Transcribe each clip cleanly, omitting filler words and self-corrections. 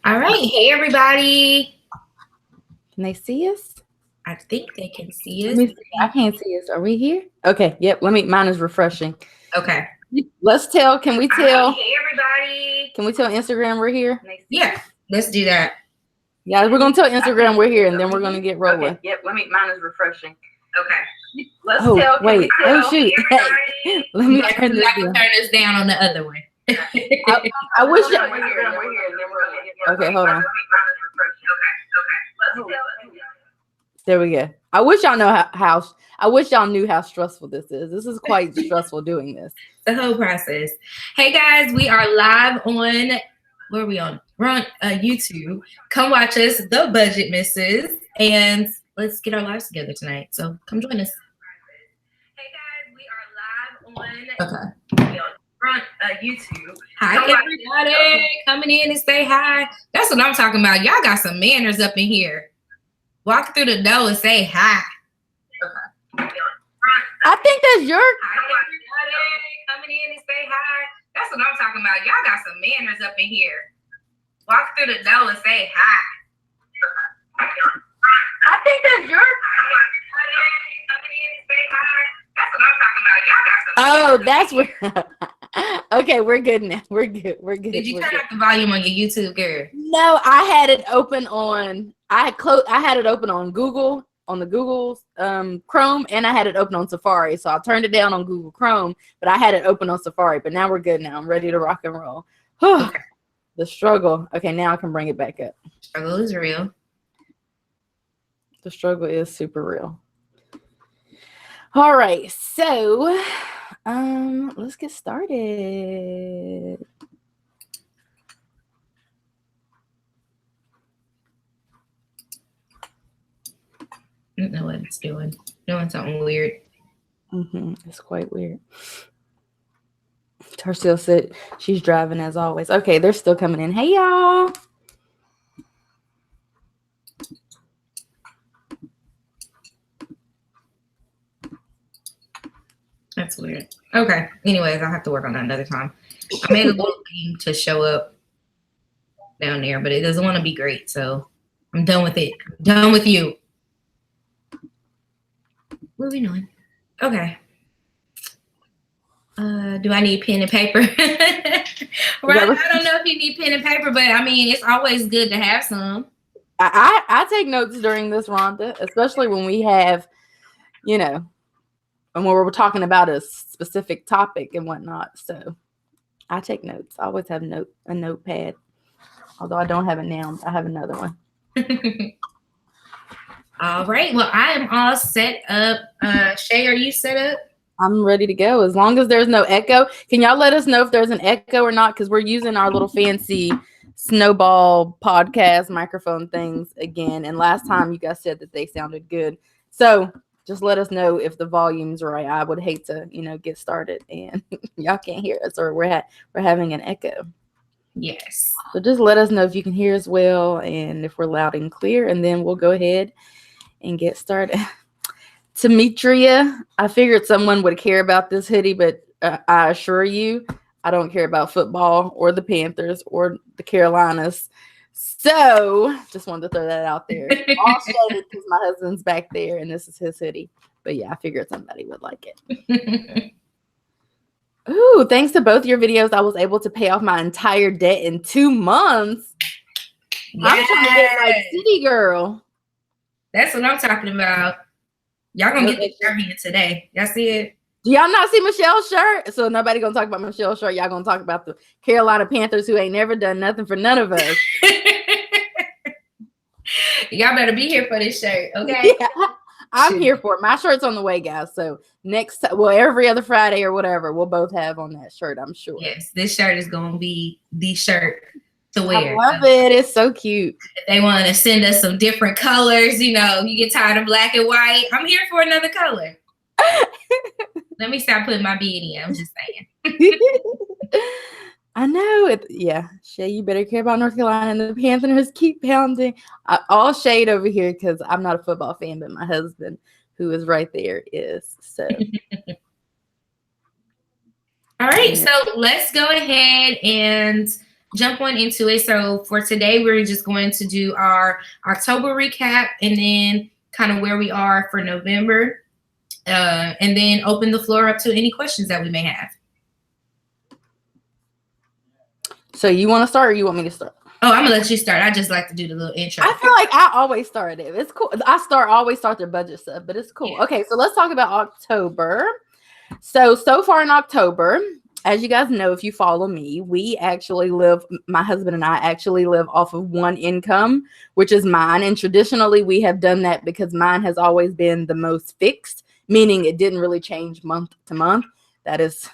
All right. Hey, everybody. Can they see us? I think they can see Let us. me see. I can't see us. Are we here? Okay. Yep. Mine is refreshing. Okay. Let's tell. Can we tell? Hey, everybody. Can we tell Instagram we're here? Yeah. Let's do that. Yeah, we're gonna tell Instagram we're here, and then we're gonna get rolling. Okay. Yep. Mine is refreshing. Okay. Let's tell. Wait. Oh shoot. Hey, let me turn this down. Turn this down on the other one. I wish. Okay, hold on. There we go. I wish y'all know how I wish y'all knew how stressful this is. This is quite stressful doing this. The whole process. Hey guys, we are live on. Where are we on? We're on YouTube. Come watch us, The Budget Misses, and let's get our lives together tonight. So come join us. Hey guys, we are live on. Okay. We're on YouTube. Hi everybody, coming in and say hi. That's what I'm talking about. Y'all got some manners up in here. Walk through the door and say hi. Okay. I think that's your. Hi everybody, coming in and say hi. That's what I'm talking about. Y'all got some manners up in here. Walk through the door and say hi. I think that's your. Oh, that's where. Okay, we're good now. We're good. We're good. Did you turn up the volume on your YouTube, girl? No, I had it open on. I had it open on Google, on the Google's Chrome, and I had it open on Safari. So I turned it down on Google Chrome, but I had it open on Safari. But now we're good. Now I'm ready to rock and roll. Okay. The struggle. Okay, now I can bring it back up. Struggle is real. The struggle is super real. All right, so let's get started. I don't know what it's doing. Doing something weird. It's quite weird. Tarsil said she's driving as always. Okay, they're still coming in. Hey, y'all. That's weird. Okay. Anyways, I'll have to work on that another time. I made a little thing to show up down there, but it doesn't want to be great. So I'm done with it. I'm done with you. Moving on. Okay. Do I need pen and paper? Right. I don't know if you need pen and paper, but I mean, it's always good to have some. I take notes during this, Rhonda, especially when we have, you know, and when we're talking about a specific topic and whatnot. So I take notes. I always have a notepad. Although I don't have it now. I have another one. All right. Well, I am all set up. Shay, are you set up? I'm ready to go. As long as there's no echo. Can y'all let us know if there's an echo or not? Because we're using our little fancy Snowball podcast microphone things again. And last time you guys said that they sounded good. So just let us know if the volume's right. I would hate to, get started and y'all can't hear us or we're having an echo. Yes. So just let us know if you can hear us well and if we're loud and clear, and then we'll go ahead and get started. Demetria, I figured someone would care about this hoodie, but I assure you, I don't care about football or the Panthers or the Carolinas. So just wanted to throw that out there. All shaded because my husband's back there and this is his hoodie. But yeah, I figured somebody would like it. Ooh, thanks to both your videos, I was able to pay off my entire debt in 2 months. Yes. I'm trying to get like City Girl. That's what I'm talking about. Y'all gonna get the shirt here today. Y'all see it? Do y'all not see Michelle's shirt? So nobody gonna talk about Michelle's shirt. Y'all gonna talk about the Carolina Panthers who ain't never done nothing for none of us. Y'all better be here for this shirt, okay? Yeah, I'm here for it. My shirt's on the way, guys. So every other Friday or whatever, we'll both have on that shirt, I'm sure. Yes, this shirt is gonna be the shirt to wear. I love it. It's so cute. If they want to send us some different colors, you get tired of black and white, I'm here for another color. Let me stop putting my beard in. I'm just saying. I know it. Yeah, Shay, you better care about North Carolina and the Panthers keep pounding. All shade over here because I'm not a football fan, but my husband, who is right there, is. So. All right, so let's go ahead and jump on into it. So for today, we're just going to do our October recap and then kind of where we are for November, and then open the floor up to any questions that we may have. So you want to start or you want me to start? Oh, I'm gonna let you start. I just like to do the little intro. I feel like I always start it. It's cool. Always start their budget stuff, but it's cool. Yeah. Okay, so let's talk about October. So far in October, as you guys know, if you follow me, my husband and I actually live off of one income, which is mine. And traditionally we have done that because mine has always been the most fixed, meaning it didn't really change month to month. That is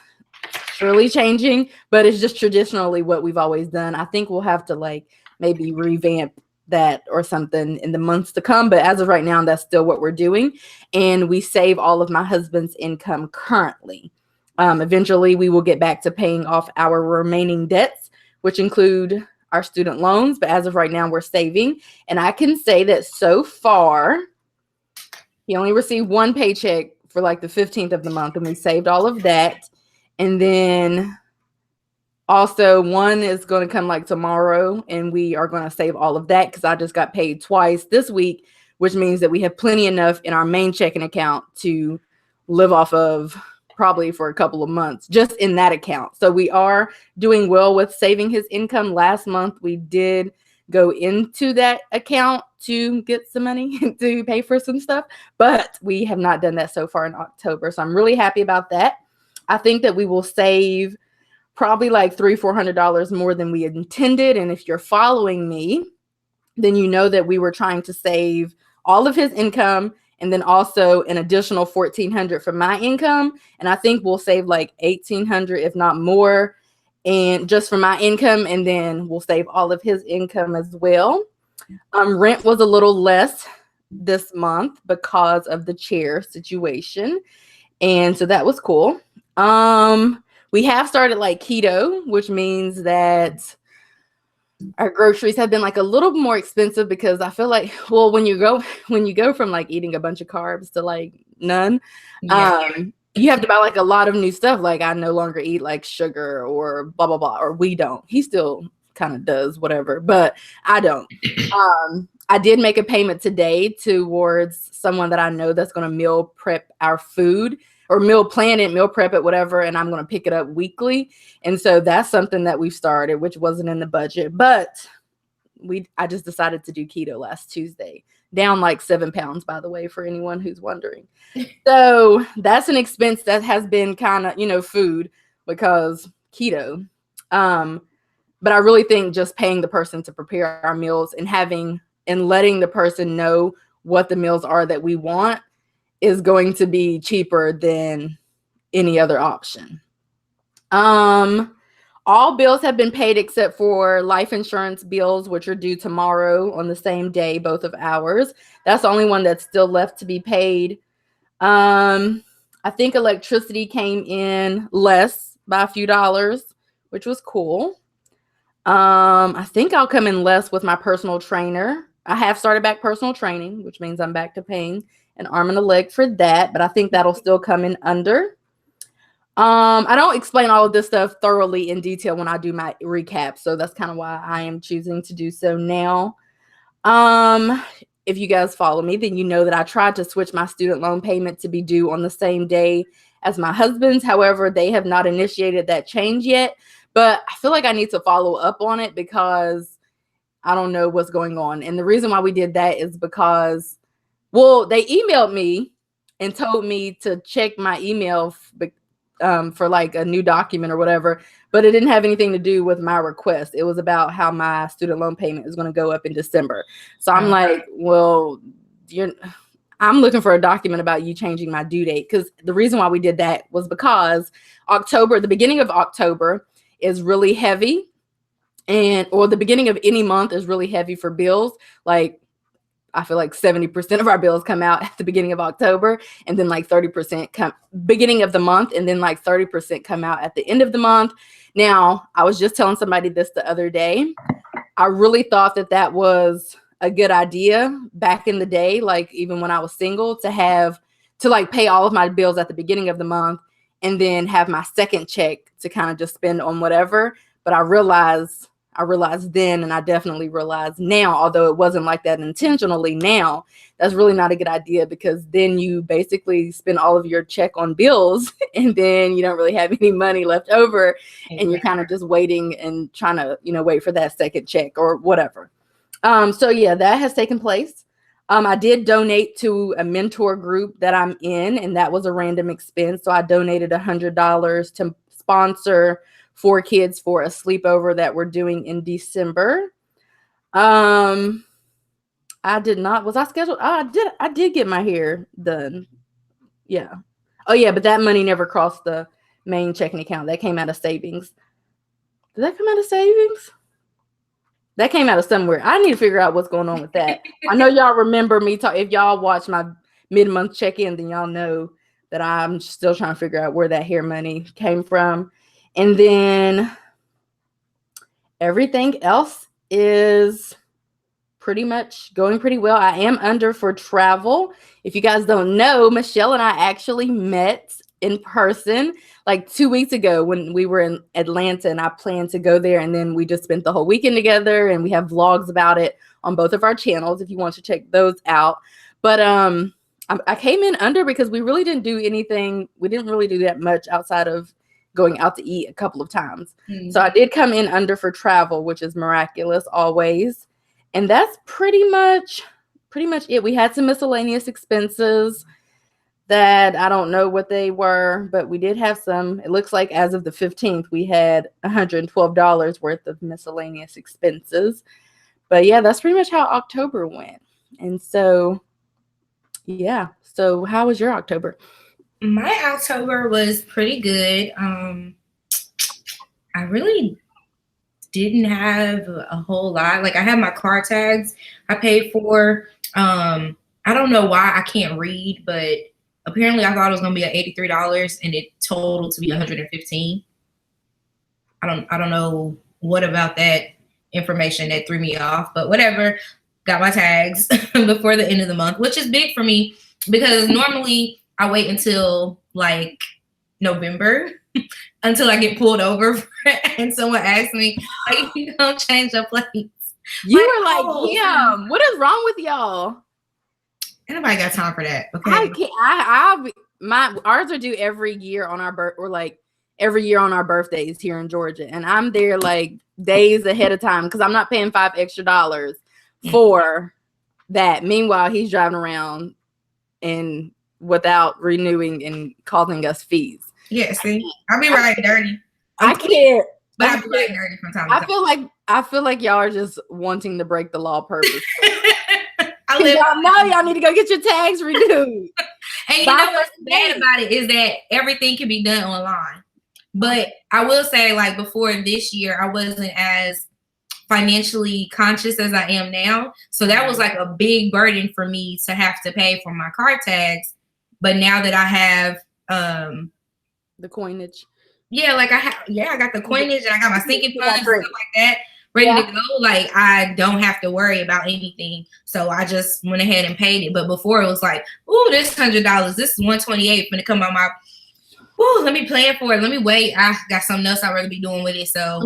surely changing, but it's just traditionally what we've always done. I think we'll have to like maybe revamp that or something in the months to come, but as of right now, that's still what we're doing. And we save all of my husband's income currently. Eventually we will get back to paying off our remaining debts, which include our student loans, but as of right now we're saving. And I can say that so far he only received one paycheck for like the 15th of the month, and we saved all of that. And then also one is going to come like tomorrow, and we are going to save all of that because I just got paid twice this week, which means that we have plenty enough in our main checking account to live off of probably for a couple of months just in that account. So we are doing well with saving his income. Last month we did go into that account to get some money to pay for some stuff, but we have not done that so far in October. So I'm really happy about that. I think that we will save probably like $300-400 more than we intended. And if you're following me, then you know that we were trying to save all of his income and then also an additional $1,400 for my income. And I think we'll save like $1,800, if not more, and just for my income. And then we'll save all of his income as well. Rent was a little less this month because of the chair situation. And so that was cool. We have started like keto, which means that our groceries have been like a little more expensive because I feel like, well, when you go from like eating a bunch of carbs to like none, you have to buy like a lot of new stuff. Like I no longer eat like sugar or blah, blah, blah, or we don't. He still kind of does whatever, but I don't. I did make a payment today towards someone that I know that's going to meal prep our food or meal plan it, meal prep it, whatever. And I'm going to pick it up weekly. And so that's something that we've started, which wasn't in the budget, but I just decided to do keto last Tuesday, down like 7 pounds, by the way, for anyone who's wondering. So that's an expense that has been kind of, food because keto. But I really think just paying the person to prepare our meals and letting the person know what the meals are that we want is going to be cheaper than any other option. All bills have been paid except for life insurance bills, which are due tomorrow on the same day, both of ours. That's the only one that's still left to be paid. I think electricity came in less by a few dollars, which was cool. I think I'll come in less with my personal trainer. I have started back personal training, which means I'm back to paying an arm and a leg for that, but I think that'll still come in under. I don't explain all of this stuff thoroughly in detail when I do my recap, so that's kind of why I am choosing to do so now. If you guys follow me, then you know that I tried to switch my student loan payment to be due on the same day as my husband's. However, they have not initiated that change yet, but I feel like I need to follow up on it because I don't know what's going on. And the reason why we did that is because, well, they emailed me and told me to check my email for like a new document or whatever, but it didn't have anything to do with my request. It was about how my student loan payment is going to go up in December. So I'm like, well, I'm looking for a document about you changing my due date. Because the reason why we did that was because the beginning of October is really heavy, or the beginning of any month is really heavy for bills. Like I feel like 70% of our bills come out at the beginning of October, and then like 30% come beginning of the month, and then like 30% come out at the end of the month. Now, I was just telling somebody this the other day. I really thought that was a good idea back in the day, like even when I was single, to like pay all of my bills at the beginning of the month and then have my second check to kind of just spend on whatever. But I realized I realized then, and I definitely realized now, although it wasn't like that intentionally now, that's really not a good idea, because then you basically spend all of your check on bills and then you don't really have any money left over, and you're kind of just waiting and trying to, wait for that second check or whatever. So yeah, that has taken place. I did donate to a mentor group that I'm in, and that was a random expense. So I donated $100 to sponsor 4 kids for a sleepover that we're doing in December. I did not. Was I scheduled? I did get my hair done. Yeah. Oh yeah, but that money never crossed the main checking account. That came out of savings. Did that come out of savings? That came out of somewhere. I need to figure out what's going on with that. I know y'all remember me talk. If y'all watch my mid-month check-in, then y'all know that I'm still trying to figure out where that hair money came from. And then everything else is pretty much going pretty well. I am under for travel. If you guys don't know, Michelle and I actually met in person like 2 weeks ago when we were in Atlanta, and I planned to go there, and then we just spent the whole weekend together, and we have vlogs about it on both of our channels if you want to check those out. But I came in under because we really didn't do anything. We didn't really do that much outside of going out to eat a couple of times. Mm-hmm. So I did come in under for travel, which is miraculous always. And that's pretty much it. We had some miscellaneous expenses that I don't know what they were, but we did have some. It looks like as of the 15th, we had $112 worth of miscellaneous expenses. But yeah, that's pretty much how October went. And so, yeah. So how was your October? My October was pretty good. I really didn't have a whole lot. Like, I had my car tags I paid for. I don't know why I can't read, but apparently I thought it was going to be at $83 and it totaled to be $115. I don't know what about that information that threw me off, but whatever. Got my tags before the end of the month, which is big for me because normally I wait until like November until I get pulled over and someone asks me, like, you don't change your plates. You were like, yeah, what is wrong with y'all? Anybody got time for that? Okay. Ours are due every year on our every year on our birthdays here in Georgia, and I'm there like days ahead of time because I'm not paying $5 extra for that. Meanwhile, he's driving around and without renewing and causing us fees. Yeah, see, I'll be riding dirty. I can't. But I'll be riding dirty from time to time. I feel like y'all are just wanting to break the law purposely. Y'all know y'all need to go get your tags renewed. And you know what's bad about it is that everything can be done online. But I will say, like, before this year, I wasn't as financially conscious as I am now. So that was like a big burden for me to have to pay for my car tags. But now that I have the coinage. Yeah, like I got the coinage and I got my sinking funds and stuff like that ready to go. Like, I don't have to worry about anything. So I just went ahead and paid it. But before it was like, ooh, this $100, this is $128 gonna come out my let me plan for it. Let me wait. I got something else I'd rather be doing with it. So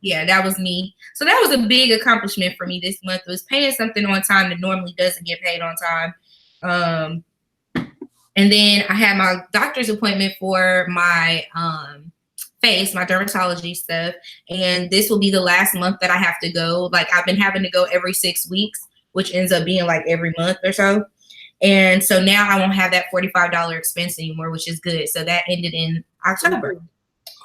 yeah, that was me. So that was a big accomplishment for me this month, was paying something on time that normally doesn't get paid on time. And then I had my doctor's appointment for my face, my dermatology stuff. And this will be the last month that I have to go. Like, I've been having to go every 6 weeks, which ends up being like every month or so. And so now I won't have that $45 expense anymore, which is good. So that ended in October.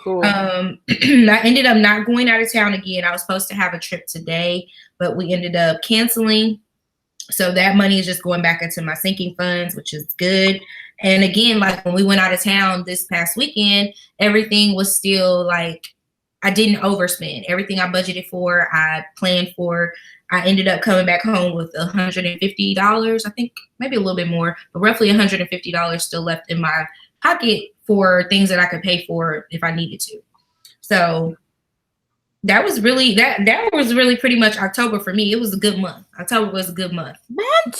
Cool. I ended up not going out of town again. I was supposed to have a trip today, but we ended up canceling. So that money is just going back into my sinking funds, which is good. And again, like when we went out of town this past weekend, everything was still like, I didn't overspend. Everything I budgeted for, I planned for. I ended up coming back home with $150, I think maybe a little bit more, but roughly $150 still left in my pocket for things that I could pay for if I needed to. So that was really pretty much October for me. It was a good month. October was a good month.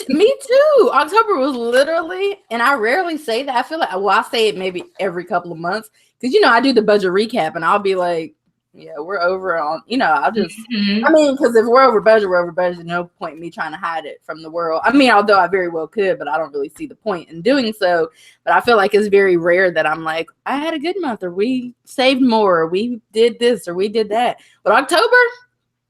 Me too. October was literally, and I rarely say that. I feel like, I say it maybe every couple of months because, I do the budget recap and I'll be like, Yeah, we're over on, I'll just, Mhm. I mean, because if we're over budget, we're over budget. No point in me trying to hide it from the world. I mean, although I very well could, but I don't really see the point in doing so. But I feel like it's very rare that I'm like, I had a good month, or we saved more, or we did this, or we did that. But October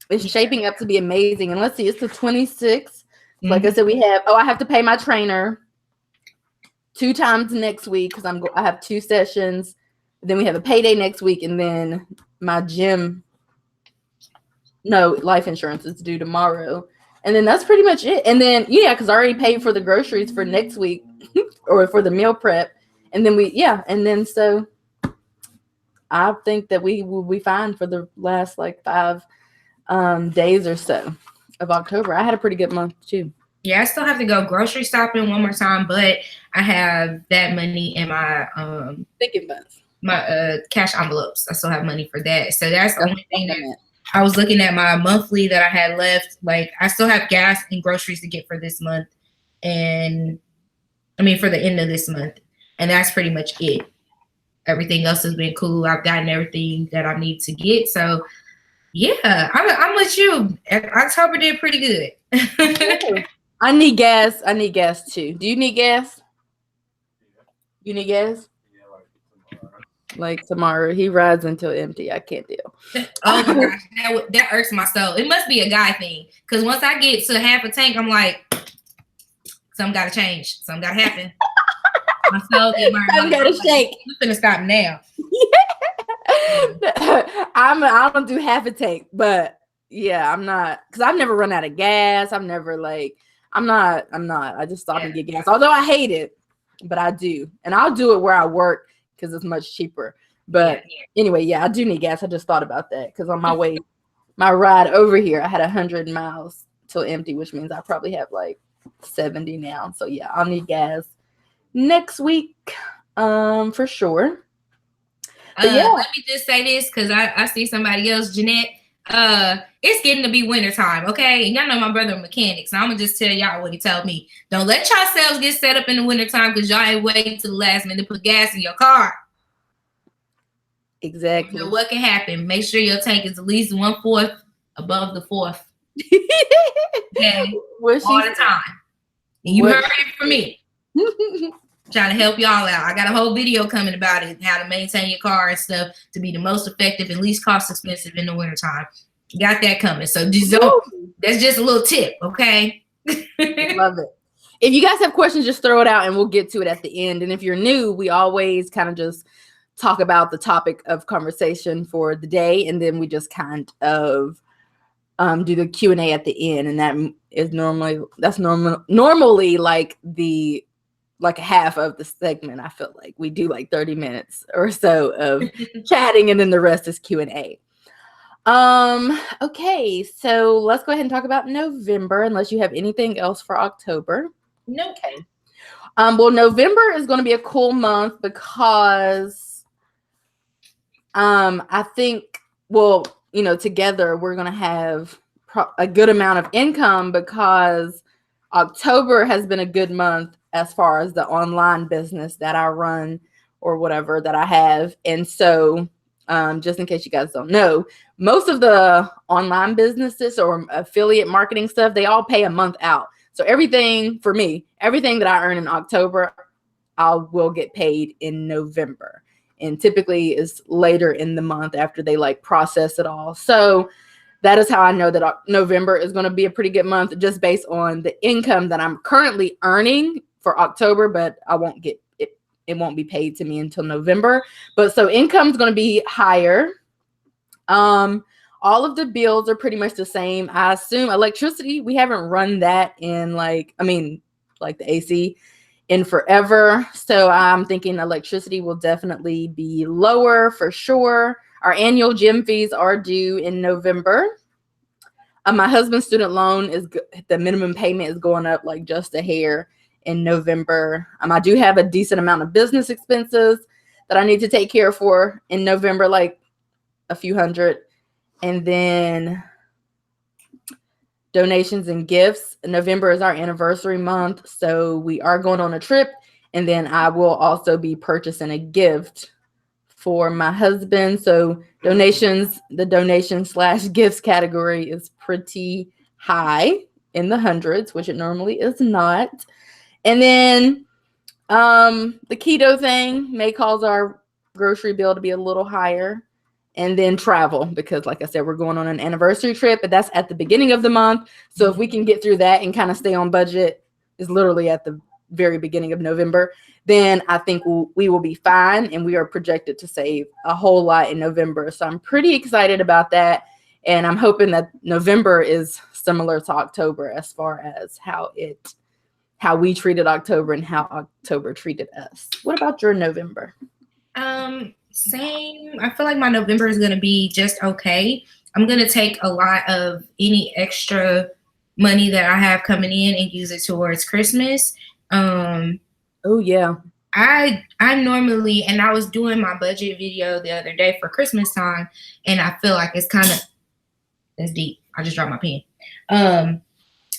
is shaping up to be amazing. And let's see, it's the 26th. Like I said, I have to pay my trainer 2 times next week because I have 2 sessions. Then we have a payday next week, and then my life insurance is due tomorrow. And then that's pretty much it. And then, because I already paid for the groceries for next week or for the meal prep. And then so I think that we will be fine for the last like 5 days or so of October. I had a pretty good month too. Yeah, I still have to go grocery shopping one more time, but I have that money in my thinking buns. My cash envelopes. I still have money for that. So that's the only thing that I was looking at my monthly that I had left. Like I still have gas and groceries to get for this month. And I mean for the end of this month. And that's pretty much it. Everything else has been cool. I've gotten everything that I need to get. So yeah, I'm with you. October did pretty good. I need gas. I need gas too. Do you need gas? You need gas? Like tomorrow. He rides until empty. I can't deal. Oh my gosh, that irks my soul. It must be a guy thing. Because once I get to half a tank, I'm like, something got to change. Something got to happen. My soul get burned. Something got to shake. I'm finna stop now. I don't do half a tank, but yeah, I'm not, because I've never run out of gas. I'm never like, I'm not. I just stop and get gas. Although I hate it, but I do. And I'll do it where I work because it's much cheaper. But anyway, I do need gas. I just thought about that because on my ride over here, I had 100 miles till empty, which means I probably have like 70 now. So yeah, I'll need gas next week for sure. Let me just say this because I see somebody else, Jeanette. It's getting to be wintertime, okay? And y'all know my brother a mechanic, so I'm gonna just tell y'all what he told me. Don't let yourselves get set up in the wintertime because y'all ain't waiting to the last minute to put gas in your car. Exactly. You know what can happen? Make sure your tank is at least 1/4 above the 4th. Okay, all the time. And you heard it from me. Trying to help y'all out. I got a whole video coming about it, how to maintain your car and stuff to be the most effective and least cost expensive in the wintertime. Got that coming. So that's just a little tip, okay? Love it. If you guys have questions, just throw it out and we'll get to it at the end. And if you're new, we always kind of just talk about the topic of conversation for the day, and then we just kind of do the Q&A at the end. And that is normally like half of the segment. I feel like we do like 30 minutes or so of chatting, and then the rest is Q&A. Okay, so let's go ahead and talk about November, unless you have anything else for October. No. Okay. Well, November is going to be a cool month because I think, together we're going to have a good amount of income because October has been a good month as far as the online business that I run or whatever that I have. And so just in case you guys don't know, most of the online businesses or affiliate marketing stuff, they all pay a month out. So everything that I earn in October, I will get paid in November. And typically is later in the month after they like process it all. So that is how I know that November is going to be a pretty good month, just based on the income that I'm currently earning for October, but I won't get it. It won't be paid to me until November. But so income is going to be higher. All of the bills are pretty much the same. I assume electricity, we haven't run that in like the AC in forever. So I'm thinking electricity will definitely be lower for sure. Our annual gym fees are due in November. My husband's student loan the minimum payment is going up like just a hair in November. I do have a decent amount of business expenses that I need to take care for in November, like a few hundred. And then donations and gifts. November is our anniversary month, so we are going on a trip. And then I will also be purchasing a gift for my husband. So donations, the donation/gifts category is pretty high in the hundreds, which it normally is not. And then the keto thing may cause our grocery bill to be a little higher. And then travel, because like I said, we're going on an anniversary trip, but that's at the beginning of the month. So if we can get through that and kind of stay on budget, is literally at the very beginning of November, then I think we will be fine. And we are projected to save a whole lot in November. So I'm pretty excited about that. And I'm hoping that November is similar to October as far as how we treated October and how October treated us. What about your November? Same. I feel like my November is going to be just okay. I'm going to take a lot of any extra money that I have coming in and use it towards Christmas. Oh yeah. I normally, and I was doing my budget video the other day for Christmas time, and I feel like it's kind of, that's deep. I just dropped my pen.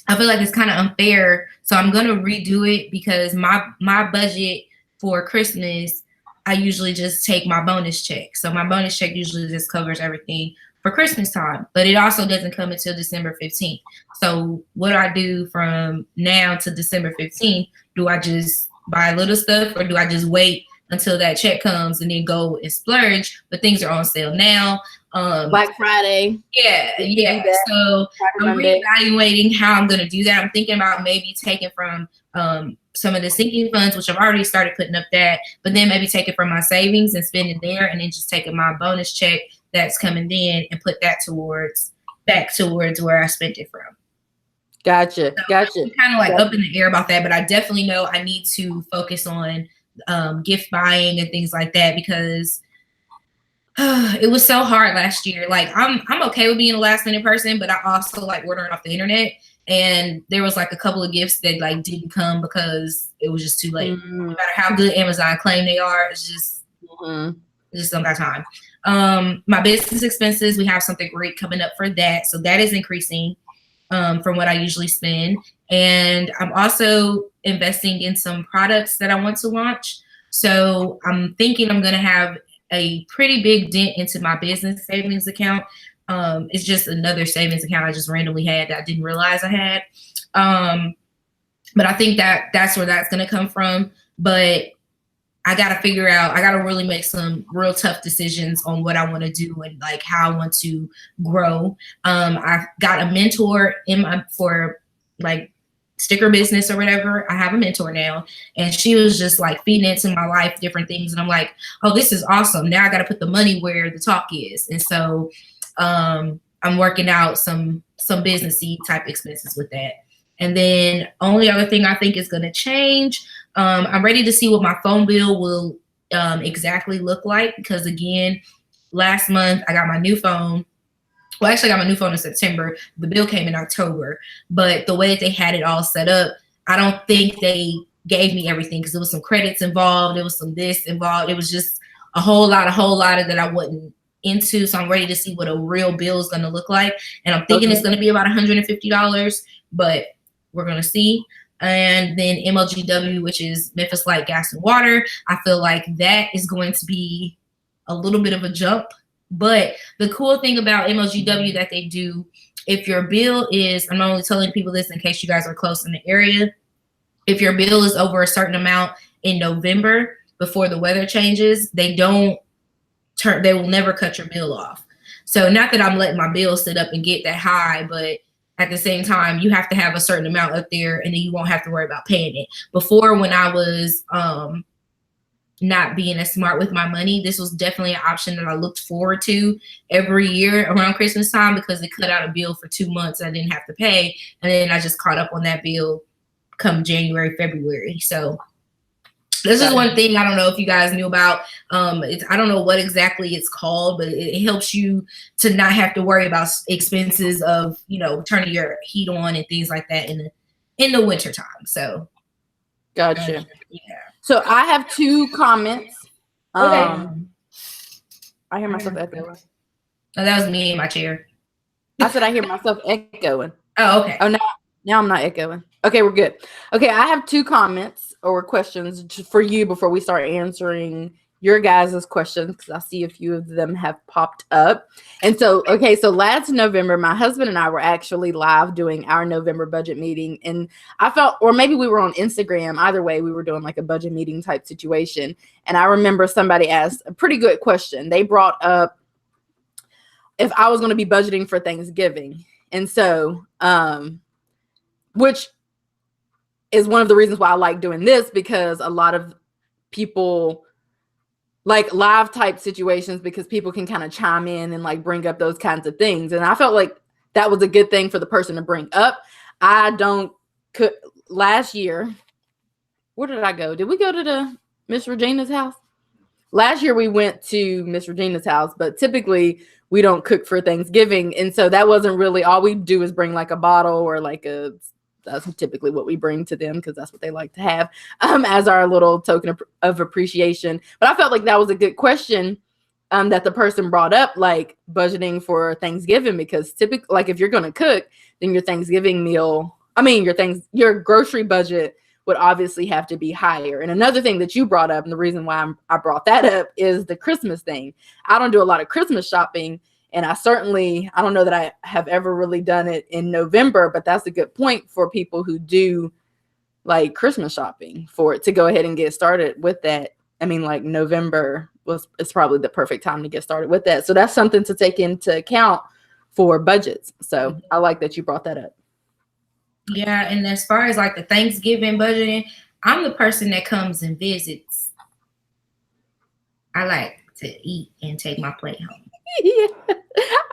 I feel like it's kind of unfair. So I'm going to redo it because my budget for Christmas, I usually just take my bonus check. So my bonus check usually just covers everything for Christmas time, but it also doesn't come until December 15th. So what do I do from now to December 15th? Do I just buy a little stuff, or do I just wait until that check comes and then go and splurge? But things are on sale now. Black Friday. Yeah. So I'm reevaluating how I'm going to do that. I'm thinking about maybe taking from some of the sinking funds, which I've already started putting up that, but then maybe take it from my savings and spending there, and then just taking my bonus check that's coming in and put that back towards where I spent it from. Gotcha. I'm kind of like up in the air about that, but I definitely know I need to focus on gift buying and things like that, because it was so hard last year. Like I'm okay with being a last minute person, but I also like ordering off the internet. And there was like a couple of gifts that like didn't come because it was just too late. No matter how good Amazon claim they are, it's just don't got time. My business expenses, we have something great coming up for that. So that is increasing from what I usually spend. And I'm also investing in some products that I want to launch. So I'm thinking I'm going to have a pretty big dent into my business savings account. It's just another savings account I just randomly had that I didn't realize I had. But I think that's where that's going to come from. But I got to figure out, I got to really make some real tough decisions on what I want to do and like how I want to grow. I've got a mentor for like sticker business or whatever. I have a mentor now, and she was just like feeding into my life different things. And I'm like, oh, this is awesome. Now I got to put the money where the talk is. And so I'm working out some businessy type expenses with that. And then only other thing I think is going to change, I'm ready to see what my phone bill will exactly look like, because again, last month I got my new phone. Well, actually I got my new phone in September. The bill came in October, but the way that they had it all set up, I don't think they gave me everything, because there was some credits involved. There was some this involved. It was just a whole lot of that I wasn't into. So I'm ready to see what a real bill is going to look like. And I'm thinking it's going to be about $150, but we're going to see. And then MLGW, which is Memphis Light Gas and Water. I feel like that is going to be a little bit of a jump. But the cool thing about MLGW that they do, if your bill is, I'm only telling people this in case you guys are close in the area, if your bill is over a certain amount in November before the weather changes, they will never cut your bill off. So not that I'm letting my bill sit up and get that high, but at the same time, you have to have a certain amount up there, and then you won't have to worry about paying it. Before, when I was not being as smart with my money, this was definitely an option that I looked forward to every year around Christmas time, because it cut out a bill for 2 months I didn't have to pay. And then I just caught up on that bill come January, February. So this is one thing I don't know if you guys knew about. I don't know what exactly it's called, but it helps you to not have to worry about expenses of, turning your heat on and things like that in the winter time. So, gotcha. Yeah. So I have 2 comments. Okay. I hear myself echoing. Oh, that was me in my chair. I said I hear myself echoing. Oh, okay. Oh, now I'm not echoing. Okay, we're good. Okay, I have 2 comments or questions for you before we start answering your guys' questions because I see a few of them have popped up. And so, okay, so last November, my husband and I were actually live doing our November budget meeting. And I felt, or maybe we were on Instagram, either way, we were doing like a budget meeting type situation. And I remember somebody asked a pretty good question. They brought up if I was going to be budgeting for Thanksgiving. And so, which is one of the reasons why I like doing this, because a lot of people like live type situations, because people can kind of chime in and like bring up those kinds of things. And I felt like that was a good thing for the person to bring up. I don't cook. Last year, where did I go? Did we go to Miss Regina's house? Last year we went to Miss Regina's house, but typically we don't cook for Thanksgiving. And so that wasn't really, all we do is bring like a bottle or like that's typically what we bring to them because that's what they like to have as our little token of appreciation. But I felt like that was a good question that the person brought up, like budgeting for Thanksgiving, because typically, like if you're going to cook, then your Thanksgiving meal, your grocery budget would obviously have to be higher. And another thing that you brought up, and the reason why I brought that up, is the Christmas thing. I don't do a lot of Christmas shopping. And I don't know that I have ever really done it in November, but that's a good point for people who do like Christmas shopping, for it to go ahead and get started with that. I mean, like November is probably the perfect time to get started with that. So that's something to take into account for budgets. So I like that you brought that up. Yeah. And as far as like the Thanksgiving budgeting, I'm the person that comes and visits. I like to eat and take my plate home. Yeah.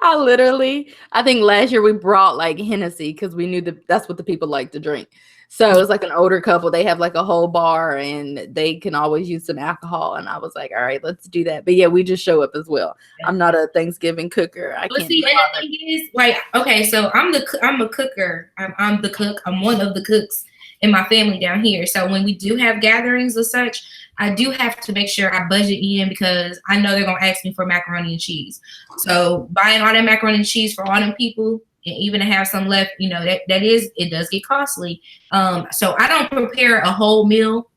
I think last year we brought like Hennessy because we knew that's what the people like to drink. So it was like an older couple. They have like a whole bar and they can always use some alcohol. And I was like, all right, let's do that. But yeah, we just show up as well. I'm not a Thanksgiving cooker. I can't. See, and the thing is, like, okay, so I'm a cooker. I'm the cook. I'm one of the cooks in my family down here. So when we do have gatherings or such, I do have to make sure I budget in because I know they're going to ask me for macaroni and cheese. So buying all that macaroni and cheese for all them people, and even to have some left, it does get costly. So I don't prepare a whole meal,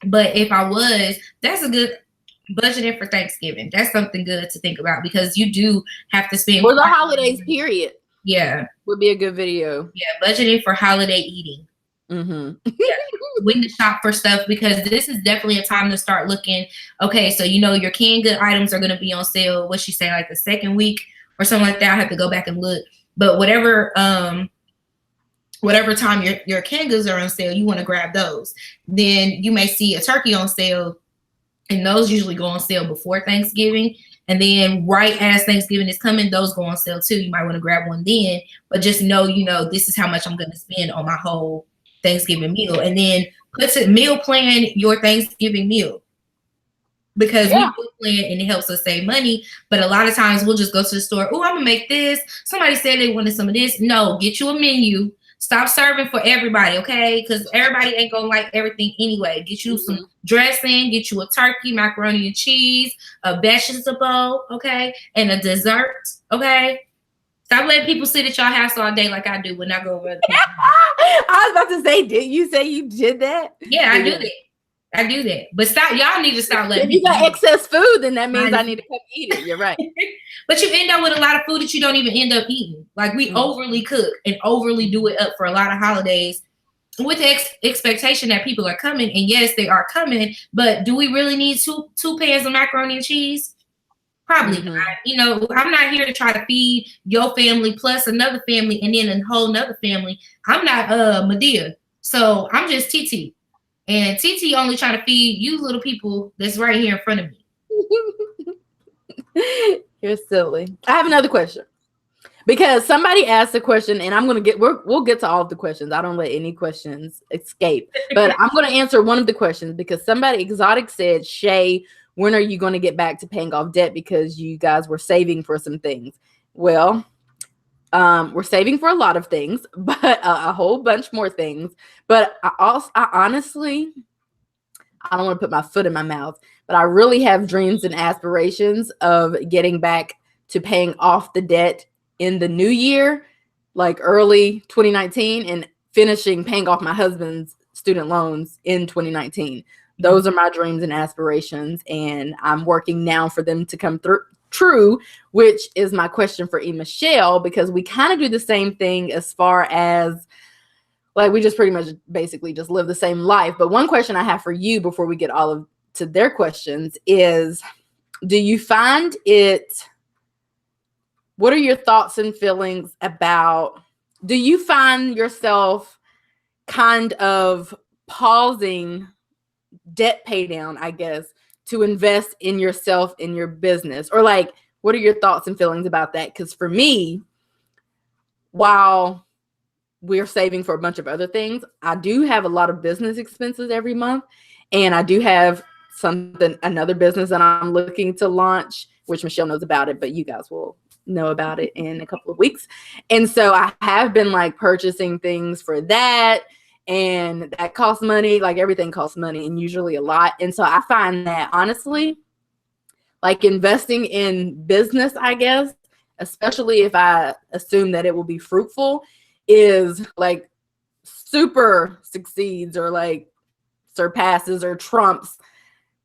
but if I was, that's a good budgeting for Thanksgiving. That's something good to think about because you do have to spend for the holidays, period. Yeah. Would be a good video. Yeah. Budgeting for holiday eating. Mm-hmm. Yeah, when to shop for stuff, because this is definitely a time to start looking. Okay, so your canned good items are going to be on sale. What she say, like the second week or something like that. I have to go back and look. But whatever time your canned goods are on sale, you want to grab those. Then you may see a turkey on sale, and those usually go on sale before Thanksgiving. And then right as Thanksgiving is coming, those go on sale too. You might want to grab one then. But just know, this is how much I'm going to spend on my whole Thanksgiving meal, and then meal plan your Thanksgiving meal, because we meal plan and it helps us save money. But a lot of times we'll just go to the store. Oh, I'm gonna make this. Somebody said they wanted some of this. No, get you a menu. Stop serving for everybody, okay? Because everybody ain't gonna like everything anyway. Get you some dressing. Get you a turkey, macaroni and cheese, a vegetable, okay, and a dessert, okay. Stop letting people sit at your house all day like I do when I go over. I was about to say, did you say you did that? Yeah, I do that. I do that. But stop. Y'all need to stop letting. If you got excess food, then that means I need to come eat it. You're right. But you end up with a lot of food that you don't even end up eating. Like we overly cook and overly do it up for a lot of holidays with the expectation that people are coming. And yes, they are coming. But do we really need two pans of macaroni and cheese? Probably not. I'm not here to try to feed your family plus another family and then a whole nother family. I'm not Medea. So I'm just TT. And TT only trying to feed you little people that's right here in front of me. You're silly. I have another question. Because somebody asked a question, and we'll get to all of the questions. I don't let any questions escape. But I'm going to answer one of the questions because somebody exotic said, Shay, when are you going to get back to paying off debt because you guys were saving for some things? Well, we're saving for a lot of things, but a whole bunch more things. But I honestly, I don't want to put my foot in my mouth, but I really have dreams and aspirations of getting back to paying off the debt in the new year, like early 2019, and finishing paying off my husband's student loans in 2019. Those are my dreams and aspirations, and I'm working now for them to come through true, which is my question for E.Michelle, because we kind of do the same thing as far as like we just pretty much basically just live the same life. But one question I have for you before we get all of to their questions is, do you find it, what are your thoughts and feelings about, do you find yourself kind of pausing debt pay down, I guess, to invest in yourself, in your business? Or like, what are your thoughts and feelings about that? Because for me, while we're saving for a bunch of other things, I do have a lot of business expenses every month. And I do have another business that I'm looking to launch, which Michelle knows about it, but you guys will know about it in a couple of weeks. And so I have been like purchasing things for that. And that costs money, like everything costs money, and usually a lot. And so I find that honestly, like investing in business, I guess, especially if I assume that it will be fruitful, is like super succeeds or like surpasses or trumps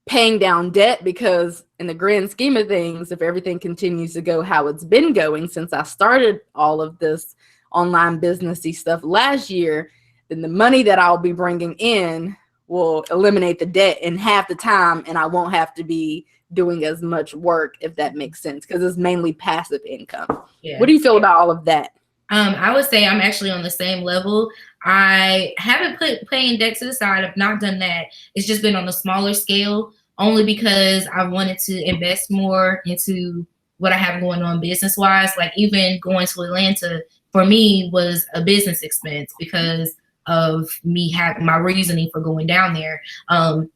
paying down debt, because in the grand scheme of things, if everything continues to go how it's been going since I started all of this online businessy stuff last year, then the money that I'll be bringing in will eliminate the debt in half the time, and I won't have to be doing as much work, if that makes sense, because it's mainly passive income. Yeah. What do you feel about all of that? I would say I'm actually on the same level. I haven't put paying debt to the side. I've not done that. It's just been on a smaller scale, only because I wanted to invest more into what I have going on business-wise. Like even going to Atlanta for me was a business expense because of me having my reasoning for going down there. And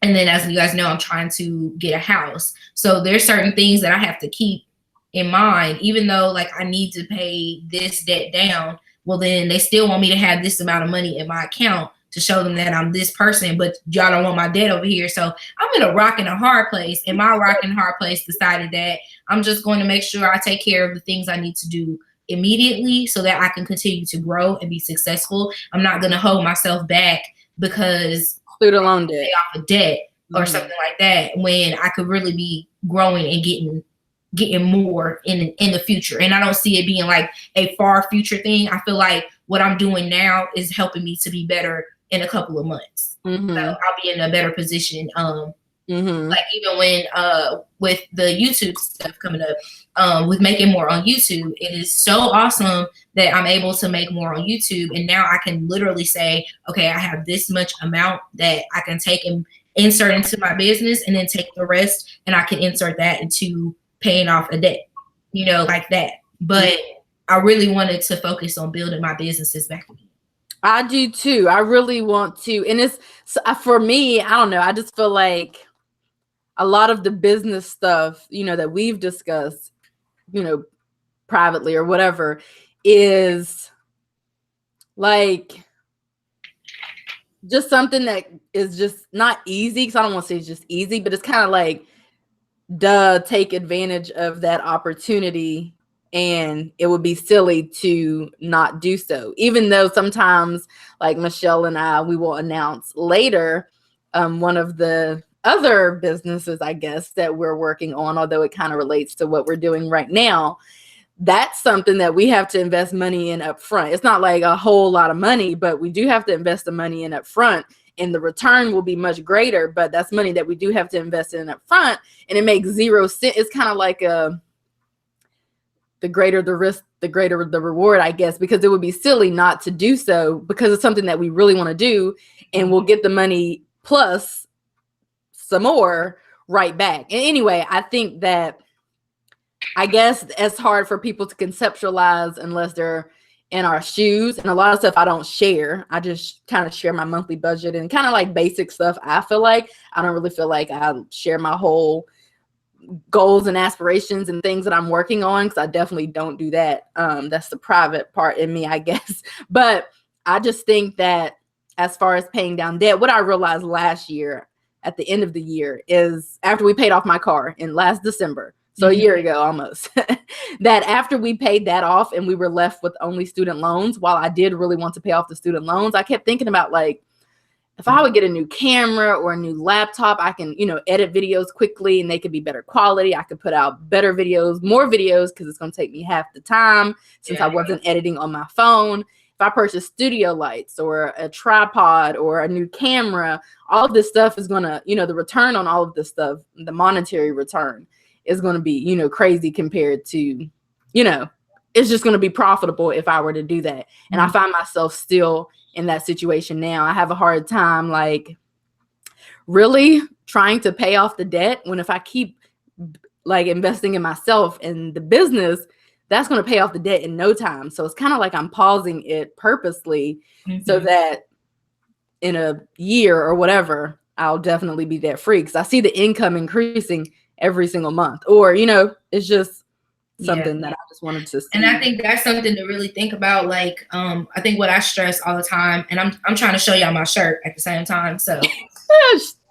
then as you guys know, I'm trying to get a house. So there's certain things that I have to keep in mind, even though like I need to pay this debt down. Well, then they still want me to have this amount of money in my account to show them that I'm this person, but y'all don't want my debt over here. So I'm in a rock and a hard place. And my rock and hard place decided that I'm just going to make sure I take care of the things I need to do immediately so that I can continue to grow and be successful. I'm not going to hold myself back because student loan debt, pay off a debt or something like that, when I could really be growing and getting more in the future. And I don't see it being like a far future thing. I feel like what I'm doing now is helping me to be better in a couple of months. So I'll be in a better position. Like even when with the YouTube stuff coming up, with making more on YouTube, it is so awesome that I'm able to make more on YouTube. And now I can literally say, okay, I have this much amount that I can take and insert into my business, and then take the rest and I can insert that into paying off a debt, you know, like that. But I really wanted to focus on building my businesses back again. I do too. I really want to. And it's for me, I don't know. I just feel like a lot of the business stuff, you know, that we've discussed, you know, privately or whatever, is like just something that is just not easy. Because I don't want to say it's just easy, but it's kind of like, take advantage of that opportunity, and it would be silly to not do so. Even though sometimes, like Michelle and I, we will announce later one of the other businesses, I guess, that we're working on, although it kind of relates to what we're doing right now. That's something that we have to invest money in up front. It's not like a whole lot of money, but we do have to invest the money in up front, and the return will be much greater. But that's money that we do have to invest in up front, and it makes 0 cents. It's kind of like the greater the risk, the greater the reward, I guess, because it would be silly not to do so, because it's something that we really want to do, and we'll get the money plus some more right back. And anyway, I think that, I guess it's hard for people to conceptualize unless they're in our shoes. And a lot of stuff I don't share. I just kind of share my monthly budget and kind of like basic stuff. I feel like I don't really feel like I share my whole goals and aspirations and things that I'm working on, because I definitely don't do that. That's the private part in me, I guess. But I just think that as far as paying down debt, what I realized last year at the end of the year is, after we paid off my car in last December, so a year ago almost, that after we paid that off and we were left with only student loans, while I did really want to pay off the student loans, I kept thinking about like, if I would get a new camera or a new laptop, I can, edit videos quickly and they could be better quality. I could put out better videos, more videos, because it's going to take me half the time since I wasn't editing on my phone. If I purchase studio lights or a tripod or a new camera, all of this stuff is going to, the return on all of this stuff, the monetary return is going to be, crazy compared to, it's just going to be profitable if I were to do that. And I find myself still in that situation now. I have a hard time, like, really trying to pay off the debt when if I keep like investing in myself and the business, that's going to pay off the debt in no time. So it's kind of like I'm pausing it purposely so that in a year or whatever, I'll definitely be debt free, because I see the income increasing every single month. Or, it's just something that I just wanted to see. And I think that's something to really think about. Like, I think what I stress all the time, and I'm trying to show y'all my shirt at the same time. So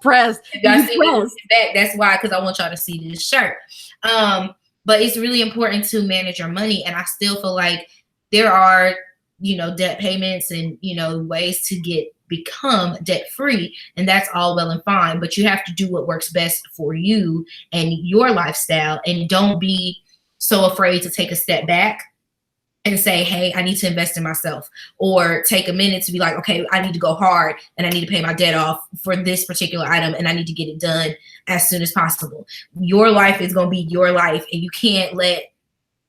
press. That's why, because I want y'all to see this shirt. But it's really important to manage your money. And I still feel like there are, debt payments and, ways to become debt free. And that's all well and fine. But you have to do what works best for you and your lifestyle. And don't be so afraid to take a step back and say, hey, I need to invest in myself, or take a minute to be like, okay, I need to go hard and I need to pay my debt off for this particular item and I need to get it done as soon as possible. Your life is going to be your life, and you can't let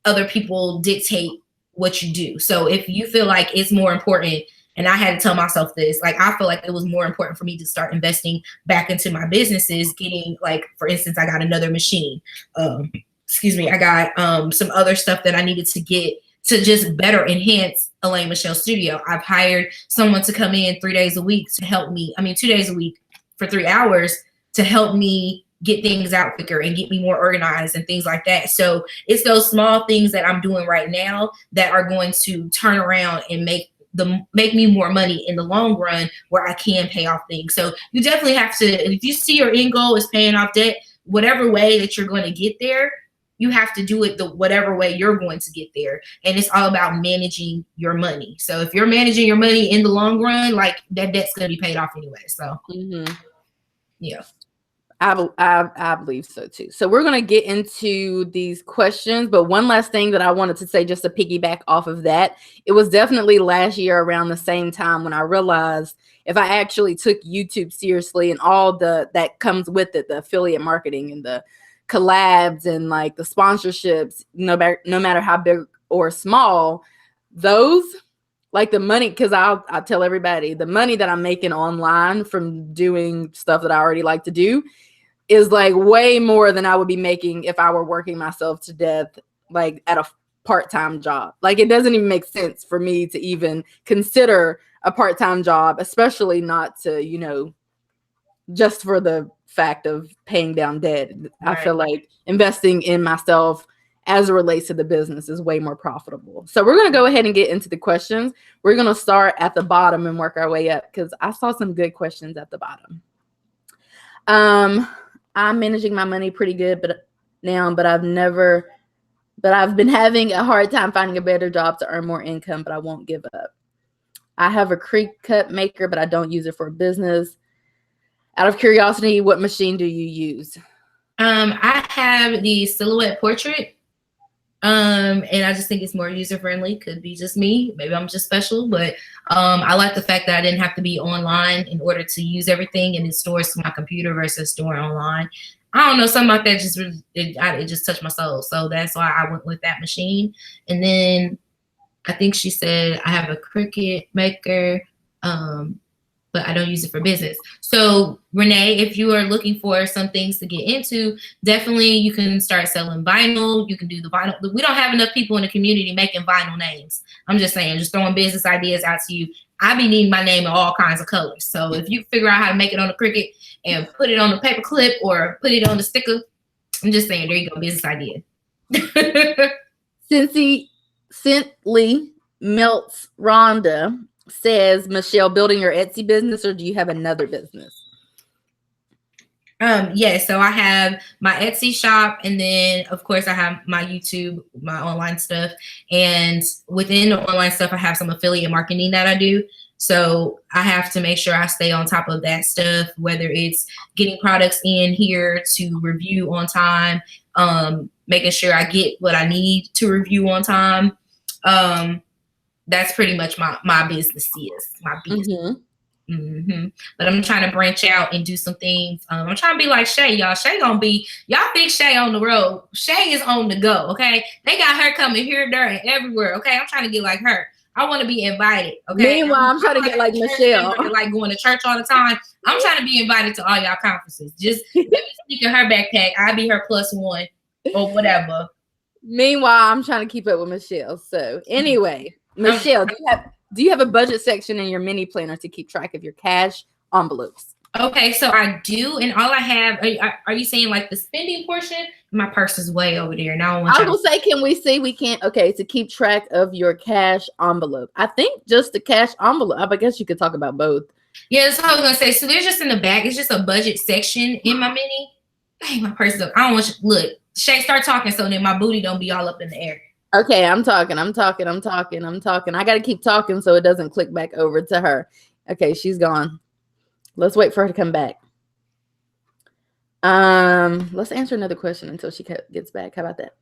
other people dictate what you do. So if you feel like it's more important, and I had to tell myself this, like, I feel like it was more important for me to start investing back into my businesses, getting, like, for instance, I got another machine. I got some other stuff that I needed to get to just better enhance ElaineMichelleStudio. I've hired someone to come in 3 days a week to help me. 2 days a week for 3 hours to help me get things out quicker and get me more organized and things like that. So it's those small things that I'm doing right now that are going to turn around and make me more money in the long run, where I can pay off things. So you definitely have to, if you see your end goal is paying off debt, whatever way that you're going to get there, you have to do it the whatever way you're going to get there. And it's all about managing your money. So if you're managing your money in the long run, like, that debt's going to be paid off anyway. So yeah. I believe so too. So we're going to get into these questions, but one last thing that I wanted to say, just to piggyback off of that, it was definitely last year around the same time when I realized if I actually took YouTube seriously and all that comes with it, the affiliate marketing and the collabs and like the sponsorships, no matter how big or small, those, like, the money, because I'll tell everybody, the money that I'm making online from doing stuff that I already like to do is like way more than I would be making if I were working myself to death, like at a part-time job. Like, it doesn't even make sense for me to even consider a part-time job, especially not to, just for the fact of paying down debt. Right. I feel like investing in myself as it relates to the business is way more profitable. So we're going to go ahead and get into the questions. We're going to start at the bottom and work our way up, because I saw some good questions at the bottom. I'm managing my money pretty good, but I've been having a hard time finding a better job to earn more income, but I won't give up. I have a creek cut maker, but I don't use it for business. Out of curiosity, what machine do you use? I have the Silhouette Portrait. And I just think it's more user-friendly. Could be just me. Maybe I'm just special, but I like the fact that I didn't have to be online in order to use everything, and it stores to my computer versus storing online. I don't know, something like that it just touched my soul. So that's why I went with that machine. And then I think she said I have a Cricut maker, but I don't use it for business. So Renee, if you are looking for some things to get into, definitely you can start selling vinyl. You can do the vinyl. We don't have enough people in the community making vinyl names. I'm just saying, just throwing business ideas out to you. I be needing my name in all kinds of colors. So if you figure out how to make it on the Cricut and put it on the paper clip or put it on the sticker, I'm just saying, there you go, business idea. Simply Melts Rhonda says, Michelle, building your Etsy business, or do you have another business? Yeah, so I have my Etsy shop, and then of course I have my YouTube, my online stuff, and within the online stuff I have some affiliate marketing that I do. So I have to make sure I stay on top of that stuff, whether it's getting products in here to review on time, making sure I get what I need to review on time. That's pretty much my business is my business. But I'm trying to branch out and do some things. I'm trying to be like Shay, y'all. Shay gonna be, y'all think Shay on the road. Shay is on the go, okay? They got her coming here, there, and everywhere, okay? I'm trying to get like her. I want to be invited, okay? Meanwhile, I'm trying to get like Michelle. Like going to church all the time. I'm trying to be invited to all y'all conferences. Just let me sneak in her backpack. I'll be her +1 or whatever. Meanwhile, I'm trying to keep up with Michelle. So anyway, Michelle, do you have a budget section in your mini planner to keep track of your cash envelopes? Okay, so I do, and all I have, are you saying like the spending portion? My purse is way over there. Now I will say, can we see? We can't. Okay, to keep track of your cash envelope. I think just the cash envelope. I guess you could talk about both. Yeah, that's what I was gonna say. So there's just in the back, it's just a budget section in my mini. Hey, my purse is up. I don't want you, look, Shay, start talking so then my booty don't be all up in the air. Okay, I'm talking. I got to keep talking so it doesn't click back over to her. Okay, she's gone. Let's wait for her to come back. Let's answer another question until she gets back. How about that?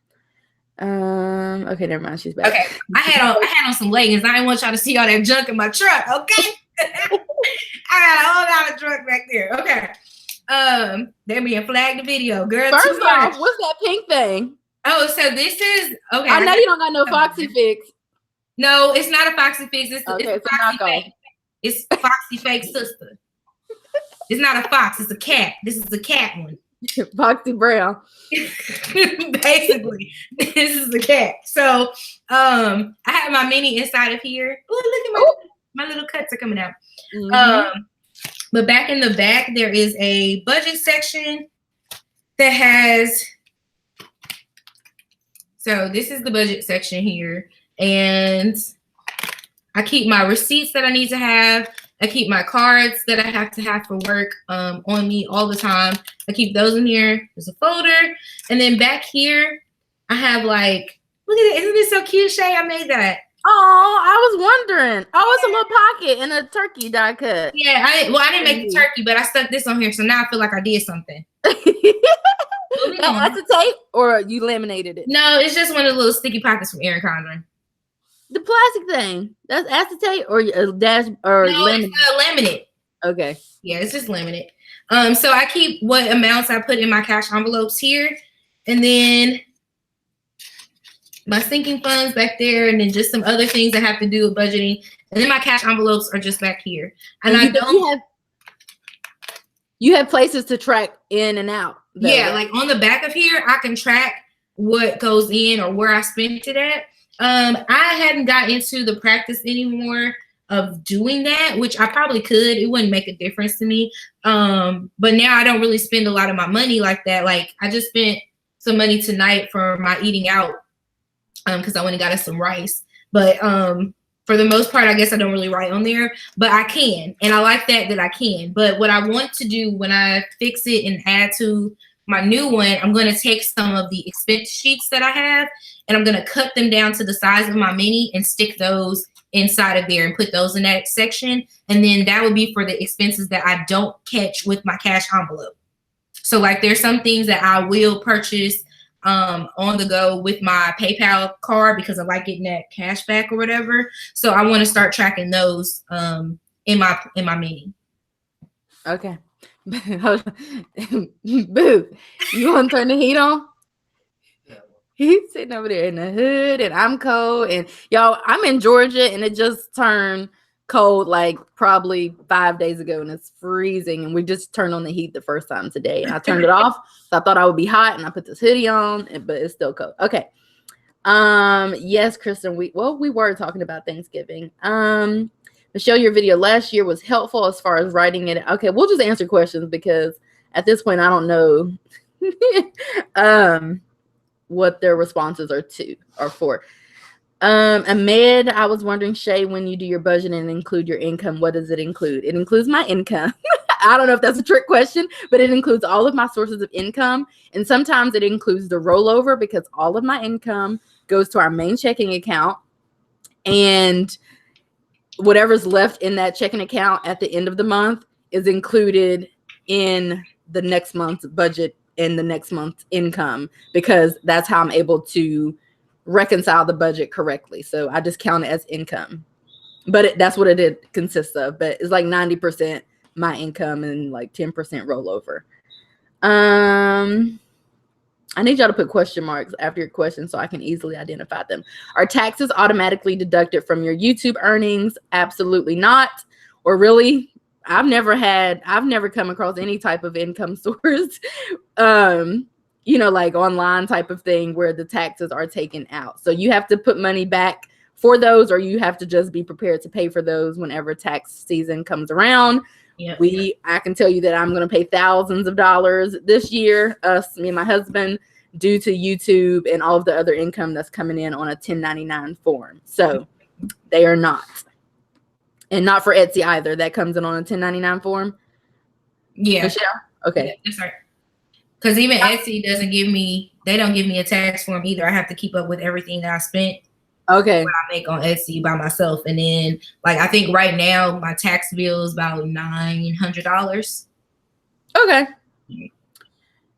Okay, never mind. She's back. Okay, I had on some leggings. I didn't want y'all to see all that junk in my truck. Okay, I got a whole lot of junk back there. Okay, they're being flagged the video, girl. First off, what's that pink thing? Oh, so this is okay. I know you don't got no Foxy Fix. No, it's not a Foxy Fix. It's okay, it's Foxy Fake. It's Foxy Fake sister. It's not a fox. It's a cat. This is a cat one. Foxy Brown. Basically, this is the cat. So, I have my mini inside of here. Oh, look at my little cuts are coming out. But back in the back, there is a budget section that has. So this is the budget section here, and I keep my receipts that I need to have. I keep my cards that I have to have for work on me all the time. I keep those in here. There's a folder. And then back here, I have like, look at it. Isn't it so cute, Shay? I made that. Oh, I was wondering. Oh, it's a little pocket and a turkey die cut. Yeah, I didn't make the turkey, but I stuck this on here. So now I feel like I did something. That's a tape or you laminated it? No, it's just one of the little sticky pockets from Erin Condren. The plastic thing. That's acetate or a dash or no, laminate? It's laminate. Okay. Yeah, it's just laminate. So I keep what amounts I put in my cash envelopes here, and then my sinking funds back there, and then just some other things that have to do with budgeting. And then my cash envelopes are just back here. And you have places to track in and out. Though. Yeah, like on the back of here, I can track what goes in or where I spent it at. I hadn't got into the practice anymore of doing that, which I probably could. It wouldn't make a difference to me. But now I don't really spend a lot of my money like that. Like I just spent some money tonight for my eating out because I went and got us some rice. But for the most part, I guess I don't really write on there, but I can. And I like that I can. But what I want to do when I fix it and add to my new one, I'm going to take some of the expense sheets that I have and I'm going to cut them down to the size of my mini and stick those inside of there and put those in that section. And then that would be for the expenses that I don't catch with my cash envelope. So like there's some things that I will purchase on the go with my PayPal card because I like getting that cash back or whatever. So I want to start tracking those in my mini. Okay. Boo, you want to turn the heat on? He's sitting over there in the hood and I'm cold. And y'all, I'm in Georgia and it just turned cold like probably 5 days ago and it's freezing. And we just turned on the heat the first time today. And I turned it off. So I thought I would be hot and I put this hoodie on, but it's still cold. Okay. Yes, Kristen, we were talking about Thanksgiving. Michelle, your video last year was helpful as far as writing it. Okay, we'll just answer questions because at this point I don't know what their responses are to or for. Ahmed, I was wondering, Shay, when you do your budget and include your income, what does it include? It includes my income. I don't know if that's a trick question, but it includes all of my sources of income. And sometimes it includes the rollover because all of my income goes to our main checking account. And whatever's left in that checking account at the end of the month is included in the next month's budget and the next month's income, because that's how I'm able to reconcile the budget correctly. So I just count it as income, but that's what it consists of. But it's like 90% my income and like 10% rollover. I need y'all to put question marks after your question so I can easily identify them. Are taxes automatically deducted from your YouTube earnings? Absolutely not. Or really, I've never come across any type of income source, like online type of thing where the taxes are taken out. So you have to put money back for those, or you have to just be prepared to pay for those whenever tax season comes around. Yep. I can tell you that I'm going to pay thousands of dollars this year, me and my husband, due to YouTube and all of the other income that's coming in on a 1099 form. So they are not. And not for Etsy either. That comes in on a 1099 form. Yeah. Michelle? Okay. Yeah, that's right. Because even Etsy they don't give me a tax form either. I have to keep up with everything that I spent. Okay. What I make on Etsy by myself. And then, like, I think right now my tax bill is about $900. Okay.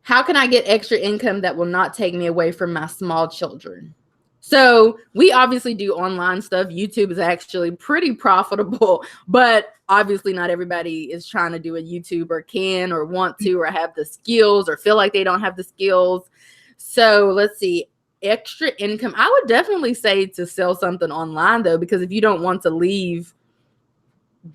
How can I get extra income that will not take me away from my small children? So we obviously do online stuff. YouTube is actually pretty profitable, but obviously not everybody is trying to do a YouTube or can or want to or have the skills or feel like they don't have the skills. So let's see. Extra income. I would definitely say to sell something online though, because if you don't want to leave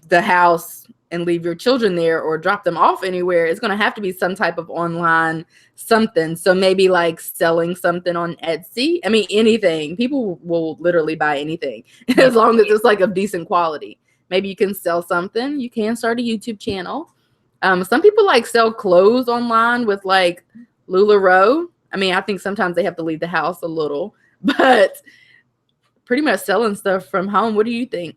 the house and leave your children there or drop them off anywhere, it's going to have to be some type of online something. So maybe like selling something on Etsy. I mean, anything. People will literally buy anything as long as it's like of decent quality. Maybe you can sell something. You can start a YouTube channel. Some people like sell clothes online with like LuLaRoe. I mean, I think sometimes they have to leave the house a little, but pretty much selling stuff from home. What do you think?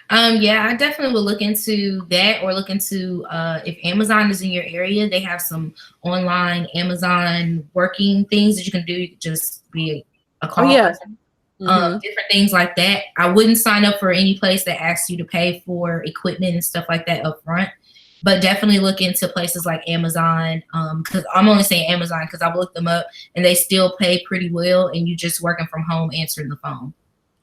Yeah, I definitely would look into that, or look into if Amazon is in your area, they have some online Amazon working things that you can do. You can just be a call person. Different things like that. I wouldn't sign up for any place that asks you to pay for equipment and stuff like that up front. But definitely look into places like Amazon, because I'm only saying Amazon because I've looked them up and they still pay pretty well, and you just working from home answering the phone.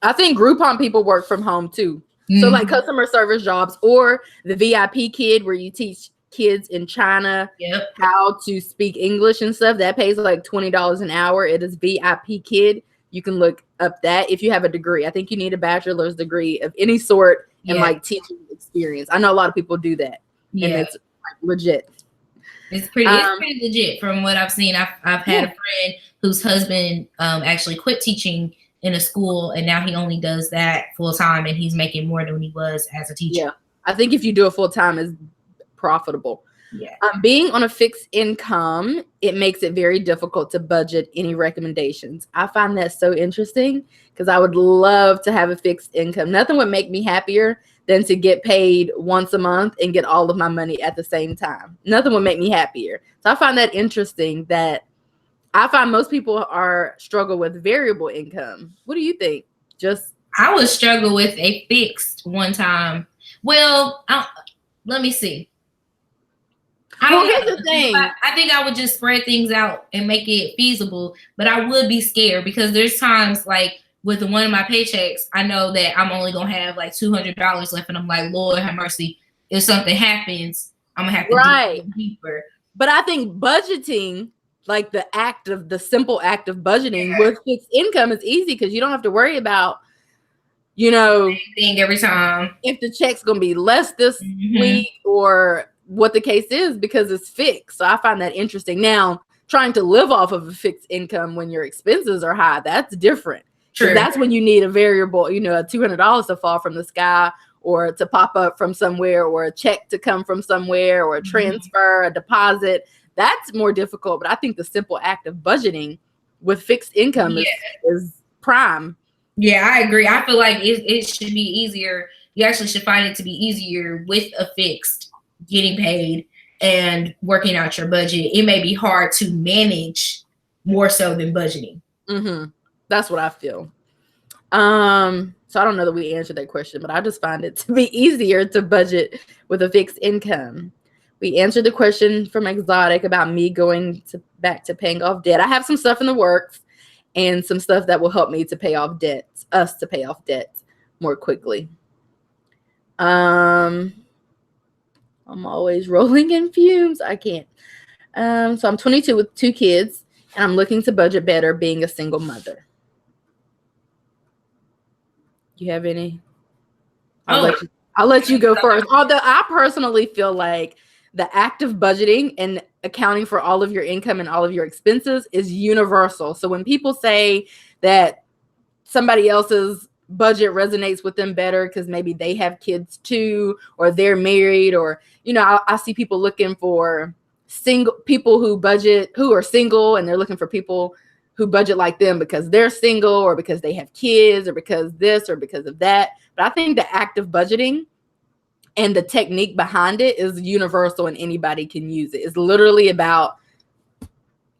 I think Groupon people work from home too. So like customer service jobs, or the VIP Kid where you teach kids in China how to speak English and stuff. That pays like $20 an hour. It is VIP Kid. You can look up that if you have a degree. I think you need a bachelor's degree of any sort and like teaching experience. I know a lot of people do that. Yeah. And it's like legit. It's pretty legit from what I've seen. I've had a friend whose husband actually quit teaching in a school, and now he only does that full time, and he's making more than he was as a teacher. Yeah, I think if you do it full time, is profitable. Yeah. Being on a fixed income, it makes it very difficult to budget. Any recommendations? I find that so interesting because I would love to have a fixed income. Nothing would make me happier than to get paid once a month and get all of my money at the same time. Nothing would make me happier. So I find that interesting that I find most people struggle with variable income. What do you think? I would struggle with a fixed one time. Well, let me see. Here's the thing. I think I would just spread things out and make it feasible, but I would be scared because there's times like with one of my paychecks, I know that I'm only going to have like $200 left, and I'm like, Lord have mercy. If something happens, I'm going to have to dig deeper. But I think budgeting, like the simple act of budgeting with fixed income is easy because you don't have to worry about, thing every time. If the check's going to be less this week or what the case is, because it's fixed. So I find that interesting. Now, trying to live off of a fixed income when your expenses are high, that's different. True. That's when you need a variable, a $200 to fall from the sky, or to pop up from somewhere, or a check to come from somewhere, or a transfer, a deposit. That's more difficult. But I think the simple act of budgeting with fixed income is prime. Yeah, I agree. I feel like it should be easier. You actually should find it to be easier with a fixed, getting paid and working out your budget. It may be hard to manage more so than budgeting. That's what I feel. So I don't know that we answered that question, but I just find it to be easier to budget with a fixed income. We answered the question from Exotic about me going back to paying off debt. I have some stuff in the works and some stuff that will help me to pay off debts, us to pay off debts more quickly. I'm always rolling in fumes. I can't. So I'm 22 with 2 kids, and I'm looking to budget better being a single mother. You have any? I'll let you go first. Although I personally feel like the act of budgeting and accounting for all of your income and all of your expenses is universal. So when people say that somebody else's budget resonates with them better because maybe they have kids too, or they're married, or, you know, I see people looking for people who are single, and they're looking for people who budget like them because they're single, or because they have kids, or because this or because of that. But I think the act of budgeting and the technique behind it is universal and anybody can use it. It's literally about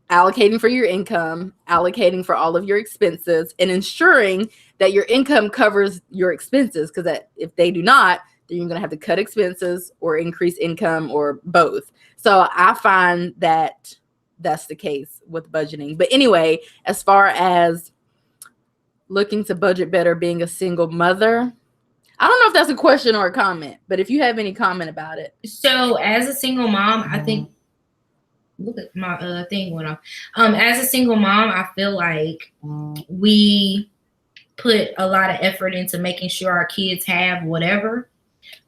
allocating for your income, allocating for all of your expenses, and ensuring that your income covers your expenses. Because if they do not, then you're going to have to cut expenses or increase income, or both. So I find that that's the case with budgeting. But anyway, as far as looking to budget better being a single mother, I don't know if that's a question or a comment, but if you have any comment about it. So as a single mom, I think, look at my thing went off. As a single mom, I feel like we put a lot of effort into making sure our kids have whatever,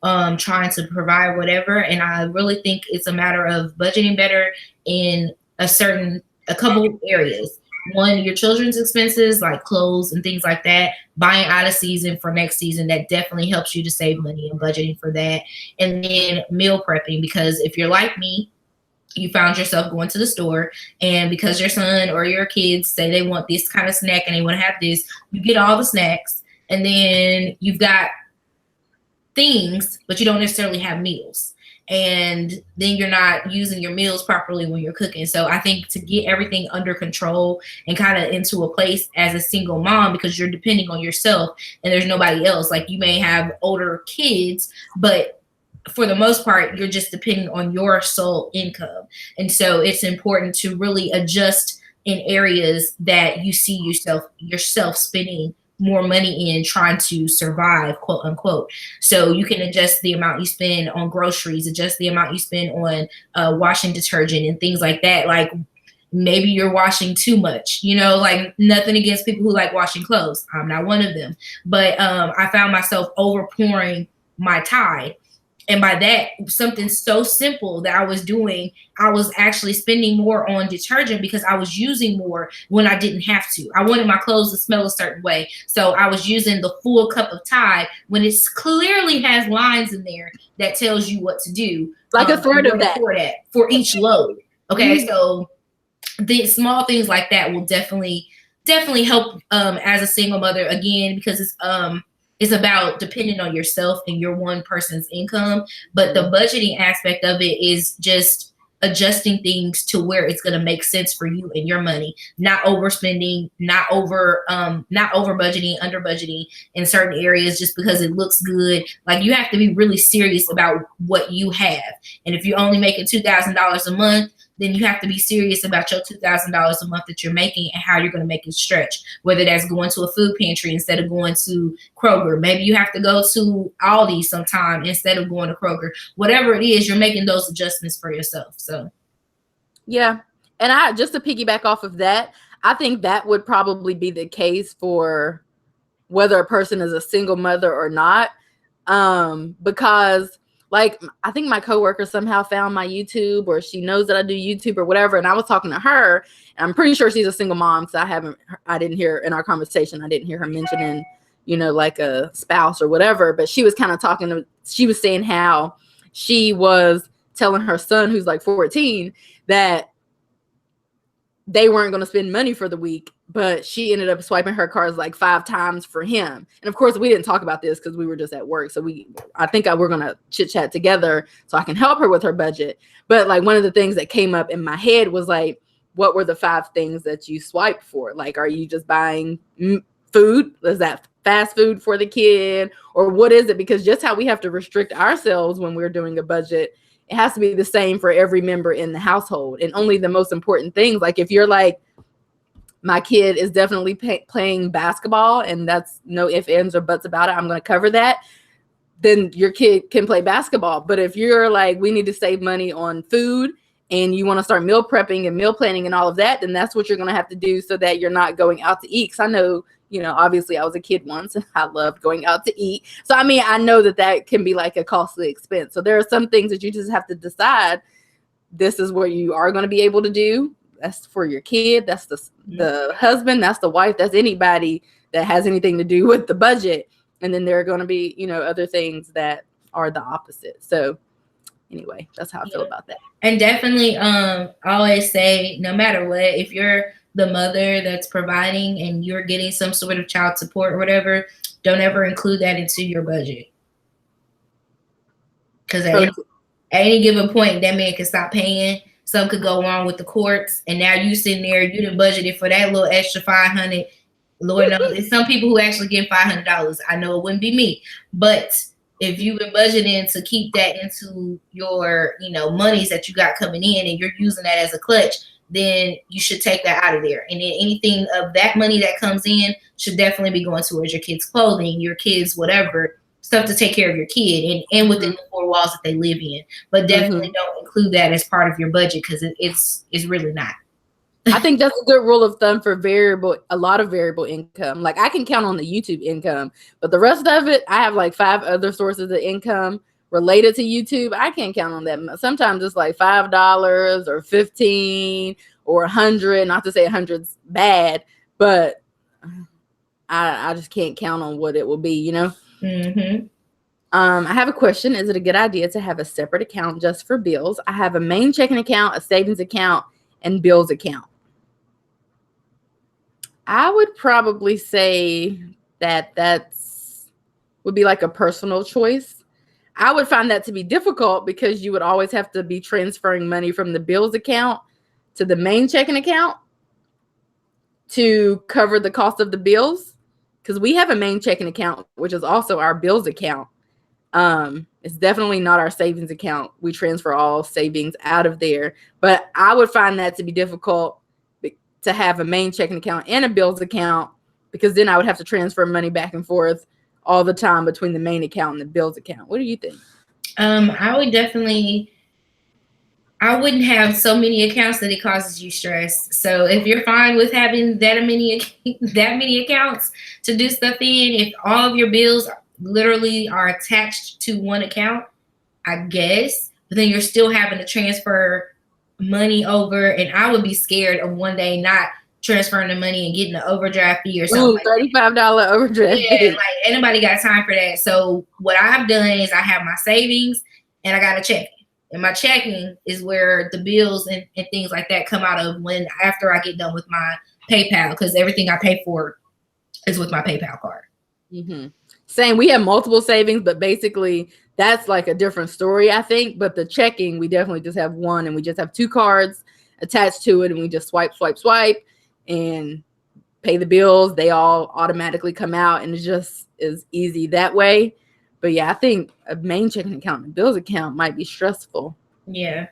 trying to provide whatever. And I really think it's a matter of budgeting better in a couple areas. One, your children's expenses like clothes and things like that, buying out of season for next season, that definitely helps you to save money and budgeting for that. And then meal prepping, because if you're like me, you found yourself going to the store, and because your son or your kids say they want this kind of snack and they want to have this, you get all the snacks, and then you've got things, but you don't necessarily have meals. And then you're not using your meals properly when you're cooking. So I think to get everything under control and kind of into a place as a single mom, because you're depending on yourself and there's nobody else. Like, you may have older kids, but for the most part, you're just depending on your sole income. And so it's important to really adjust in areas that you see yourself spending more money in, trying to survive, quote unquote. So you can adjust the amount you spend on groceries, adjust the amount you spend on washing detergent and things like that. Like, maybe you're washing too much, like, nothing against people who like washing clothes. I'm not one of them. But I found myself overpouring my Tide. And by that, something so simple that I was doing, I was actually spending more on detergent because I was using more when I didn't have to. I wanted my clothes to smell a certain way. So I was using the full cup of Tide when it clearly has lines in there that tells you what to do. Like a third of that. For each load. Okay, So the small things like that will definitely help as a single mother, again, because it's about depending on yourself and your one person's income. But the budgeting aspect of it is just adjusting things to where it's going to make sense for you and your money, not overspending, not over budgeting, under budgeting in certain areas just because it looks good. Like, you have to be really serious about what you have. And if you're only making $2,000 a month, then you have to be serious about your $2,000 a month that you're making and how you're going to make it stretch, whether that's going to a food pantry instead of going to Kroger. Maybe you have to go to Aldi sometime instead of going to Kroger. Whatever it is, you're making those adjustments for yourself. So, yeah. And just to piggyback off of that, I think that would probably be the case for whether a person is a single mother or not. Because, like, I think my coworker somehow found my YouTube, or she knows that I do YouTube or whatever. And I was talking to her, and I'm pretty sure she's a single mom. So I didn't hear in our conversation, I didn't hear her mentioning, like a spouse or whatever. But she was kind of she was saying how she was telling her son, who's like 14, that they weren't going to spend money for the week, but she ended up swiping her cards like 5 times for him. And of course, we didn't talk about this because we were just at work. So I think we're going to chit chat together so I can help her with her budget. But like, one of the things that came up in my head was like, what were the 5 things that you swiped for? Like, are you just buying food? Is that fast food for the kid, or what is it? Because just how we have to restrict ourselves when we're doing a budget, it has to be the same for every member in the household, and only the most important things. Like if you're like, my kid is definitely playing basketball, and that's no ifs, ands, or buts about it, I'm going to cover that, then your kid can play basketball. But if you're like, we need to save money on food, and you want to start meal prepping and meal planning and all of that, then that's what you're going to have to do so that you're not going out to eat. Because I know, obviously I was a kid once and I loved going out to eat. So, I mean, I know that can be like a costly expense. So there are some things that you just have to decide, this is what you are going to be able to do. That's for your kid. That's the husband. That's the wife. That's anybody that has anything to do with the budget. And then there are going to be, other things that are the opposite. So anyway, that's how I feel about that. And definitely always say, no matter what, if you're the mother that's providing and you're getting some sort of child support or whatever, don't ever include that into your budget. Because at any given point, that man can stop paying. Some could go wrong with the courts, and now you sitting there, you done budgeted for that little extra $500. Lord knows, there's some people who actually get $500. I know it wouldn't be me, but if you've been budgeting to keep that into your, monies that you got coming in, and you're using that as a clutch, then you should take that out of there. And then anything of that money that comes in should definitely be going towards your kids' clothing, your kids' whatever, stuff to take care of your kid and within the four walls that they live in. But definitely don't include that as part of your budget, because it's really not. I think that's a good rule of thumb for a lot of variable income. Like I can count on the YouTube income, but the rest of it, I have like 5 other sources of income related to YouTube. I can't count on that. Sometimes it's like $5 or $15 or $100. Not to say $100's bad, but I just can't count on what it will be, Mm-hmm. I have a question. Is it a good idea to have a separate account just for bills? I have a main checking account, a savings account, and bills account. I would probably say that would be like a personal choice. I would find that to be difficult because you would always have to be transferring money from the bills account to the main checking account to cover the cost of the bills. Because we have a main checking account, which is also our bills account. It's definitely not our savings account. We transfer all savings out of there. But I would find that to be difficult to have a main checking account and a bills account, because then I would have to transfer money back and forth all the time between the main account and the bills account. What do you think? I wouldn't have so many accounts that it causes you stress. So if you're fine with having that many accounts to do stuff in, if all of your bills literally are attached to one account, I guess, but then you're still having to transfer money over, and I would be scared of one day not transferring the money and getting an overdraft fee or something. $35 overdraft. Yeah, like anybody got time for that. So what I've done is I have my savings and I got a checking. And my checking is where the bills and things like that come out of after I get done with my PayPal, because everything I pay for is with my PayPal card. Mm-hmm. Same. We have multiple savings, but basically that's like a different story, I think. But the checking, we definitely just have one, and we just have 2 cards attached to it, and we just swipe, and pay the bills. They all automatically come out, and it just is easy that way. But yeah, I think a main checking account and bills account might be stressful. Yeah.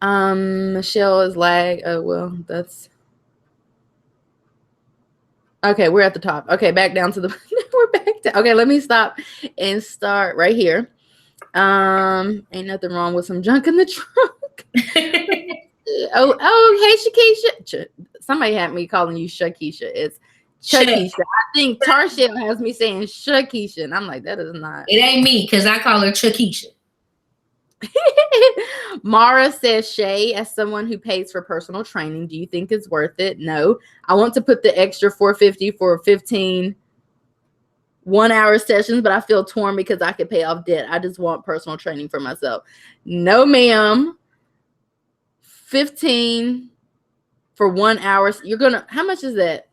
Michelle is like, oh, well, that's okay. We're at the top. Okay, back down to we're back down. Okay, let me stop and start right here. Ain't nothing wrong with some junk in the trunk. Hey, Shakisha. Somebody had me calling you Shakisha. It's Shakisha. I think Tarsha has me saying Shakisha, and I'm like, that is not. It ain't me, because I call her Shakisha. Mara says, Shay, as someone who pays for personal training, do you think it's worth it? No. I want to put the extra $450 for 15 1-hour sessions, but I feel torn because I could pay off debt. I just want personal training for myself. No, ma'am. 15 for 1 hour. How much is that?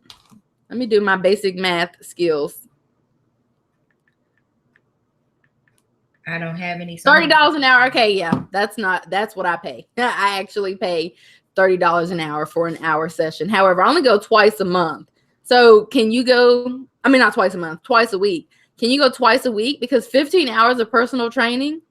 Let me do my basic math skills. I don't have any. $30 an hour. Okay, yeah, that's what I pay. I actually pay $30 an hour for an hour session. However, I only go twice a month. So can you go, I mean, not twice a month, twice a week. Can you go twice a week? Because 15 hours of personal training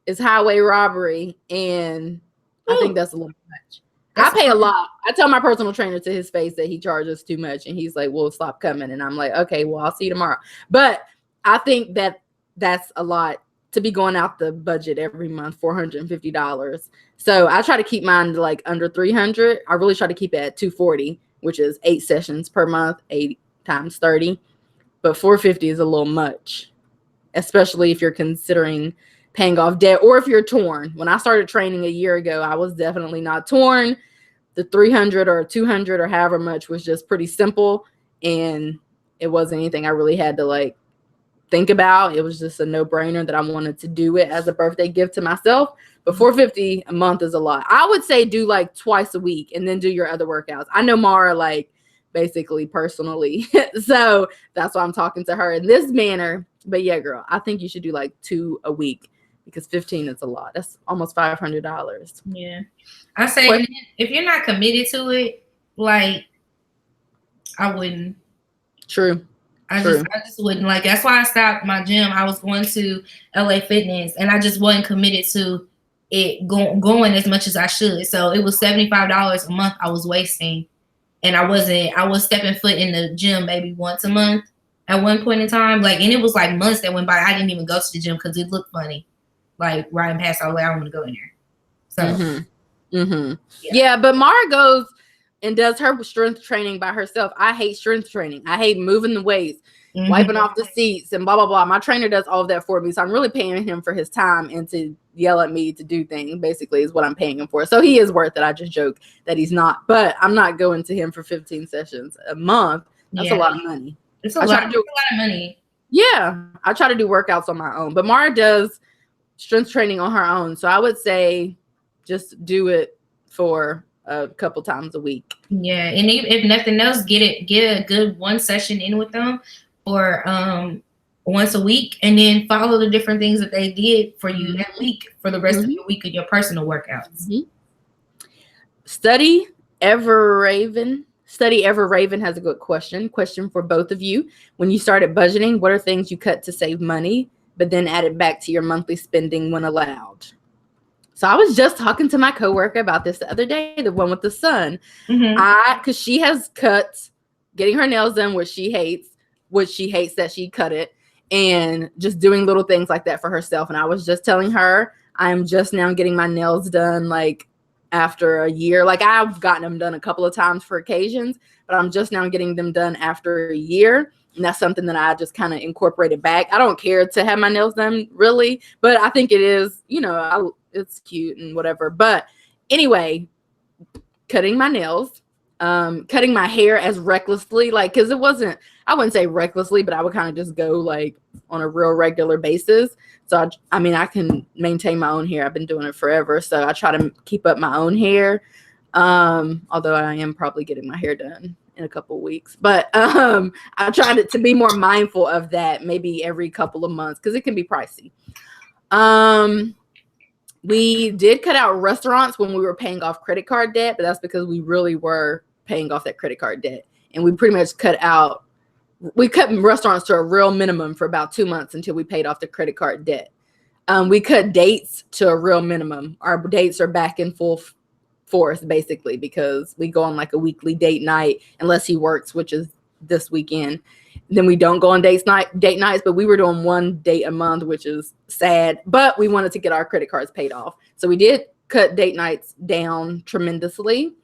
is highway robbery. And I think that's a little much. I pay a lot. I tell my personal trainer to his face that he charges too much. And he's like, well, stop coming. And I'm like, okay, well, I'll see you tomorrow. But I think that that's a lot to be going out the budget every month, $450. So I try to keep mine like under 300. I really try to keep it at 240, which is 8 sessions per month, 8 times 30. But 450 is a little much, especially if you're considering paying off debt or if you're torn. When I started training a year ago, I was definitely not torn. The 300 or 200 or however much was just pretty simple. And it wasn't anything I really had to like think about. It was just a no-brainer that I wanted to do it as a birthday gift to myself. But $450 a month is a lot. I would say do like twice a week and then do your other workouts. I know Mara like basically personally. So that's why I'm talking to her in this manner. But yeah, girl, I think you should do like 2 a week because 15 is a lot. That's almost $500. Yeah. I say if you're not committed to it, like I wouldn't. True. I just wouldn't. Like that's why I stopped my gym. I was going to LA Fitness and I just wasn't committed to it going as much as I should. So it was $75 a month I was wasting. And I was stepping foot in the gym maybe once a month at one point in time. Like, and it was like months that went by. I didn't even go to the gym because it looked funny. Like riding past, I was like, I don't want to go in there. So yeah, but Mara goes and does her strength training by herself. I hate strength training. I hate moving the weights, wiping off the seats and blah, blah, blah. My trainer does all of that for me. So I'm really paying him for his time and to yell at me to do things, basically, is what I'm paying him for. So he is worth it. I just joke that he's not. But I'm not going to him for 15 sessions a month. That's a lot of money. It's a lot of money. Yeah. I try to do workouts on my own. But Mara does strength training on her own. So I would say just do it for a couple times a week. Yeah. And if nothing else, get a good one session in with them or once a week, and then follow the different things that they did for you that week for the rest of your week of your personal workouts. Study Ever Raven has a good question for both of you. When you started budgeting, what are things you cut to save money, but then added back to your monthly spending when allowed? So I was just talking to my coworker about this the other day, the one with the son. Because she has cut getting her nails done, which she hates that she cut it, and just doing little things like that for herself. And I was just telling her, I'm just now getting my nails done like after a year. Like I've gotten them done a couple of times for occasions, but I'm just now getting them done after a year. And that's something that I just kind of incorporated back. I don't care to have my nails done really, but I think it is, it's cute and whatever. But anyway, cutting my nails, cutting my hair as recklessly, like, because I wouldn't say recklessly, but I would kind of just go like on a real regular basis. So I can maintain my own hair. I've been doing it forever. So I try to keep up my own hair. Although I am probably getting my hair done in a couple of weeks, but I tried to be more mindful of that maybe every couple of months because it can be pricey. We did cut out restaurants when we were paying off credit card debt, but that's because we really were paying off that credit card debt. And we pretty much cut restaurants to a real minimum for about 2 months until we paid off the credit card debt. We cut dates to a real minimum. Our dates are back in full force basically because we go on like a weekly date night unless he works, which is this weekend. Then we don't go on date nights, but we were doing 1 date a month, which is sad, but we wanted to get our credit cards paid off. So we did cut date nights down tremendously.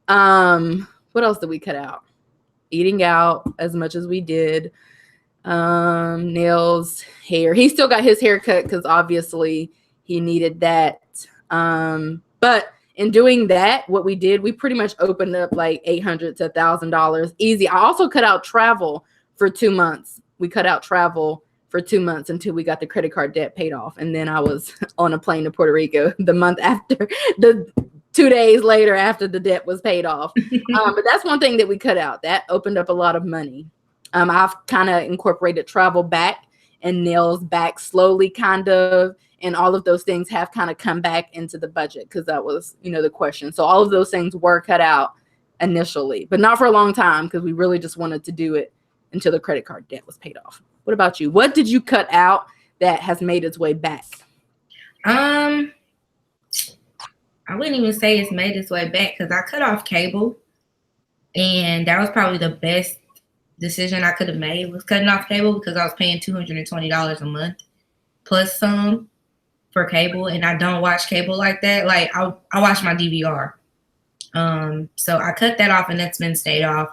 What else did we cut out? Eating out as much as we did. Nails, hair. He still got his hair cut because obviously he needed that. But in doing that, what we did, we pretty much opened up like $800 to $1,000 easy. I also cut out travel for 2 months. We cut out travel for 2 months until we got the credit card debt paid off. And then I was on a plane to Puerto Rico the month after, 2 days later after the debt was paid off. But that's one thing that we cut out. That opened up a lot of money. I've kind of incorporated travel back and nails back slowly, kind of. And all of those things have kind of come back into the budget because that was, the question. So all of those things were cut out initially, but not for a long time because we really just wanted to do it until the credit card debt was paid off. What about you? What did you cut out that has made its way back? I wouldn't even say it's made its way back because I cut off cable, and that was probably the best decision I could have made, was cutting off cable, because I was paying $220 a month plus some for cable, and I don't watch cable like that. Like I watch my DVR. So I cut that off, and that's been stayed off.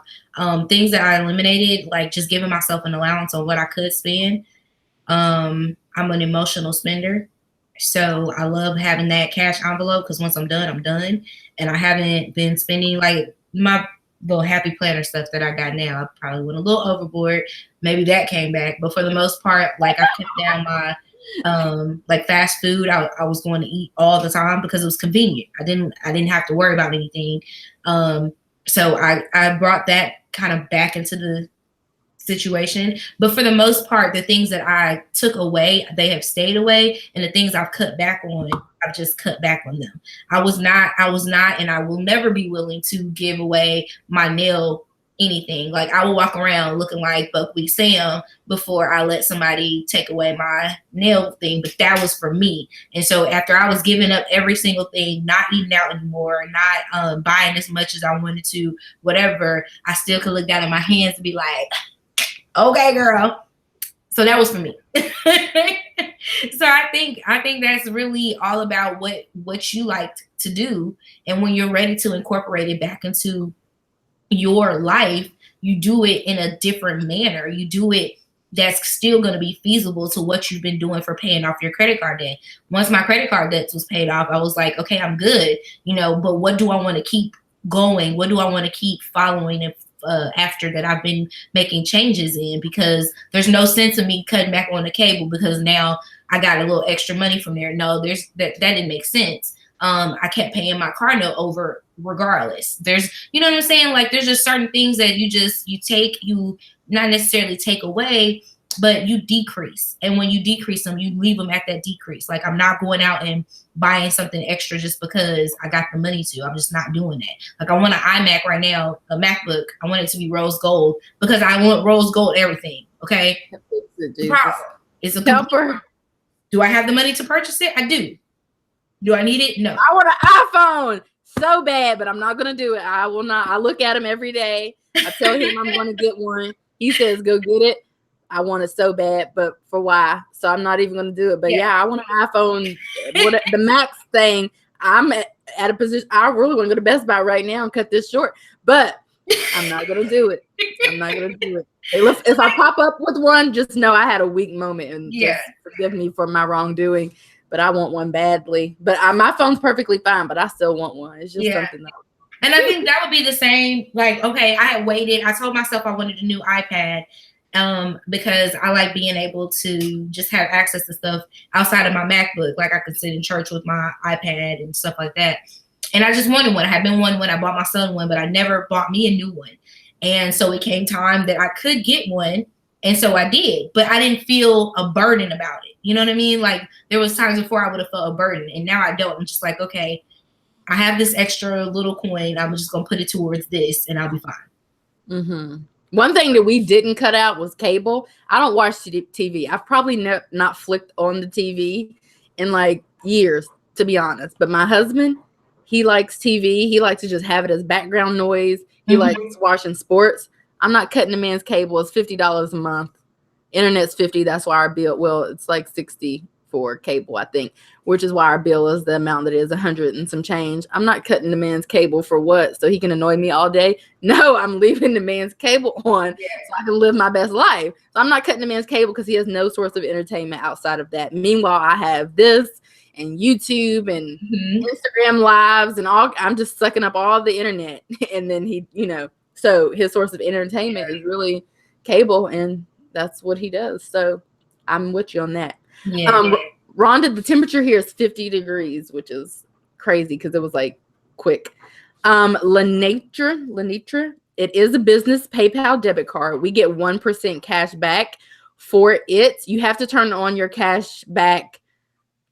Things that I eliminated, like just giving myself an allowance on what I could spend. I'm an emotional spender, so I love having that cash envelope, because once I'm done, I'm done. And I haven't been spending like my little happy planner stuff that I got now. I probably went a little overboard. Maybe that came back, but for the most part, like I kept down my like fast food. I was going to eat all the time because it was convenient. I didn't have to worry about anything. So I brought that kind of back into the situation. But for the most part, the things that I took away, they have stayed away, and the things I've cut back on, I've just cut back on them. I was not, and I will never be willing to give away my nail anything. Like I will walk around looking like Buckwheat Sam before I let somebody take away my nail thing. But that was for me. And so after I was giving up every single thing, not eating out anymore, not buying as much as I wanted to, whatever, I still could look down at my hands and be like, okay, girl. So that was for me. So I think that's really all about what you like to do. And when you're ready to incorporate it back into your life, you do it in a different manner. You do it that's still going to be feasible to what you've been doing for paying off your credit card debt. Once my credit card debt was paid off, I was like, okay, I'm good, but what do I want to keep going? What do I want to keep following after that I've been making changes in? Because there's no sense of me cutting back on the cable because now I got a little extra money from there. No, that didn't make sense. I kept paying my car note over regardless. There's, you know what I'm saying? Like there's just certain things that you not necessarily take away, but you decrease. And when you decrease them, you leave them at that decrease. Like I'm not going out and buying something extra just because I got the money to. I'm just not doing that. Like I want an iMac right now, a MacBook. I want it to be rose gold because I want rose gold everything. Okay. It's a helper. Do I have the money to purchase it? I do. Do I need it? No. I want an iPhone so bad, but I'm not going to do it. I will not. I look at him every day. I tell him I'm going to get one. He says, go get it. I want it so bad, but for why? So I'm not even going to do it. But yeah, I want an iPhone. The Max thing, I'm at a position. I really want to go to Best Buy right now and cut this short, but I'm not going to do it. I'm not going to do it. If I pop up with one, just know I had a weak moment and just forgive me for my wrongdoing. But I want one badly. But my phone's perfectly fine, but I still want one. It's just something that. And I think that would be the same. Like, okay, I had waited. I told myself I wanted a new iPad because I like being able to just have access to stuff outside of my MacBook. Like I could sit in church with my iPad and stuff like that. And I just wanted one. I had been one when I bought my son one, but I never bought me a new one. And so it came time that I could get one. And so I did, but I didn't feel a burden about it. You know what I mean? Like there was times before I would have felt a burden, and now I don't. I'm just like, okay, I have this extra little coin. I'm just going to put it towards this and I'll be fine. Mm-hmm. One thing that we didn't cut out was cable. I don't watch TV. I've probably not flicked on the TV in like years, to be honest. But my husband, he likes TV. He likes to just have it as background noise. He likes watching sports. I'm not cutting the man's cable. It's $50 a month. Internet's $50. That's why our bill, it's like $60 for cable, I think, which is why our bill is the amount that is $100 and some change. I'm not cutting the man's cable for what? So he can annoy me all day? No, I'm leaving the man's cable on so I can live my best life. So I'm not cutting the man's cable because he has no source of entertainment outside of that. Meanwhile, I have this and YouTube and Instagram lives and all. I'm just sucking up all the internet. And then he, so his source of entertainment is really cable, and that's what he does. So I'm with you on that. Rhonda, the temperature here is 50 degrees, which is crazy because it was like quick. Lenitra, it is a business PayPal debit card. We get 1% cash back for it. You have to turn on your cash back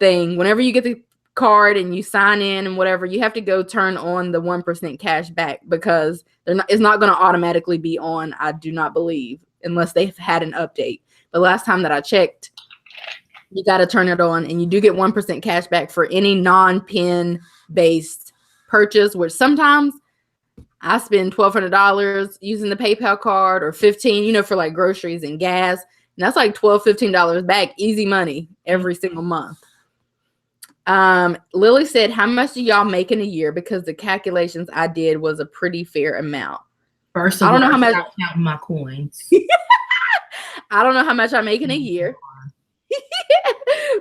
thing. Whenever you get the card and you sign in and whatever, you have to go turn on the 1% cash back, because it's not going to automatically be on, I do not believe, unless they've had an update. The last time that I checked, you got to turn it on, and you do get 1% cash back for any non-pin based purchase, which sometimes I spend $1,200 using the PayPal card, or $15, for like groceries and gas. And that's like $12, $15 back, easy money every single month. Lily said, how much do y'all make in a year? Because the calculations I did was a pretty fair amount. First of all, I don't know how much. I'm counting my coins. I don't know how much I make in a year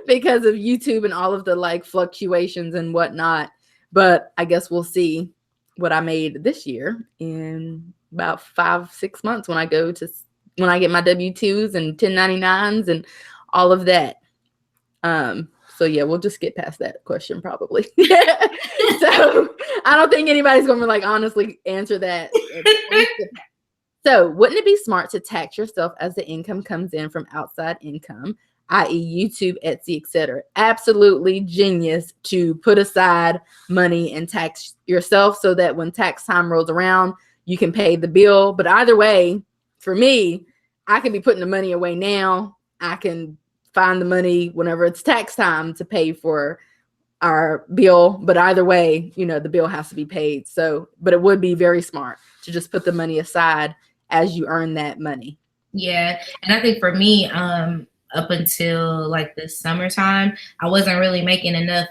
because of YouTube and all of the like fluctuations and whatnot. But I guess we'll see what I made this year in about 5-6 months when I get my W-2s and 1099s and all of that. So yeah, we'll just get past that question probably. So I don't think anybody's going to like honestly answer that. So wouldn't it be smart to tax yourself as the income comes in from outside income, i.e. YouTube, Etsy, etc.? Absolutely genius to put aside money and tax yourself so that when tax time rolls around, you can pay the bill. But either way, for me, I can be putting the money away now. I can find the money whenever it's tax time to pay for our bill. But either way, the bill has to be paid. So, but it would be very smart to just put the money aside as you earn that money. Yeah. And I think for me, up until like the summertime, I wasn't really making enough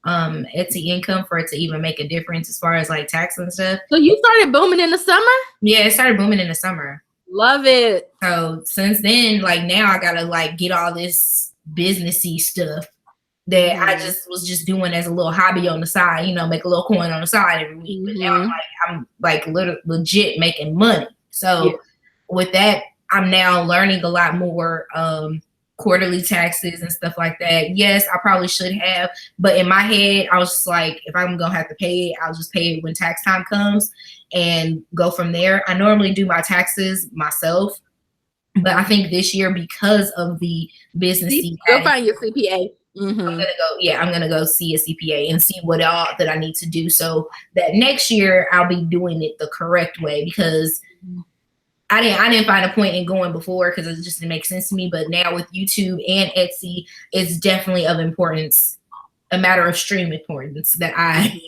Etsy income for it to even make a difference as far as like tax and stuff. So you started booming in the summer? Yeah, it started booming in the summer. Love it. So since then, like now I gotta like get all this businessy stuff that I was just doing as a little hobby on the side, make a little coin on the side every week. But now I'm like legit making money. So with that, I'm now learning a lot more quarterly taxes and stuff like that. Yes, I probably should have, but in my head, I was just like, if I'm gonna have to pay it, I'll just pay it when tax time comes and go from there. I normally do my taxes myself, but I think this year, because of the business, go find your CPA. I'm gonna go see a CPA and see what all that I need to do so that next year I'll be doing it the correct way, because I didn't find a point in going before because it just didn't make sense to me. But now with YouTube and Etsy, it's definitely of importance, a matter of extreme importance, that I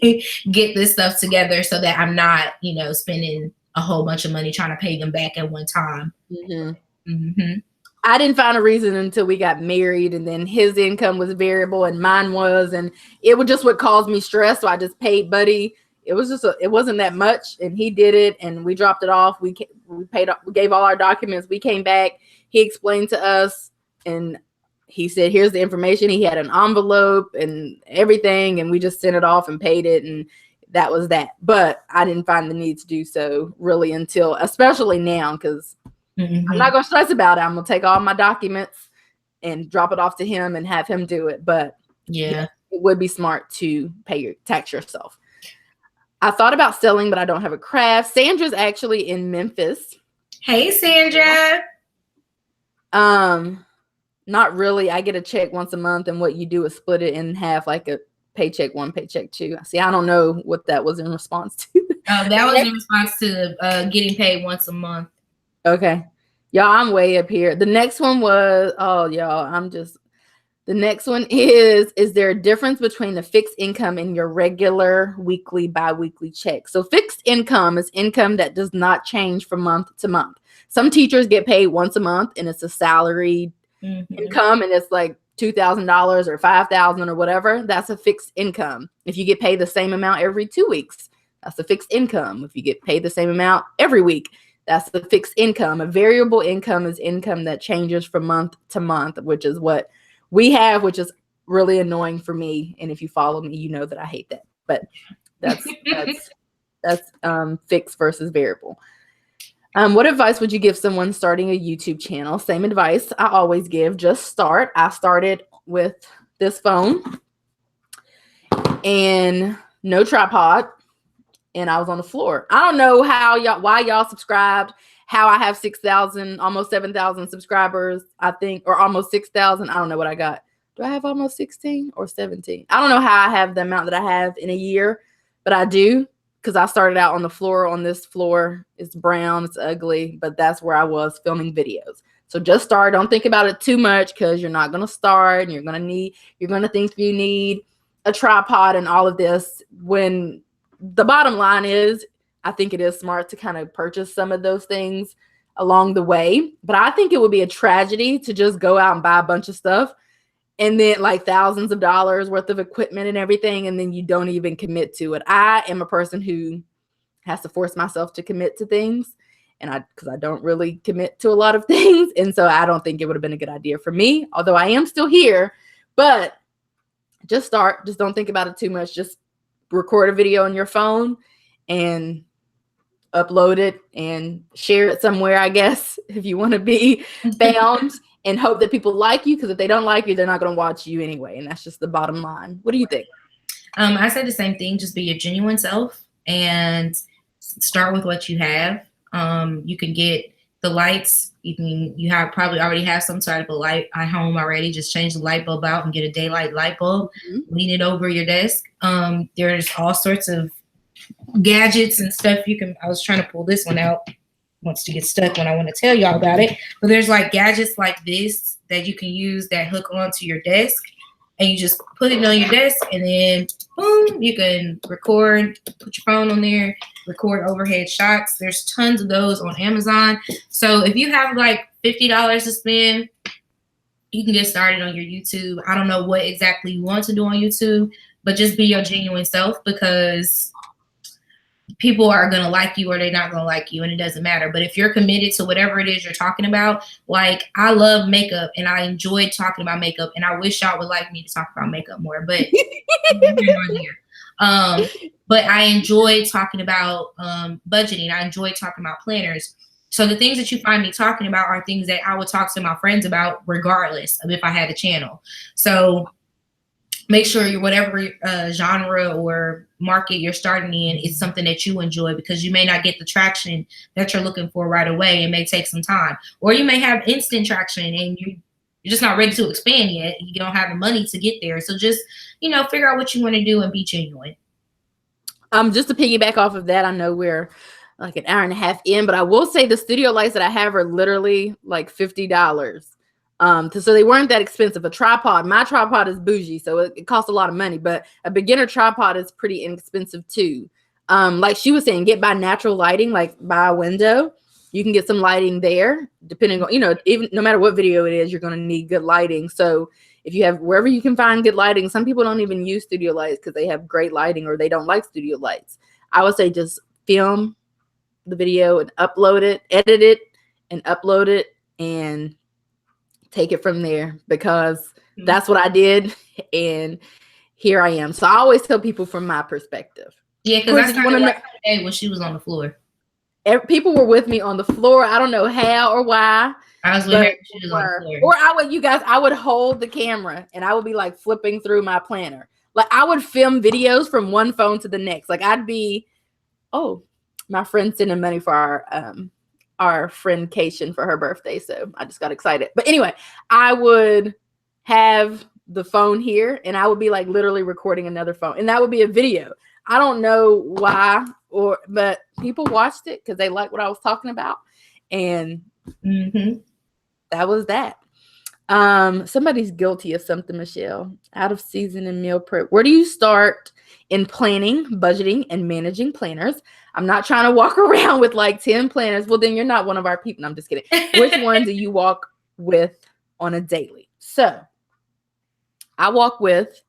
get this stuff together so that I'm not, spending a whole bunch of money trying to pay them back at one time. I didn't find a reason until we got married, and then his income was variable and mine was, and it was just what caused me stress. So I just paid Buddy. It was just it wasn't that much, and he did it, and we dropped it off. We paid. We gave all our documents. We came back. He explained to us, and he said, "Here's the information." He had an envelope and everything, and we just sent it off and paid it, and that was that. But I didn't find the need to do so really until, especially now, because I'm not gonna stress about it. I'm gonna take all my documents and drop it off to him and have him do it. But yeah, it would be smart to tax yourself. I thought about selling, but I don't have a craft. Sandra's actually in Memphis. Hey, Sandra. Not really. I get a check once a month, and what you do is split it in half, like a paycheck 1, paycheck 2. See, I don't know what that was in response to. Oh, that was in response to getting paid once a month. Okay. Y'all, I'm way up here. The next one was, the next one is there a difference between the fixed income and your regular weekly, bi-weekly check? So fixed income is income that does not change from month to month. Some teachers get paid once a month, and it's a salaried income, and it's like $2,000 or $5,000 or whatever. That's a fixed income. If you get paid the same amount every 2 weeks, that's a fixed income. If you get paid the same amount every week, that's the fixed income. A variable income is income that changes from month to month, which is what we have, which is really annoying for me. And if you follow me, you know that I hate that. But that's fixed versus variable. What advice would you give someone starting a YouTube channel? Same advice I always give, just start. I started with this phone and no tripod, and I was on the floor. I don't know why y'all subscribed, how I have 6,000, almost 7,000 subscribers, I think, or almost 6,000. I don't know what I got. Do I have almost 16 or 17? I don't know how I have the amount that I have in a year, but I do, because I started out on the floor. On this floor, it's brown, it's ugly, but that's where I was filming videos. So just start. Don't think about it too much, because you're not going to start, and you're going to think you need a tripod and all of this, when the bottom line is, I think it is smart to kind of purchase some of those things along the way. But I think it would be a tragedy to just go out and buy a bunch of stuff, and then like thousands of dollars worth of equipment and everything, and then you don't even commit to it. I am a person who has to force myself to commit to things, and because I don't really commit to a lot of things. And so I don't think it would have been a good idea for me, although I am still here. But just start. Just don't think about it too much. Just record a video on your phone and upload it and share it somewhere, I guess, if you want to be found, and hope that people like you, because if they don't like you, they're not going to watch you anyway. And that's just the bottom line. What do you think? I said the same thing. Just be your genuine self and start with what you have. You can get the lights. You probably already have some sort of a light at home already. Just change the light bulb out and get a daylight light bulb. Mm-hmm. Lean it over your desk. There's all sorts of gadgets and stuff I was trying to pull this one out. Wants to get stuck when I want to tell y'all about it. But there's like gadgets like this that you can use that hook onto your desk, and you just put it on your desk, and then boom, you can record, put your phone on there, record overhead shots. There's tons of those on Amazon. So if you have like $50 to spend, you can get started on your YouTube. I don't know what exactly you want to do on YouTube, but just be your genuine self, because people are going to like you or they're not going to like you, and it doesn't matter. But if you're committed to whatever it is you're talking about, like I love makeup and I enjoy talking about makeup, and I wish y'all would like me to talk about makeup more, but but I enjoy talking about budgeting. I enjoy talking about planners. So the things that you find me talking about are things that I would talk to my friends about regardless of if I had a channel. So make sure your whatever genre or market you're starting in is something that you enjoy, because you may not get the traction that you're looking for right away. It may take some time, or you may have instant traction and you're just not ready to expand yet. You don't have the money to get there. So just, figure out what you want to do and be genuine. Just to piggyback off of that, I know we're like an hour and a half in, but I will say the studio lights that I have are literally like $50. So they weren't that expensive. A tripod, my tripod is bougie, so it costs a lot of money, but a beginner tripod is pretty inexpensive too. Like she was saying, get by natural lighting, like by a window. You can get some lighting there, depending on, even no matter what video it is, you're going to need good lighting. So if you have wherever you can find good lighting, some people don't even use studio lights because they have great lighting or they don't like studio lights. I would say just film the video and upload it, edit it and upload it, and take it from there, because that's what I did, and here I am. So I always tell people from my perspective. Yeah, because I started like today when she was on the floor. People were with me on the floor. I don't know how or why. I was with her. She was on the floor. Or I would hold the camera and I would be like flipping through my planner. Like I would film videos from one phone to the next. Like I'd be, my friend sending money for our friend Cation for her birthday, so I just got excited. But anyway, I would have the phone here and I would be like literally recording another phone, and that would be a video. I don't know why, but people watched it because they liked what I was talking about, and that was that. Somebody's guilty of something, Michelle. Out of season and meal prep. Where do you start in planning, budgeting, and managing planners? I'm not trying to walk around with like 10 planners. Well, then you're not one of our people. No, I'm just kidding. Which one do you walk with on a daily? So I walk with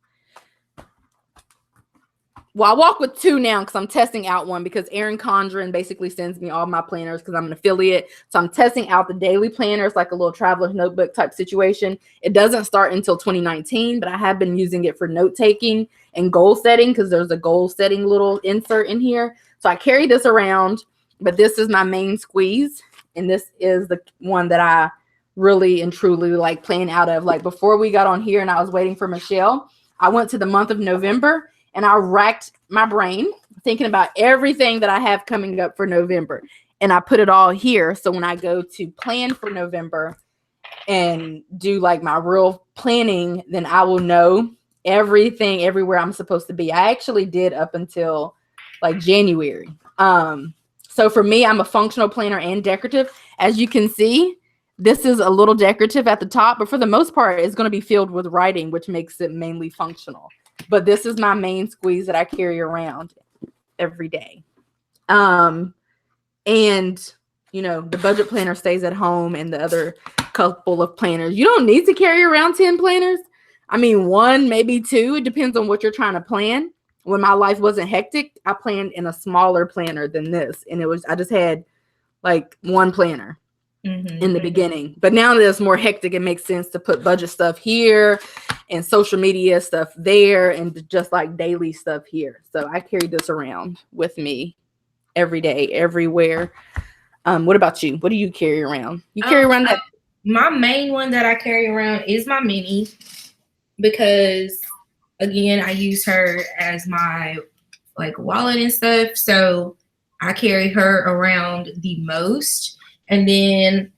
two now because I'm testing out one, because Erin Condren basically sends me all my planners because I'm an affiliate. So I'm testing out the daily planners, like a little traveler's notebook type situation. It doesn't start until 2019, but I have been using it for note taking and goal setting because there's a goal setting little insert in here. So I carry this around, but this is my main squeeze. And this is the one that I really and truly like plan out of. Like before we got on here and I was waiting for Michelle, I went to the month of November and I racked my brain thinking about everything that I have coming up for November. And I put it all here. So when I go to plan for November and do like my real planning, then I will know everything everywhere I'm supposed to be. I actually did up until like January. So for me, I'm a functional planner and decorative. As you can see, this is a little decorative at the top, but for the most part, it's going to be filled with writing, which makes it mainly functional. But this is my main squeeze that I carry around every day. And, you know, the budget planner stays at home, and the other couple of planners. You don't need to carry around 10 planners. I mean, 1, maybe 2. It depends on what you're trying to plan. When my life wasn't hectic, I planned in a smaller planner than this. And I just had like 1 planner in the beginning. But now that it's more hectic, it makes sense to put budget stuff here and social media stuff there and just like daily stuff here. So I carry this around with me every day, everywhere. What about you? What do you carry around? You carry around that? My main one that I carry around is my mini, because again, I use her as my like wallet and stuff. So I carry her around the most. And then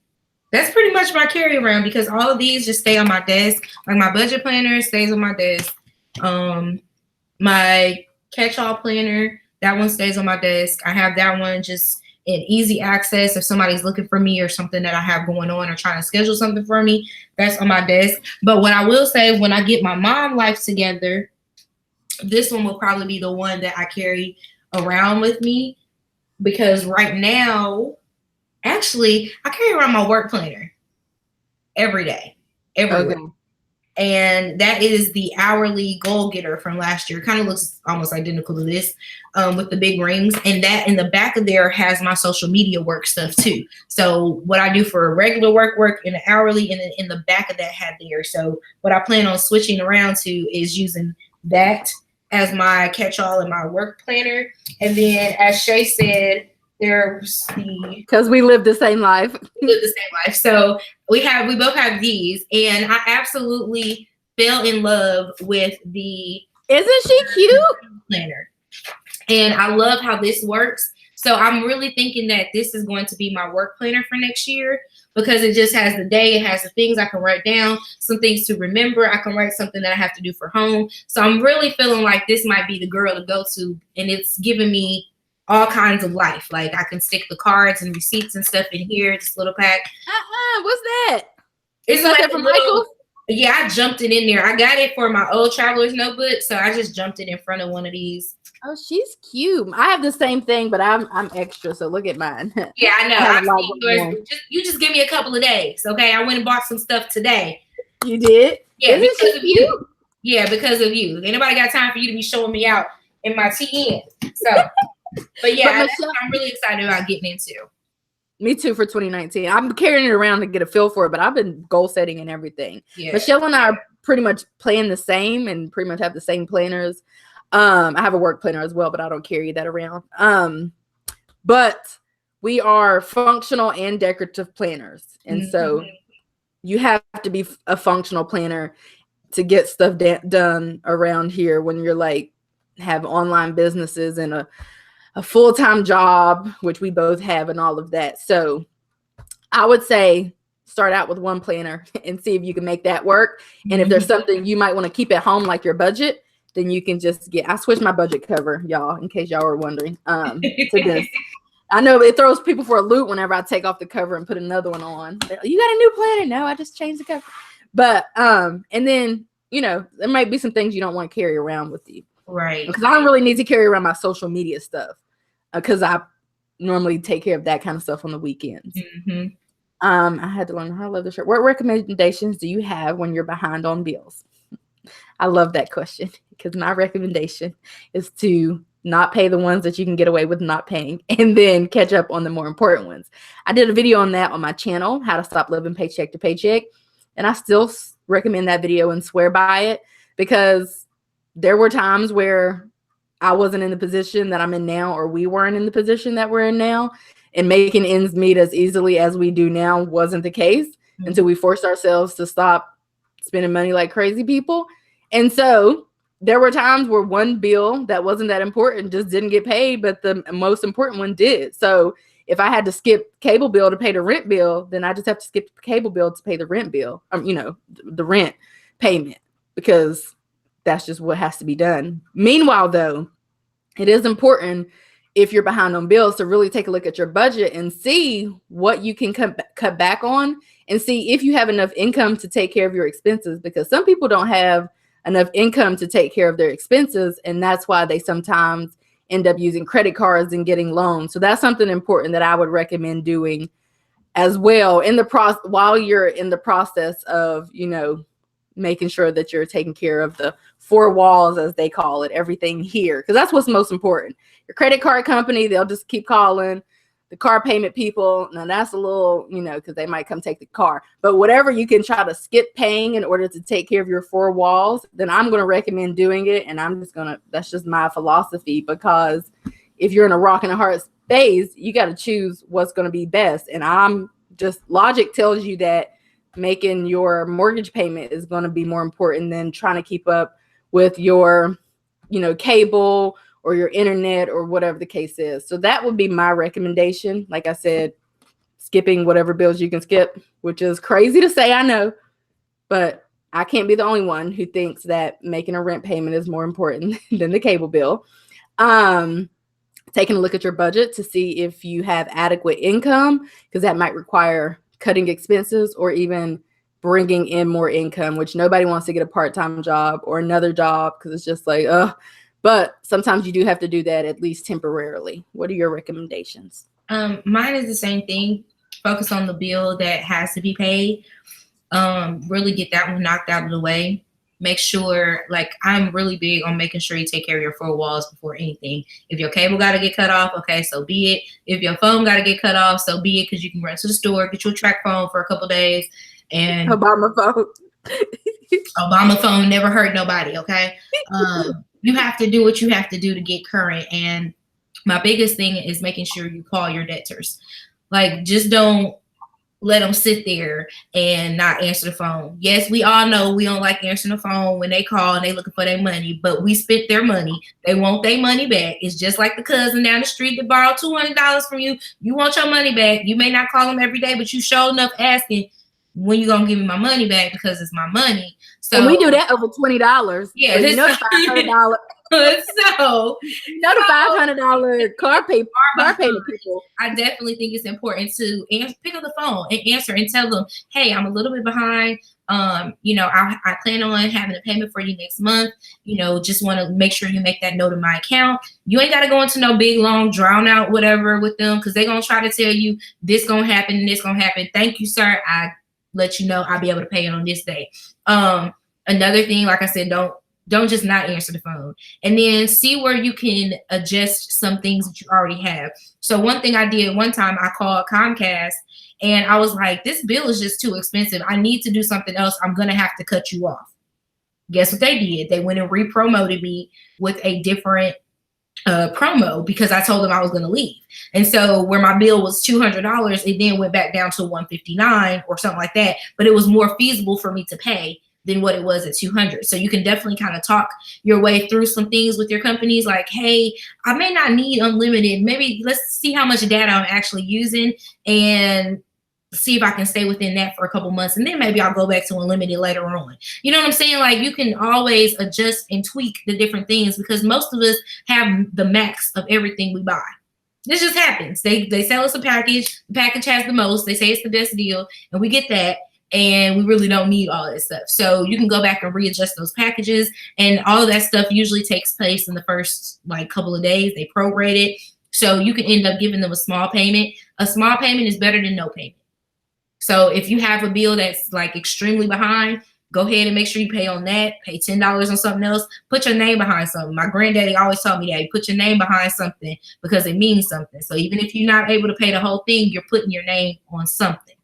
that's pretty much my carry around, because all of these just stay on my desk. Like my budget planner stays on my desk. My catch-all planner, that one stays on my desk. I have that one just in easy access. If somebody's looking for me or something that I have going on or trying to schedule something for me, that's on my desk. But what I will say, when I get my mom life together, this one will probably be the one that I carry around with me, because right now, actually, I carry around my work planner every day, everywhere. Okay. And that is the hourly goal getter from last year. It kind of looks almost identical to this, with the big rings. And that in the back of there has my social media work stuff too. So what I do for regular work in the hourly, and then in the back of that had there. So what I plan on switching around to is using that as my catch-all in my work planner. And then, as Shay said, there's because we live the same life. So we both have these, and I absolutely fell in love with the Isn't she cute? Planner. And I love how this works. So I'm really thinking that this is going to be my work planner for next year, because it just has the day, it has the things I can write down, some things to remember. I can write something that I have to do for home. So I'm really feeling like this might be the girl to go to, and it's giving me all kinds of life. Like I can stick the cards and receipts and stuff in here, this little pack. What's that? It's like that from Michael? Yeah, I jumped it in there. I got it for my old traveler's notebook, so I just jumped it in front of one of these. Oh, she's cute. I have the same thing, but I'm extra, so look at mine. Yeah, I know. You just give me a couple of days, okay? I went and bought some stuff today. You did? Yeah, because of you. Yeah, because of you. Ain't nobody got time for you to be showing me out in my TN. So, but yeah, I'm really excited about getting into. Me too, for 2019. I'm carrying it around to get a feel for it, but I've been goal setting and everything. Yeah. Michelle and I are pretty much playing the same and pretty much have the same planners. I have a work planner as well, but I don't carry that around. But we are functional and decorative planners. And so you have to be a functional planner to get stuff done around here when you're like have online businesses and a full-time job, which we both have, and all of that. So I would say start out with one planner and see if you can make that work. And if there's something you might want to keep at home, like your budget, then you can just I switched my budget cover, y'all, in case y'all were wondering, to this. I know it throws people for a loop whenever I take off the cover and put another one on. Like, you got a new planner? No, I just changed the cover. But, and then, you know, there might be some things you don't want to carry around with you. Right. Because I don't really need to carry around my social media stuff, because I normally take care of that kind of stuff on the weekends. I had to learn how to love the shirt. What recommendations do you have when you're behind on bills? I love that question, because my recommendation is to not pay the ones that you can get away with not paying, and then catch up on the more important ones. I did a video on that on my channel, how to stop living paycheck to paycheck. And I still recommend that video and swear by it, because there were times where I wasn't in the position that I'm in now, or we weren't in the position that we're in now, and making ends meet as easily as we do now wasn't the case until we forced ourselves to stop spending money like crazy people. And so there were times where one bill that wasn't that important just didn't get paid, but the most important one did. So if I had to skip cable bill to pay the rent bill, then I just have to skip the cable bill to pay the rent bill, you know, the rent, payment because that's just what has to be done. Meanwhile, though, it is important if you're behind on bills to really take a look at your budget and see what you can cut back on and see if you have enough income to take care of your expenses, because some people don't have enough income to take care of their expenses. And that's why they sometimes end up using credit cards and getting loans. So that's something important that I would recommend doing as well in the process while you're in the process of, making sure that you're taking care of the four walls, as they call it, everything here, because that's what's most important. Your credit card company, they'll just keep calling. The car payment people, now that's a little, because they might come take the car. But whatever you can try to skip paying in order to take care of your four walls, then I'm going to recommend doing it. And that's just my philosophy, because if you're in a rock and a hard space, you got to choose what's going to be best. And logic tells you that making your mortgage payment is going to be more important than trying to keep up with your, cable or your internet or whatever the case is. So that would be my recommendation. Like I said, skipping whatever bills you can skip, which is crazy to say, I know, but I can't be the only one who thinks that making a rent payment is more important than the cable bill. Taking a look at your budget to see if you have adequate income, because that might require cutting expenses or even bringing in more income, which nobody wants to get a part-time job or another job because it's just like, but sometimes you do have to do that, at least temporarily. What are your recommendations? Mine is the same thing. Focus on the bill that has to be paid. Really get that one knocked out of the way. Make sure, I'm really big on making sure you take care of your four walls before anything. If your cable got to get cut off, okay, so be it. If your phone got to get cut off, so be it, because you can run to the store, get you a track phone for a couple days. And Obama phone. Obama phone never hurt nobody, okay? You have to do what you have to do to get current. And my biggest thing is making sure you call your debtors. Just don't let them sit there and not answer the phone. Yes, we all know we don't like answering the phone when they call and they looking for their money, but we spent their money. They want their money back. It's just like the cousin down the street that borrowed $200 from you. You want your money back. You may not call them every day, but you sure enough asking, when you gonna give me my money back, because it's my money. So and we do that over $20. Yeah, so $500. So the $500 car payment people. I definitely think it's important to pick up the phone and answer and tell them, hey, I'm a little bit behind. I plan on having a payment for you next month. Just want to make sure you make that note in my account. You ain't got to go into no big, long, drown out whatever with them, because they're going to try to tell you this going to happen and this going to happen. Thank you, sir. I let you know I'll be able to pay it on this day. Another thing, like I said, don't just not answer the phone, and then see where you can adjust some things that you already have. So one thing I did one time, I called Comcast and I was like, this bill is just too expensive. I need to do something else. I'm going to have to cut you off. Guess what they did? They went and re-promoted me with a different promo, because I told them I was going to leave. And so where my bill was $200, it then went back down to $159 or something like that. But it was more feasible for me to pay than what it was at $200. So you can definitely kind of talk your way through some things with your companies, like, hey, I may not need unlimited. Maybe let's see how much data I'm actually using and see if I can stay within that for a couple months. And then maybe I'll go back to unlimited later on. You know what I'm saying? You can always adjust and tweak the different things, because most of us have the max of everything we buy. This just happens. They sell us a package. The package has the most. They say it's the best deal, and we get that. And we really don't need all that stuff. So you can go back and readjust those packages, and all of that stuff usually takes place in the first couple of days. They prorate it. So you can end up giving them a small payment. A small payment is better than no payment. So if you have a bill that's extremely behind, go ahead and make sure you pay on that. Pay $10 on something else. Put your name behind something. My granddaddy always told me that. You put your name behind something because it means something. So even if you're not able to pay the whole thing, you're putting your name on something.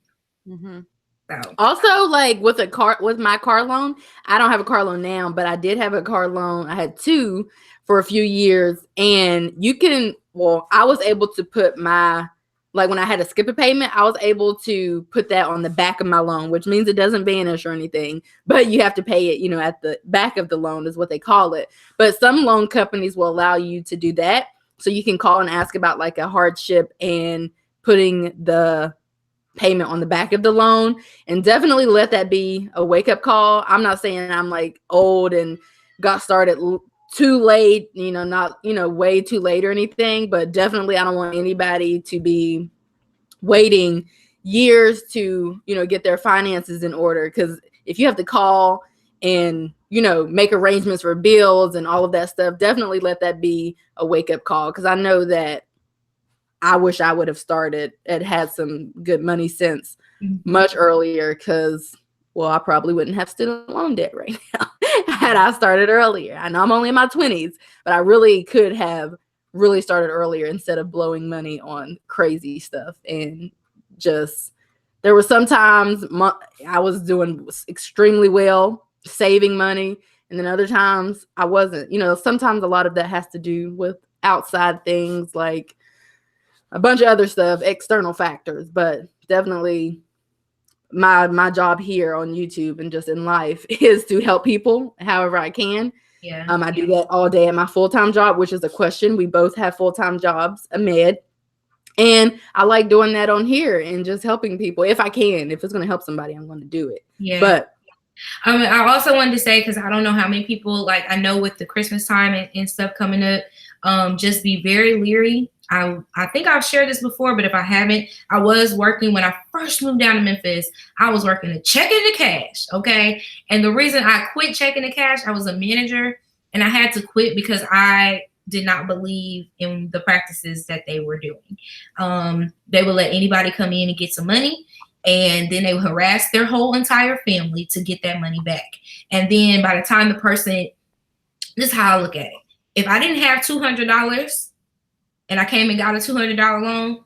Mm-hmm. So. Also, with my car loan, I don't have a car loan now, but I did have a car loan. I had two for a few years, and I was able to put when I had to skip a payment, I was able to put that on the back of my loan, which means it doesn't vanish or anything, but you have to pay it, at the back of the loan is what they call it. But some loan companies will allow you to do that. So you can call and ask about a hardship and putting the payment on the back of the loan, and definitely let that be a wake-up call. I'm not saying I'm like old and got started too late, not, way too late or anything, but definitely I don't want anybody to be waiting years to, get their finances in order. Because if you have to call and, make arrangements for bills and all of that stuff, definitely let that be a wake-up call. Because I know that I wish I would have started and had some good money sense much earlier, because, well, I probably wouldn't have student loan debt right now had I started earlier. I know I'm only in my 20s, but I really could have really started earlier instead of blowing money on crazy stuff. And just, there were some times I was doing extremely well, saving money, and then other times I wasn't. Sometimes a lot of that has to do with outside things, like a bunch of other stuff, external factors. But definitely my job here on YouTube and just in life is to help people however I can. Yeah. I do that all day at my full-time job, which is a question. We both have full-time jobs, Ahmed. And I like doing that on here and just helping people if I can. If it's going to help somebody, I'm going to do it. Yeah. But I also wanted to say, because I don't know how many people, like, I know with the Christmas time and stuff coming up, just be very leery. I think I've shared this before, but if I haven't, I was working when I first moved down to Memphis. I was working a check into cash. Okay. And the reason I quit checking the cash, I was a manager, and I had to quit because I did not believe in the practices that they were doing. They would let anybody come in and get some money, and then they would harass their whole entire family to get that money back. And then by the time the person, this is how I look at it. If I didn't have $200 and I came and got a $200 loan,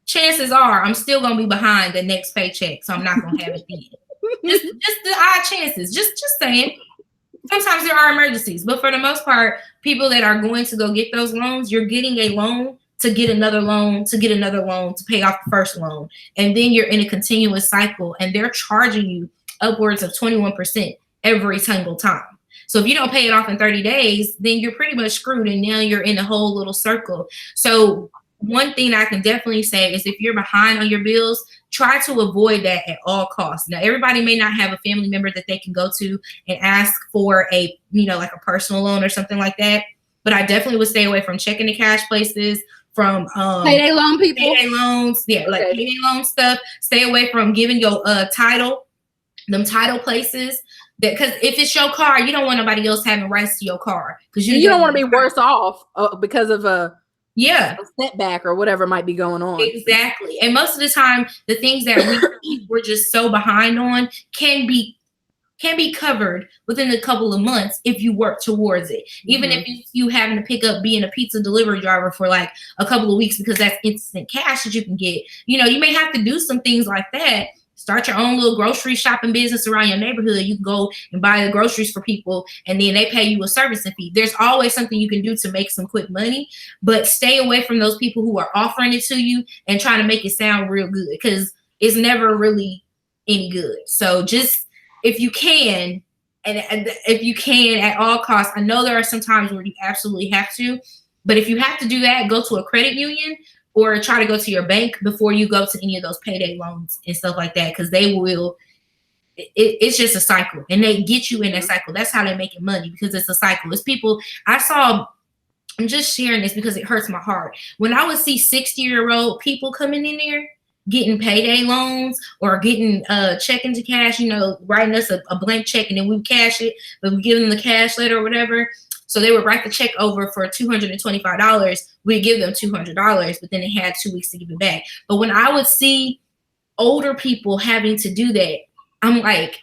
chances are I'm still going to be behind the next paycheck. So I'm not going to have it then. just the odd chances. Just saying. Sometimes there are emergencies, but for the most part, people that are going to go get those loans, you're getting a loan to get another loan, to get another loan, to pay off the first loan. And then you're in a continuous cycle, and they're charging you upwards of 21% every single time. So if you don't pay it off in 30 days, then you're pretty much screwed, and now you're in a whole little circle. So one thing I can definitely say is, if you're behind on your bills, try to avoid that at all costs. Now, everybody may not have a family member that they can go to and ask for a, like a personal loan or something like that. But I definitely would stay away from checking the cash places, from payday loan people, payday loans, like payday loan stuff. Stay away from giving your title, them title places. Because if it's your car, you don't want nobody else having rights to your car, because you don't want to be worse off because of a setback or whatever might be going on. Exactly. And most of the time, the things that we're just so behind on can be covered within a couple of months if you work towards it. Even if you having to pick up being a pizza delivery driver for like a couple of weeks, because that's instant cash that you can get. You may have to do some things like that. Start your own little grocery shopping business around your neighborhood. You can go and buy the groceries for people, and then they pay you a servicing fee. There's always something you can do to make some quick money, but stay away from those people who are offering it to you and trying to make it sound real good, because it's never really any good. So just, if you can, and if you can at all costs, I know there are some times where you absolutely have to, but if you have to do that, go to a credit union or try to go to your bank before you go to any of those payday loans and stuff like that, because they will, it's just a cycle, and they get you in that cycle. That's how they're making money, because it's a cycle. It's people, I'm just sharing this because it hurts my heart. When I would see 60-year-old people coming in there getting payday loans or getting check into cash, writing us a blank check, and then we cash it, but we give them the cash later or whatever. So they would write the check over for $225. We'd give them $200, but then they had 2 weeks to give it back. But when I would see older people having to do that, I'm like,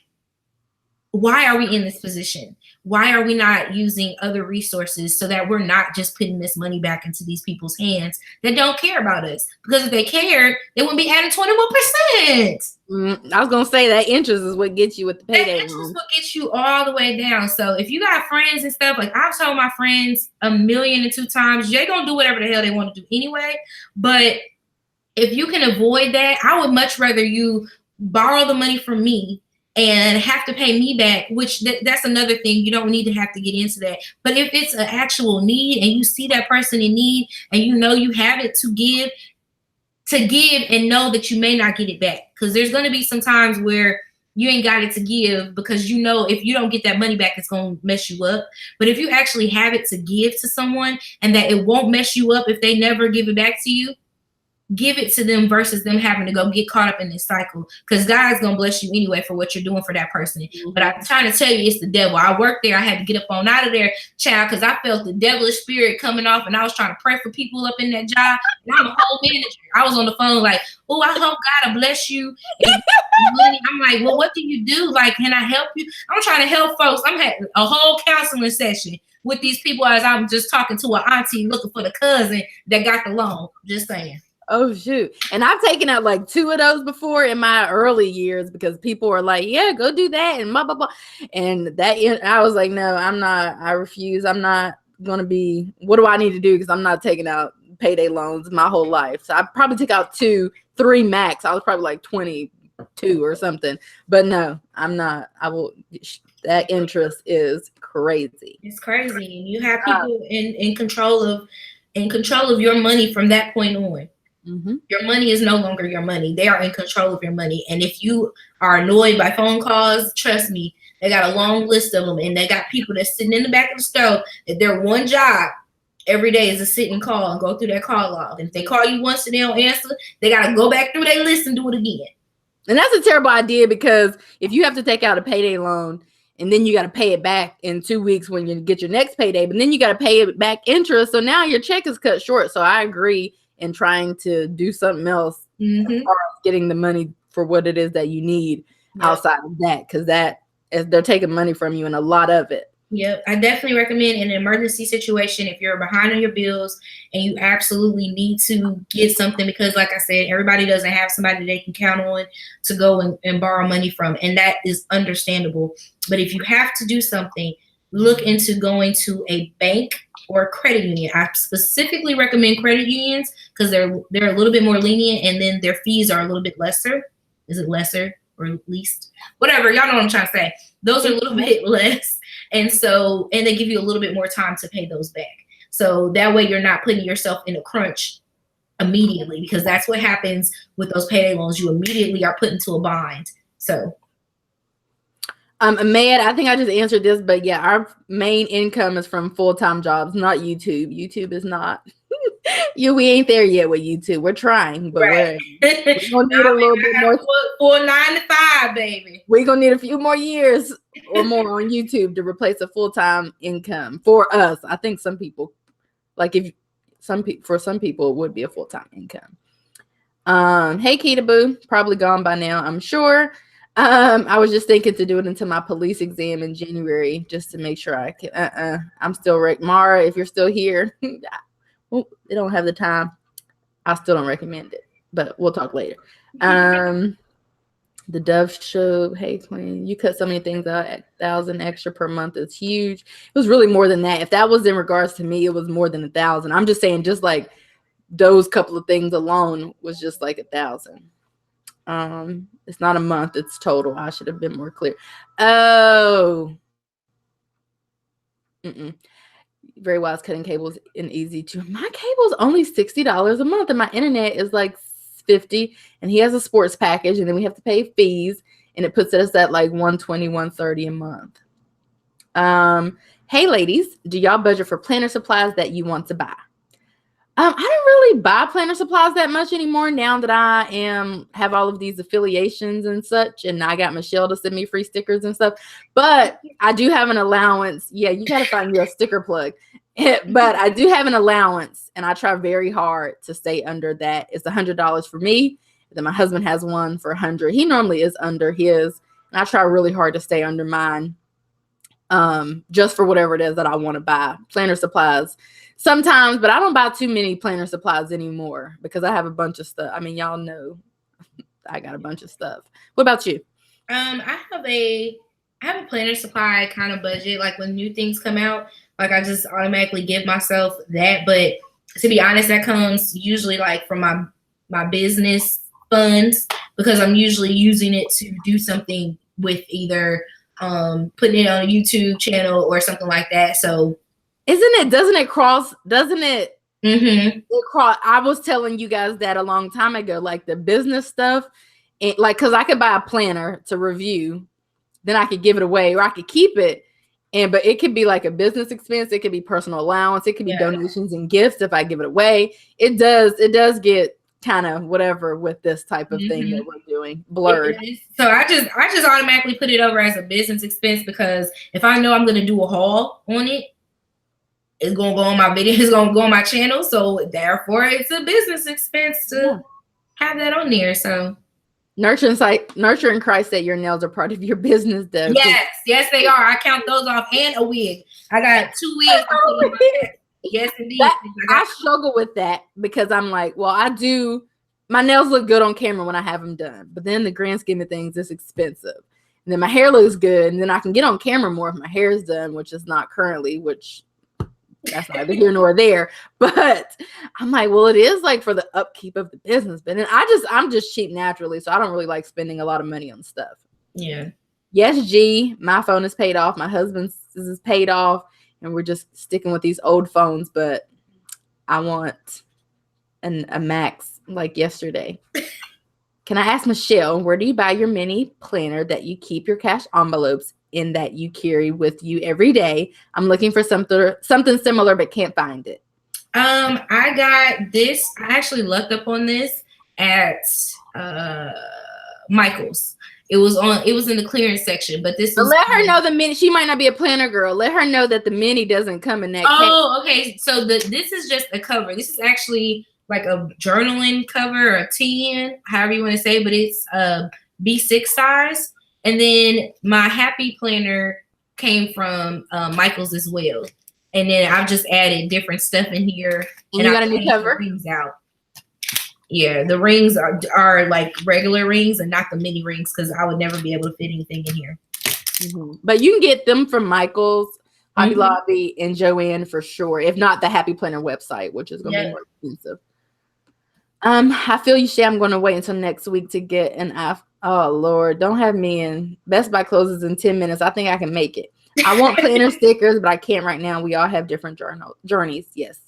why are we in this position? Why are we not using other resources so that we're not just putting this money back into these people's hands that don't care about us? Because if they cared, they wouldn't be adding 21%. I was going to say that interest is what gets you with the payday. That interest is what gets you all the way down. So if you got friends and stuff, like I've told my friends 1,000,002 times, they're going to do whatever the hell they want to do anyway. But if you can avoid that, I would much rather you borrow the money from me and have to pay me back, which that's another thing. You don't need to have to get into that. But if it's an actual need and you see that person in need and you have it to give, to give and know that you may not get it back. Because there's going to be some times where you ain't got it to give because you know if you don't get that money back, it's going to mess you up. But if you actually have it to give to someone and that it won't mess you up if they never give it back to you, give it to them versus them having to go get caught up in this cycle, because God's gonna bless you anyway for what you're doing for that person. But I'm trying to tell you, it's the devil. I worked there. I had to get up on out of there, child, because I felt the devilish spirit coming off, and I was trying to pray for people up in that job. And I'm a whole manager. I was on the phone like, oh, I hope God will bless you. And money. I'm like, well, what do you do? Like, can I help you? I'm trying to help folks. I'm having a whole counseling session with these people as I'm just talking to an auntie looking for the cousin that got the loan. Just saying. Oh, shoot. And I've taken out like 2 of those before in my early years because people were like, yeah, go do that and blah, blah, blah. And I was like, no, I refuse. I'm not going to be, what do I need to do? Because I'm not taking out payday loans my whole life. So I probably took out 2, 3 max. I was probably like 22 or something. But no, I'm not. That interest is crazy. It's crazy. And you have people in control of your money from that point on. Mm-hmm. Your money is no longer your money. They are in control of your money. And if you are annoyed by phone calls, trust me, they got a long list of them. And they got people that's sitting in the back of the stove that their one job every day is to sit and call and go through that call log. And if they call you once and they don't answer, they got to go back through their list and do it again. And that's a terrible idea, because if you have to take out a payday loan and then you got to pay it back in 2 weeks when you get your next payday, but then you got to pay it back interest. So now your check is cut short. So I agree in trying to do something else, as far as getting the money for what it is that you need outside of that, because they're taking money from you and a lot of it. Yep, I definitely recommend in an emergency situation, if you're behind on your bills and you absolutely need to get something, because like I said, everybody doesn't have somebody they can count on to go and borrow money from, and that is understandable. But if you have to do something, look into going to a bank or a credit union. I specifically recommend credit unions because they're a little bit more lenient, and then their fees are a little bit lesser. Is it lesser or least? Whatever, y'all know what I'm trying to say. Those are a little bit less. And they give you a little bit more time to pay those back. So that way you're not putting yourself in a crunch immediately, because that's what happens with those payday loans. You immediately are put into a bind. So Ahmed, I think I just answered this, but yeah, our main income is from full-time jobs, not YouTube. YouTube is not. We ain't there yet with YouTube. We're trying, but we're gonna need a little bit more. For 9 to 5, baby. We're gonna need a few more years or more on YouTube to replace a full-time income for us. I think some people, for some people, it would be a full-time income. Hey, Keita Boo, probably gone by now, I'm sure. I was just thinking to do it until my police exam in January, just to make sure I can. I'm still right, Mara. If you're still here, they don't have the time. I still don't recommend it, but we'll talk later. The Dove Show. Hey, Queen, you cut so many things out. 1,000 extra per month is huge. It was really more than that. If that was in regards to me, it was more than 1,000. I'm just saying, just like those couple of things alone was just like 1,000. It's not a month, it's total. I should have been more clear. Oh. Very wise cutting cables and easy to. My cable's only $60 a month, and my internet is like $50, and he has a sports package, and then we have to pay fees, and it puts us at like $120, $130 a month. Hey ladies, do y'all budget for planner supplies that you want to buy? I don't really buy planner supplies that much anymore now that I have all of these affiliations and such, and I got Michelle to send me free stickers and stuff. But I do have an allowance. Yeah, you got to find you a sticker plug. But I do have an allowance, and I try very hard to stay under that. It's $100 for me. Then my husband has one for $100. He normally is under his, and I try really hard to stay under mine, just for whatever it is that I want to buy. Planner supplies sometimes, but I don't buy too many planner supplies anymore because I have a bunch of stuff. I mean, y'all know I got a bunch of stuff. What about you? I have a planner supply kind of budget. Like when new things come out, like I just automatically give myself that. But to be honest, that comes usually like from my business funds, because I'm usually using it to do something with, either putting it on a YouTube channel or something like that. So doesn't it Mm-hmm. I was telling you guys that a long time ago, like the business stuff, and like, because I could buy a planner to review, then I could give it away, or I could keep it. But it could be like a business expense. It could be personal allowance. It could be donations and gifts if I give it away. It does get kind of whatever with this type of thing that we're doing, blurred. So I just automatically put it over as a business expense, because if I know I'm going to do a haul on it, it's going to go on my video. It's going to go on my channel. So therefore, it's a business expense to have that on there. So Nurturing Christ that your nails are part of your business, though. Yes, they are. I count those off, and a wig. I got 2 wigs. Yes, indeed. I struggle with that because I'm like, well, my nails look good on camera when I have them done, but then the grand scheme of things, it's expensive. And then my hair looks good, and then I can get on camera more if my hair is done, which is not currently, which that's neither here nor there. But I'm like, well, it is like for the upkeep of the business. But then I'm just cheap naturally, so I don't really like spending a lot of money on stuff. Yeah. Yes, G, my phone is paid off. My husband's is paid off, and we're just sticking with these old phones. But I want a Max like yesterday. Can I ask Michelle, where do you buy your mini planner that you keep your cash envelopes in that you carry with you every day? I'm looking for something similar, but can't find it. I got this. I actually looked up on this at Michael's. It was in the clearance section, but this was. Let her know the mini. She might not be a planner girl. Let her know that the mini doesn't come in that. Okay. So this is just a cover. This is actually like a journaling cover or a TN, however you want to say, but it's B6 size. And then my happy planner came from Michael's as well. And then I've just added different stuff in here. And you got a new cover? Rings out. Yeah, the rings are like regular rings and not the mini rings, because I would never be able to fit anything in here. Mm-hmm. But you can get them from Michael's, Hobby Lobby, and Joanne for sure. If not, the Happy Planner website, which is going to be more expensive. I feel you, Shay. I'm going to wait until next week to get an iPhone. Oh, Lord. Don't have me in. Best Buy closes in 10 minutes. I think I can make it. I want planner stickers, but I can't right now. We all have different journeys. Yes.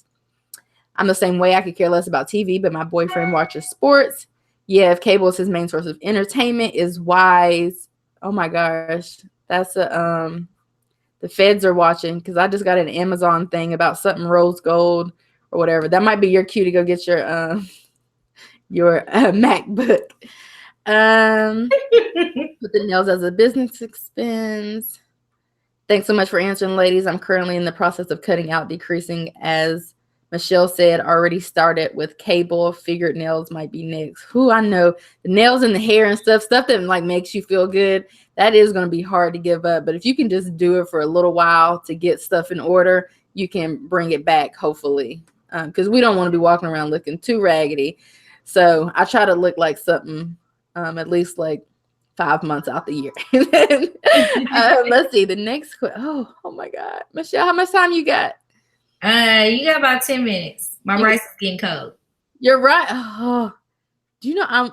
I'm the same way. I could care less about TV, but my boyfriend watches sports. Yeah, if cable is his main source of entertainment, is wise. Oh, my gosh. That's the feds are watching, because I just got an Amazon thing about something rose gold or whatever. That might be your cue to go get your MacBook. Put the nails as a business expense. Thanks so much for answering, ladies. I'm currently in the process of cutting out, decreasing, as Michelle said, already started with cable. Figured nails might be next. Who I know, the nails and the hair and stuff that like makes you feel good, that is going to be hard to give up. But if you can just do it for a little while to get stuff in order, you can bring it back, hopefully, because we don't want to be walking around looking too raggedy. So I try to look like something at least like 5 months out the year. Let's see the next question. Oh my God, Michelle, how much time you got? You got about 10 minutes. My rice is getting cold. You're right. Oh, do you know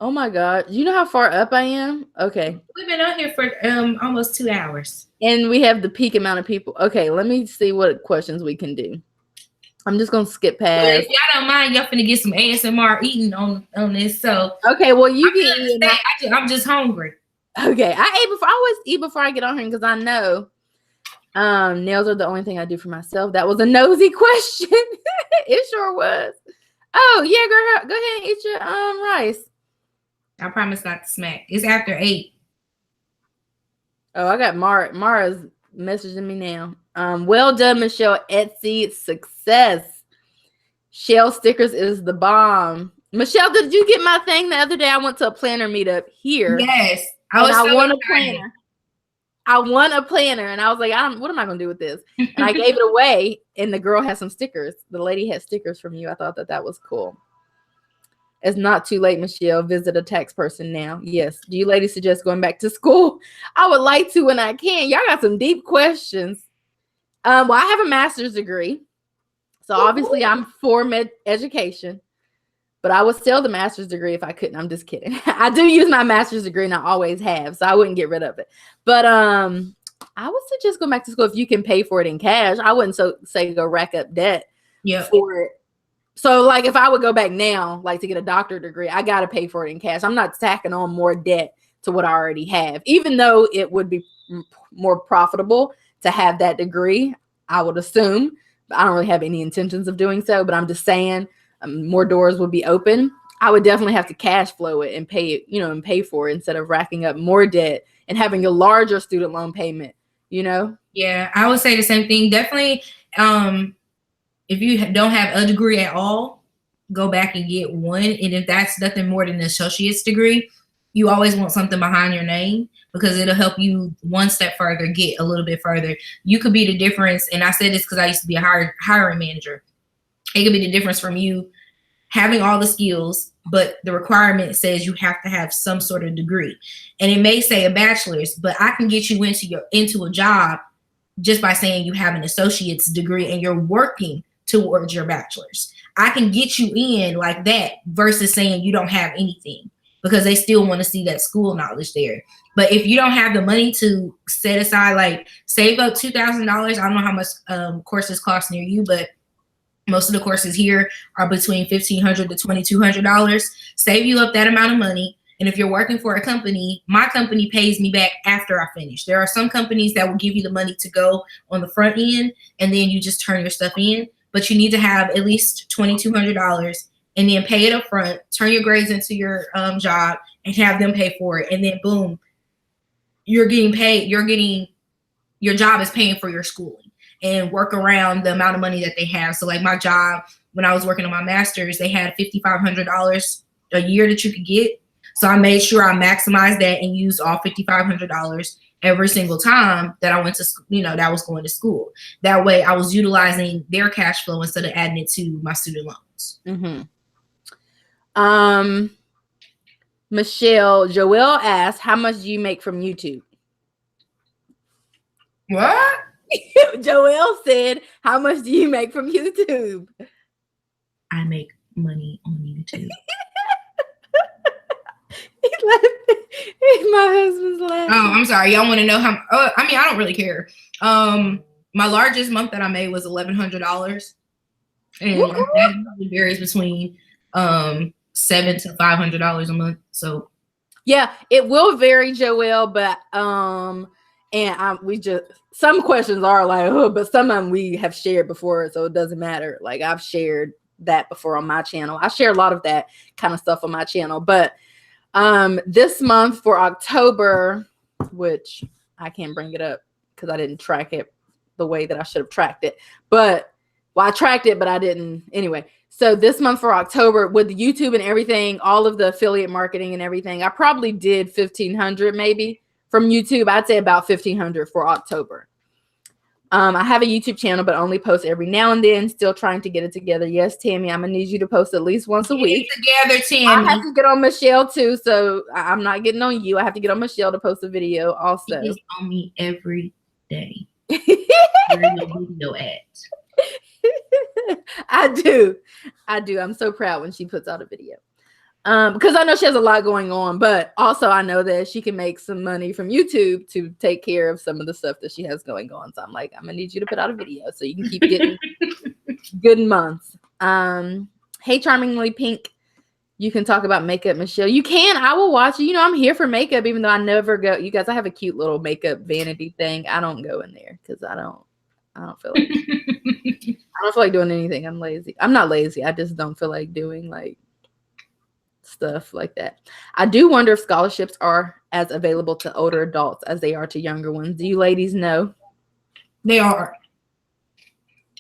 oh my God, do you know how far up I am? Okay, we've been on here for almost 2 hours, and we have the peak amount of people. Okay, let me see what questions we can do. I'm just gonna skip past. But if y'all don't mind, y'all finna get some ASMR eating on this. So okay, well you can. I'm just hungry. Okay, I always eat before I get on here, because I know nails are the only thing I do for myself. That was a nosy question. It sure was. Oh yeah, girl, go ahead and eat your rice. I promise not to smack. It's after 8. Oh, I got Mara's messaging me now. Well done, Michelle. Etsy success. Shell stickers is the bomb. Michelle, did you get my thing the other day? I went to a planner meetup here. Yes, I won a planner. I won a planner, and I was like, what am I gonna do with this? And I gave it away, and the girl had some stickers. The lady had stickers from you. I thought that was cool. It's not too late, Michelle. Visit a tax person now. Yes. Do you ladies suggest going back to school? I would like to when I can. Y'all got some deep questions. Well, I have a master's degree, so obviously I'm for education, but I would sell the master's degree if I couldn't. I'm just kidding. I do use my master's degree, and I always have, so I wouldn't get rid of it. But I I would suggest go back to school if you can pay for it in cash. I wouldn't say go rack up debt for it. So like if I would go back now, like to get a doctorate degree, I got to pay for it in cash. I'm not stacking on more debt to what I already have, even though it would be more profitable to have that degree, I would assume. I don't really have any intentions of doing so, but I'm just saying more doors would be open. I would definitely have to cash flow it and pay it, and pay for it instead of racking up more debt and having a larger student loan payment, Yeah, I would say the same thing. Definitely, if you don't have a degree at all, go back and get one. And if that's nothing more than an associate's degree, you always want something behind your name because it'll help you one step further, get a little bit further. You could be the difference. And I said this because I used to be a hiring manager. It could be the difference from you having all the skills, but the requirement says you have to have some sort of degree. And it may say a bachelor's, but I can get you into a job just by saying you have an associate's degree and you're working towards your bachelor's. I can get you in like that versus saying you don't have anything because they still want to see that school knowledge there. But if you don't have the money to set aside, like save up $2,000, I don't know how much courses cost near you, but most of the courses here are between $1,500 to $2,200. Save you up that amount of money. And if you're working for a company, my company pays me back after I finish. There are some companies that will give you the money to go on the front end, and then you just turn your stuff in. But you need to have at least $2,200 and then pay it up front, turn your grades into your job, and have them pay for it. And then boom, you're getting paid. Your job is paying for your schooling. And work around the amount of money that they have. So like my job, when I was working on my master's, they had $5,500 a year that you could get. So I made sure I maximized that and used all $5,500 every single time that I went to school, that I was going to school. That way I was utilizing their cash flow instead of adding it to my student loans. Mm-hmm. Michelle, Joelle asked, how much do you make from YouTube? What? Joelle said, how much do you make from YouTube? I make money on YouTube. My husband's laughing. Oh, I'm sorry. Y'all want to know how? I don't really care. My largest month that I made was $1,100, and that varies between $700 to $500 a month. So, yeah, it will vary, Joelle, but some questions are like, oh, but some of them we have shared before, so it doesn't matter. Like I've shared that before on my channel. I share a lot of that kind of stuff on my channel, but this month for October, which I can't bring it up because I didn't track it the way that I should have tracked it. But I tracked it, but I didn't anyway. So this month for October with YouTube and everything, all of the affiliate marketing and everything, I probably did $1,500 maybe from YouTube. I'd say about $1,500 for October. I have a YouTube channel, but only post every now and then. Still trying to get it together. Yes, Tammy, I'm gonna need you to post at least once a week. Together, Tammy. I have to get on Michelle too, so I'm not getting on you. I have to get on Michelle to post a video also. She is on me every day. Where your video at? I do. I'm so proud when she puts out a video. Because I know she has a lot going on, but also I know that she can make some money from YouTube to take care of some of the stuff that she has going on. So I'm like, I'm gonna need you to put out a video so you can keep getting good months. Hey, Charmingly Pink, you can talk about makeup, Michelle. You can. I will watch you. I'm here for makeup, even though I never go. You guys, I have a cute little makeup vanity thing. I don't go in there because I don't feel like I don't feel like doing anything. I'm lazy. I'm not lazy. I just don't feel like doing like stuff like that. I do wonder if scholarships are as available to older adults as they are to younger ones. Do you ladies know? They are.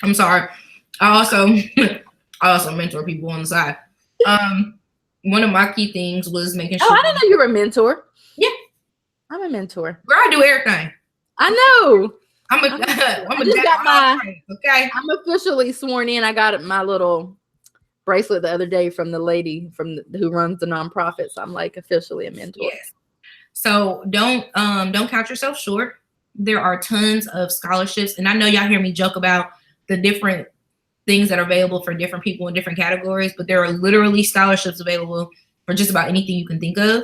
I'm sorry. I also mentor people on the side. One of my key things was making sure. Oh, I didn't know you were a mentor. Yeah, I'm a mentor. Girl, I do everything. I know. I'm officially sworn in. I got my little bracelet the other day from the lady who runs the nonprofit. So I'm like officially a mentor. Yes. So don't count yourself short. There are tons of scholarships, and I know y'all hear me joke about the different things that are available for different people in different categories, but there are literally scholarships available for just about anything you can think of.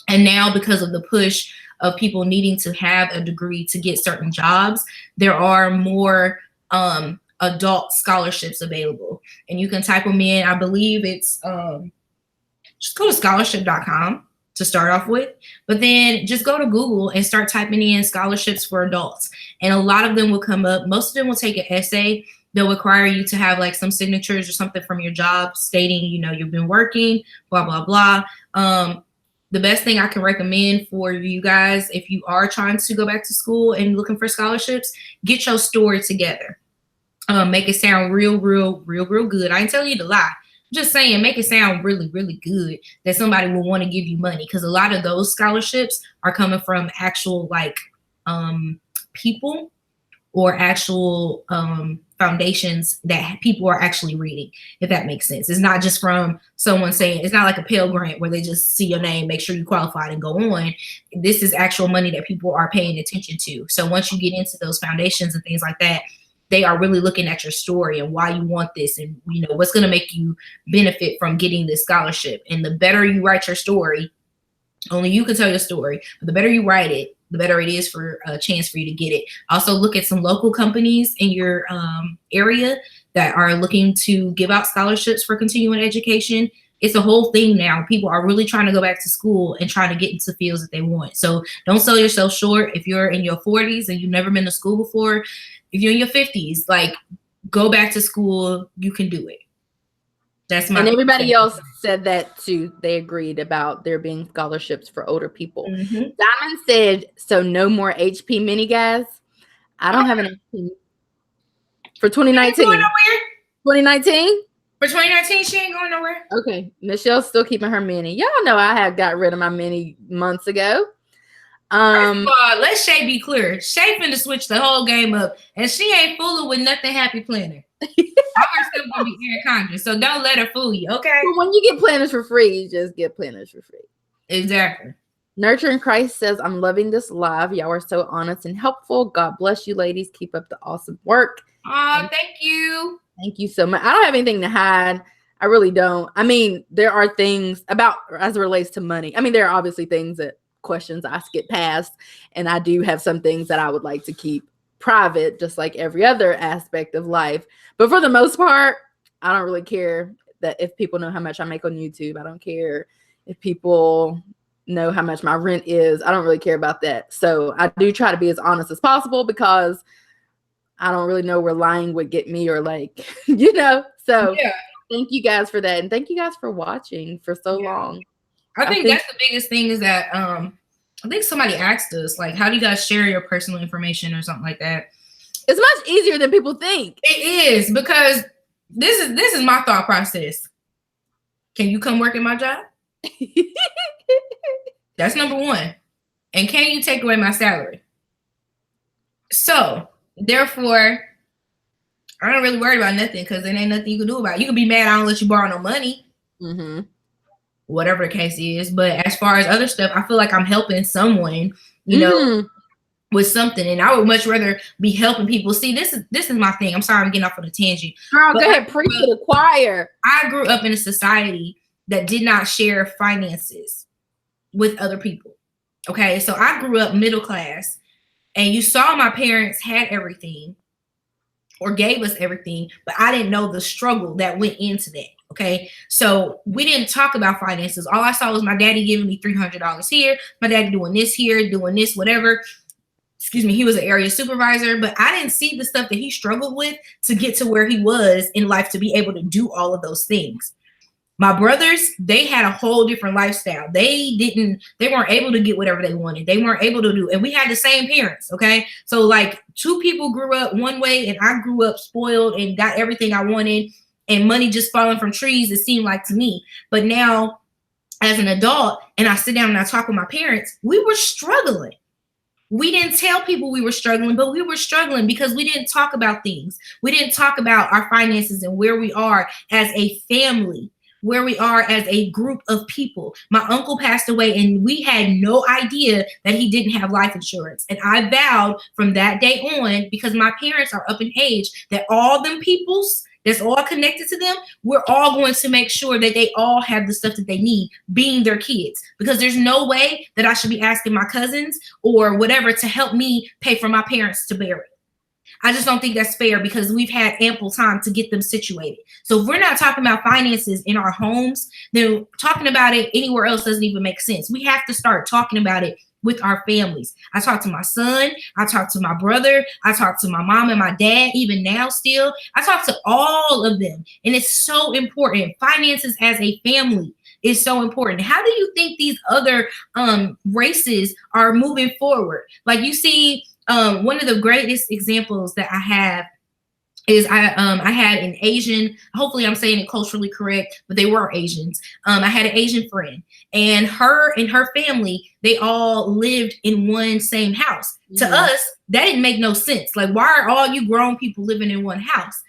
And now, because of the push of people needing to have a degree to get certain jobs, there are more adult scholarships available. And you can type them in. I believe it's just go to scholarship.com to start off with, but then just go to Google and start typing in scholarships for adults. And a lot of them will come up. Most of them will take an essay. They'll require you to have like some signatures or something from your job stating, you know, you've been working, blah, blah, blah. The best thing I can recommend for you guys, if you are trying to go back to school and looking for scholarships, get your story together. Make it sound real good. I ain't telling you to lie. I'm just saying, make it sound really good that somebody will want to give you money, because a lot of those scholarships are coming from actual like people or actual foundations that people are actually reading, if that makes sense. It's not just from someone saying, it's not like a Pell Grant where they just see your name, make sure you qualified and go on. This is actual money that people are paying attention to. So once you get into those foundations and things like that, they are really looking at your story and why you want this, and you know what's going to make you benefit from getting this scholarship. And the better you write your story, only you can tell your story, but the better you write it, the better it is for a chance for you to get it. Also look at some local companies in your area that are looking to give out scholarships for continuing education. It's a whole thing now. People are really trying to go back to school and trying to get into fields that they want. So don't sell yourself short. If you're in your 40s and you've never been to school before, if you're in your 50s, like, go back to school. You can do it. That's my. And everybody else said that too. They agreed about there being scholarships for older people. Mm-hmm. Diamond said, so no more HP mini, guys. I don't have an HP for 2019. 2019? For 2019, she ain't going nowhere. Okay. Michelle's still keeping her mini. Y'all know I have got rid of my mini months ago. First of all, let Shay be clear. Shay finna switch the whole game up, and she ain't fooling with nothing happy planner. I herself gonna be Erin Condren, so don't let her fool you, okay? But when you get planners for free, you just get planners for free. Exactly. Nurturing Christ says, I'm loving this live. Y'all are so honest and helpful. God bless you, ladies. Keep up the awesome work. Oh, thank you. Thank you so much. I don't have anything to hide. I really don't. I mean, there are things about as it relates to money. I mean, there are obviously things that questions I skip past, and I do have some things that I would like to keep private, just like every other aspect of life. But for the most part, I don't really care that if people know how much I make on YouTube. I don't care if people know how much my rent is. I don't really care about that. So I do try to be as honest as possible, because I don't really know where lying would get me, or like, you know. So yeah. Thank you guys for that, and thank you guys for watching for so long. I think that's the biggest thing is that I think somebody asked us, like, how do you guys share your personal information or something like that? It's much easier than people think. It is, because this is my thought process. Can you come work at my job? That's number one. And can you take away my salary? So therefore, I don't really worry about nothing, because there ain't nothing you can do about it. You can be mad I don't let you borrow no money. Mm-hmm. Whatever the case is. But as far as other stuff, I feel like I'm helping someone, you know, with something. And I would much rather be helping people. See, this is my thing. I'm sorry I'm getting off on a tangent. Girl, go ahead, preach to the choir. I grew up in a society that did not share finances with other people. Okay, so I grew up middle class, and you saw my parents had everything or gave us everything, but I didn't know the struggle that went into that. Okay, so we didn't talk about finances. All I saw was my daddy giving me $300 here, my daddy doing this here, doing this, whatever. Excuse me, he was an area supervisor, but I didn't see the stuff that he struggled with to get to where he was in life to be able to do all of those things. My brothers, they had a whole different lifestyle. They weren't able to get whatever they wanted. They weren't able to do, and we had the same parents, okay? So like two people grew up one way, and I grew up spoiled and got everything I wanted, and money just falling from trees, it seemed like to me. But now as an adult, and I sit down and I talk with my parents, we were struggling. We didn't tell people we were struggling, but we were struggling because we didn't talk about things. We didn't talk about our finances and where we are as a family, where we are as a group of people. My uncle passed away, and we had no idea that he didn't have life insurance. And I vowed from that day on, because my parents are up in age, that all them peoples that's all connected to them, we're all going to make sure that they all have the stuff that they need, being their kids. Because there's no way that I should be asking my cousins or whatever to help me pay for my parents to bury. I just don't think that's fair because we've had ample time to get them situated. So if we're not talking about finances in our homes, then talking about it anywhere else doesn't even make sense. We have to start talking about it with our families. I talk to my son, I talk to my brother, I talk to my mom and my dad, even now still. I talk to all of them. And it's so important. Finances as a family is so important. How do you think these other races are moving forward? Like you see, one of the greatest examples that I have is I had an Asian, hopefully I'm saying it culturally correct, but they were Asians. I had an Asian friend, and her and her family, they all lived in one same house. To us, that didn't make no sense. Like, why are all you grown people living in one house?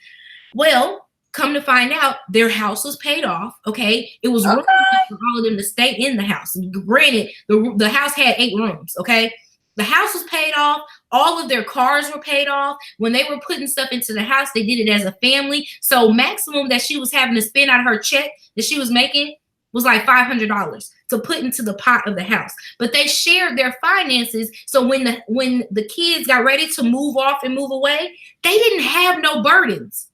Well, come to find out, their house was paid off. Okay, it was room for all of them to stay in the house. Granted, the house had 8 rooms. Okay. The house was paid off. All of their cars were paid off. When they were putting stuff into the house, they did it as a family. So maximum that she was having to spend out of her check that she was making was like $500 to put into the pot of the house. But they shared their finances. So when the kids got ready to move off and move away, they didn't have no burdens.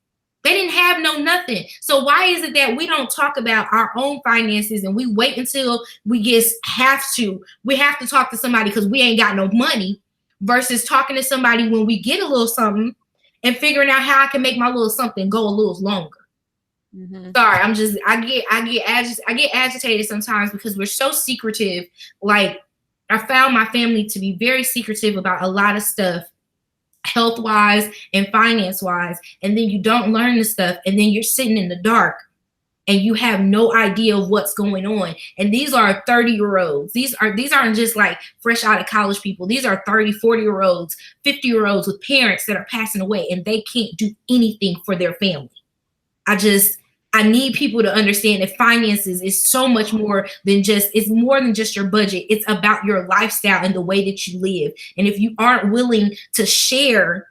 They didn't have no nothing. So why is it that we don't talk about our own finances and we wait until we have to talk to somebody because we ain't got no money versus talking to somebody when we get a little something and figuring out how I can make my little something go a little longer. Sorry, I get agitated sometimes because we're so secretive. Like, I found my family to be very secretive about a lot of stuff, health-wise and finance-wise, and then you don't learn the stuff, and then you're sitting in the dark and you have no idea of what's going on. And these are 30-year-olds. These aren't just like fresh out of college people. These are 30, 40-year-olds, 50-year-olds with parents that are passing away, and they can't do anything for their family. I need people to understand that finances is so much more than it's more than just your budget. It's about your lifestyle and the way that you live. And if you aren't willing to share,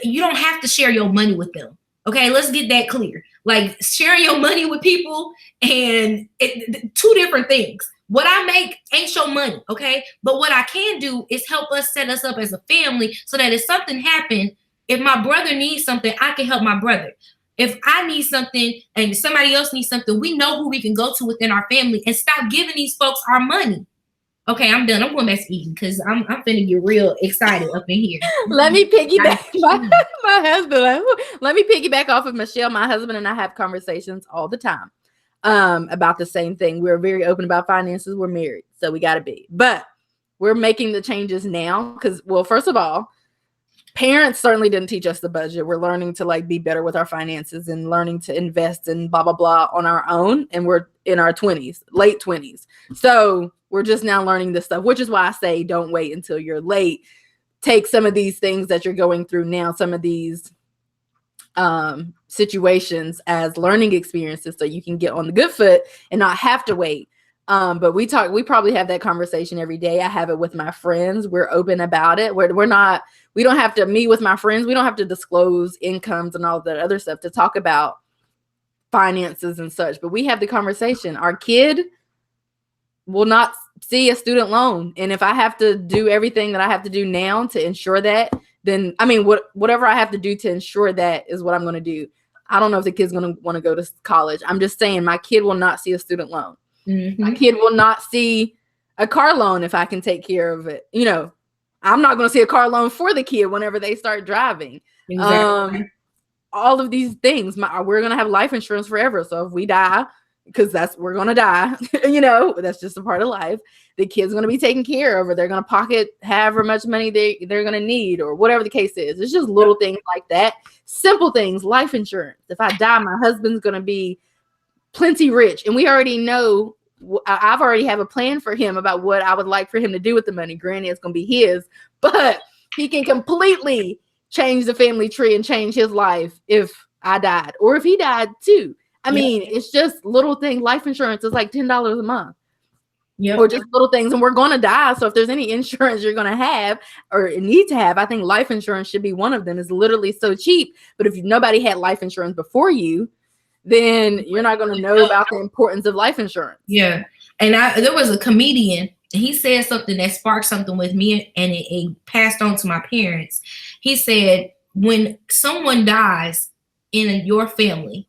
you don't have to share your money with them. Okay, let's get that clear. Like, sharing your money with people and two different things. What I make ain't your money, okay? But what I can do is help us set us up as a family so that if something happened, if my brother needs something, I can help my brother. If I need something and somebody else needs something, we know who we can go to within our family and stop giving these folks our money. Okay, I'm done. I'm going back to eating because I'm finna get real excited up in here. Let me piggyback my husband. Let me piggyback off of Michelle. My husband and I have conversations all the time about the same thing. We're very open about finances. We're married, so we got to be. But we're making the changes now because, well, first of all, parents certainly didn't teach us the budget. We're learning to like be better with our finances and learning to invest and blah, blah, blah on our own. And we're in our 20s, late 20s. So we're just now learning this stuff, which is why I say don't wait until you're late. Take some of these things that you're going through now, some of these situations as learning experiences so you can get on the good foot and not have to wait. But we probably have that conversation every day. I have it with my friends. We're open about it. We don't have to meet with my friends. We don't have to disclose incomes and all that other stuff to talk about finances and such. But we have the conversation. Our kid will not see a student loan. And if I have to do everything that I have to do now to ensure that, then whatever I have to do to ensure that is what I'm going to do. I don't know if the kid's going to want to go to college. I'm just saying my kid will not see a student loan. My kid will not see a car loan if I can take care of it. You know, I'm not going to see a car loan for the kid whenever they start driving. Exactly. All of these things, we're going to have life insurance forever. So if we die, because we're going to die, you know, that's just a part of life. The kid's going to be taken care of, or they're going to pocket however much money they're going to need, or whatever the case is. It's just little things like that. Simple things, life insurance. If I die, my husband's going to be plenty rich. And we already know, I've already have a plan for him about what I would like for him to do with the money. Granted, it's going to be his, but he can completely change the family tree and change his life if I died, or if he died too. I mean, it's just little things. Life insurance is like $10 a month. Yep. or just little things. And we're going to die. So if there's any insurance you're going to have or need to have, I think life insurance should be one of them. It's literally so cheap. But if nobody had life insurance before you, then you're not going to know about the importance of life insurance. Yeah. And there was a comedian, and he said something that sparked something with me, and it passed on to my parents. He said, when someone dies in your family,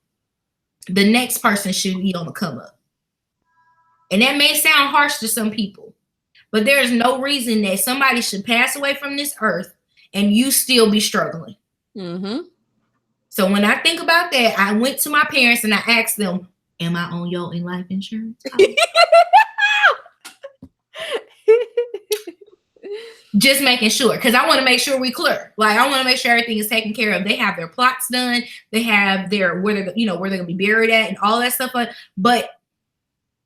the next person should be on the come up. And that may sound harsh to some people, but there is no reason that somebody should pass away from this earth and you still be struggling. Mm-hmm. So when I think about that, I went to my parents and I asked them, am I on your life insurance? Just making sure, because I want to make sure we clear. Like, I want to make sure everything is taken care of. They have their plots done. They have their where they're going to be buried at and all that stuff. But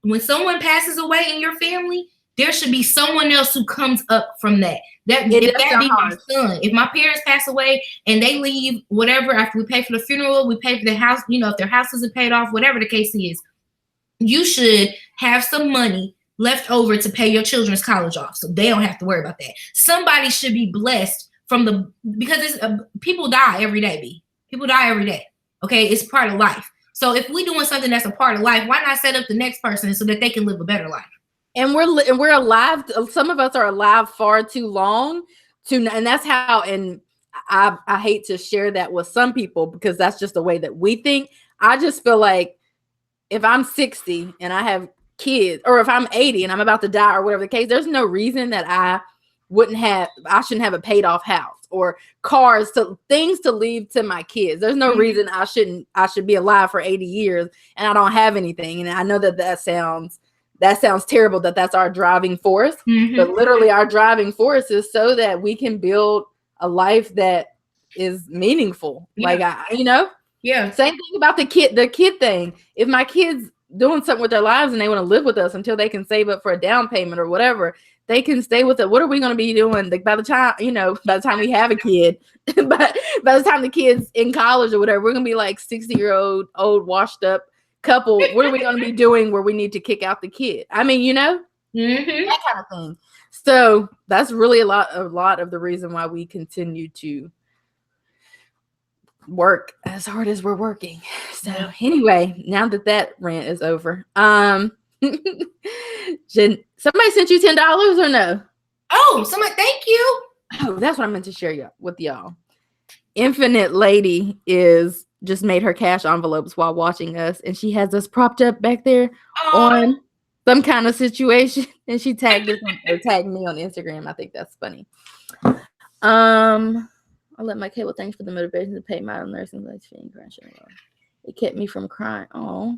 when someone passes away in your family, there should be someone else who comes up from that. If that be my son, if my parents pass away and they leave whatever, after we pay for the funeral, we pay for the house, if their house isn't paid off, whatever the case is, you should have some money left over to pay your children's college off, so they don't have to worry about that. Somebody should be blessed because people die every day, B. People die every day. Okay, it's part of life. So if we're doing something that's a part of life, why not set up the next person so that they can live a better life? And we're alive. Some of us are alive far too long and that's how. And I hate to share that with some people because that's just the way that we think. I just feel like if I'm 60 and I have kids, or if I'm 80 and I'm about to die, or whatever the case, there's no reason that I shouldn't have a paid off house or cars, things to leave to my kids. There's no reason I should be alive for 80 years and I don't have anything. And I know that sounds terrible, that's our driving force, but literally our driving force is so that we can build a life that is meaningful. Yeah. Yeah. Same thing about the kid thing. If my kids doing something with their lives and they want to live with us until they can save up for a down payment or whatever, they can stay with it. What are we going to be doing? Like by the time we have a kid, but by the time the kid's in college or whatever, we're going to be like 60-year-old, old, washed up couple. What are we going to be doing where we need to kick out the kid? I mean, that kind of thing. So that's really a lot of the reason why we continue to work as hard as we're working. So anyway, now that rant is over, Jen, somebody sent you $10 or no? Oh, somebody, thank you. Oh, that's what I meant to share with y'all. Infinite Lady just made her cash envelopes while watching us, and she has us propped up back there on some kind of situation, and she tagged me on Instagram. I think that's funny. I'll let Michaela, thanks for the motivation to pay my nursing fee. It kept me from crying. Oh,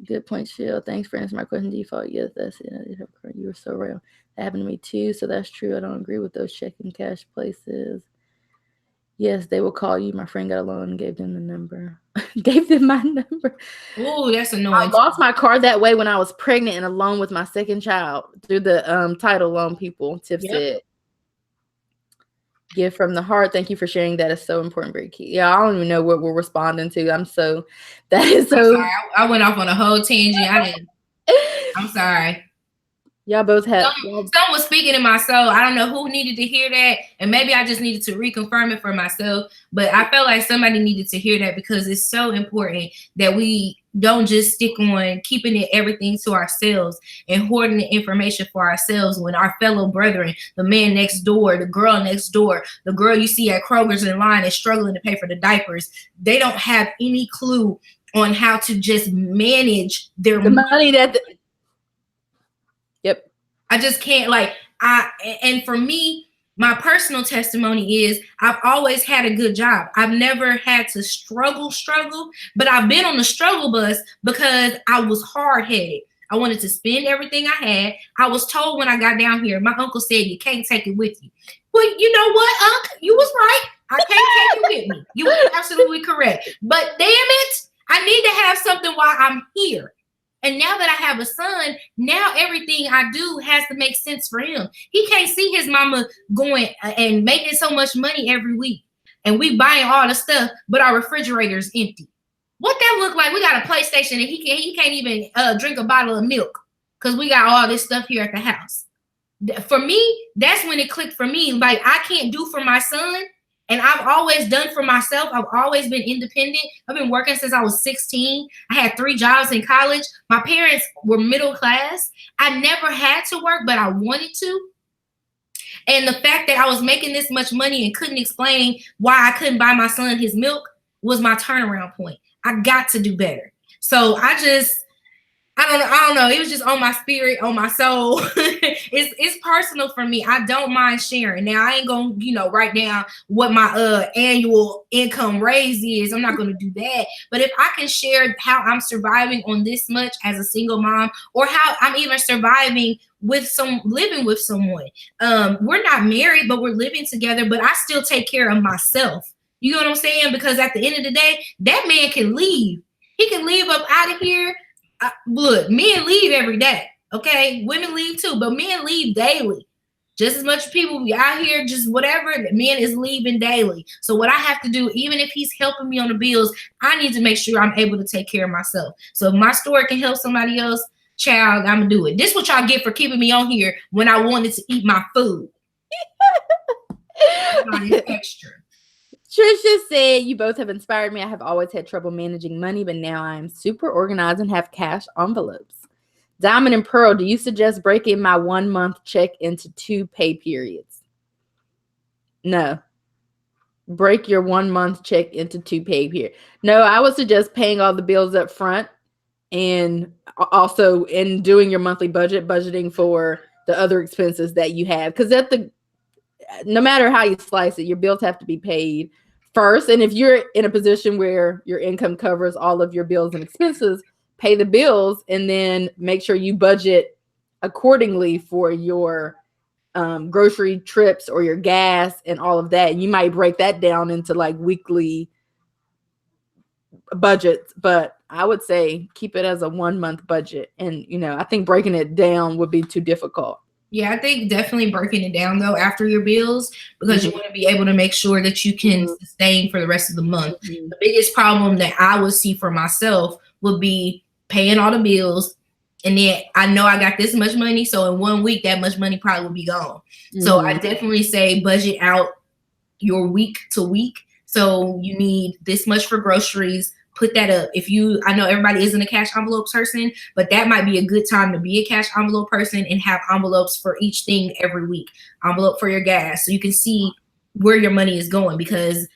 good point, Shill. Thanks for answering my question. Default, yes, that's it. You were so real. That happened to me too, so that's true. I don't agree with those checking cash places. Yes, they will call you. My friend got a loan and gave them the number. Gave them my number. Oh, that's annoying. I lost my card that way when I was pregnant and alone with my second child through the title loan people. Tiff said. Give from the heart. Thank you for sharing that. It's so important. Very key. Yeah, I don't even know what we're responding to. I'm sorry. I went off on a whole tangent. I'm sorry. Y'all both had. Someone was speaking in my soul. I don't know who needed to hear that, and maybe I just needed to reconfirm it for myself. But I felt like somebody needed to hear that because it's so important that we don't just stick on keeping everything to ourselves and hoarding the information for ourselves when our fellow brethren, the man next door, the girl next door, the girl you see at Kroger's in line is struggling to pay for the diapers. They don't have any clue on how to just manage their money Yep. I just can't and for me, my personal testimony is I've always had a good job. I've never had to struggle, but I've been on the struggle bus because I was hard-headed. I wanted to spend everything I had. I was told when I got down here, my uncle said, you can't take it with you. Well, you know what, Unc? You was right. I can't take it with me. You were absolutely correct. But damn it, I need to have something while I'm here. And now that I have a son, now everything I do has to make sense for him. He can't see his mama going and making so much money every week. And we buying all the stuff, but our refrigerator is empty. What that look like? We got a PlayStation and he can't even drink a bottle of milk because we got all this stuff here at the house. For me, that's when it clicked for me. Like, I can't do for my son, and I've always done for myself. I've always been independent. I've been working since I was 16. I had 3 jobs in college. My parents were middle class. I never had to work, but I wanted to. And the fact that I was making this much money and couldn't explain why I couldn't buy my son his milk was my turnaround point. I got to do better. So I don't know. It was just on my spirit, on my soul. It's personal for me. I don't mind sharing. Now, I ain't gonna, write down what my annual income raise is. I'm not gonna do that. But if I can share how I'm surviving on this much as a single mom, or how I'm even surviving living with someone. We're not married, but we're living together, but I still take care of myself. You know what I'm saying? Because at the end of the day, that man can leave. He can leave up out of here. Look, men leave every day, okay? Women leave too, but men leave daily. Just as much people be out here, just whatever, men is leaving daily. So what I have to do, even if he's helping me on the bills, I need to make sure I'm able to take care of myself. So if my story can help somebody else, child, I'm gonna do it. This is what y'all get for keeping me on here when I wanted to eat my food. It's extra. Trisha said, you both have inspired me. I have always had trouble managing money, but now I am super organized and have cash envelopes. Diamond and Pearl, do you suggest breaking my 1 month check into 2 pay periods? No. Break your 1 month check into 2 pay periods. No, I would suggest paying all the bills up front, and also in doing your monthly budgeting for the other expenses that you have. Because no matter how you slice it, your bills have to be paid first. And if you're in a position where your income covers all of your bills and expenses, pay the bills, and then make sure you budget accordingly for your grocery trips or your gas and all of that. You might break that down into like weekly budgets, but I would say keep it as a 1 month budget. And, I think breaking it down would be too difficult. Yeah, I think definitely breaking it down, though, after your bills, because you want to be able to make sure that you can sustain for the rest of the month. The biggest problem that I would see for myself would be paying all the bills. And then I know I got this much money. So in 1 week, that much money probably will be gone. So I definitely say budget out your week to week. So you need this much for groceries. Put that up. I know everybody isn't a cash envelope person, but that might be a good time to be a cash envelope person and have envelopes for each thing every week. Envelope for your gas, so you can see where your money is going. Because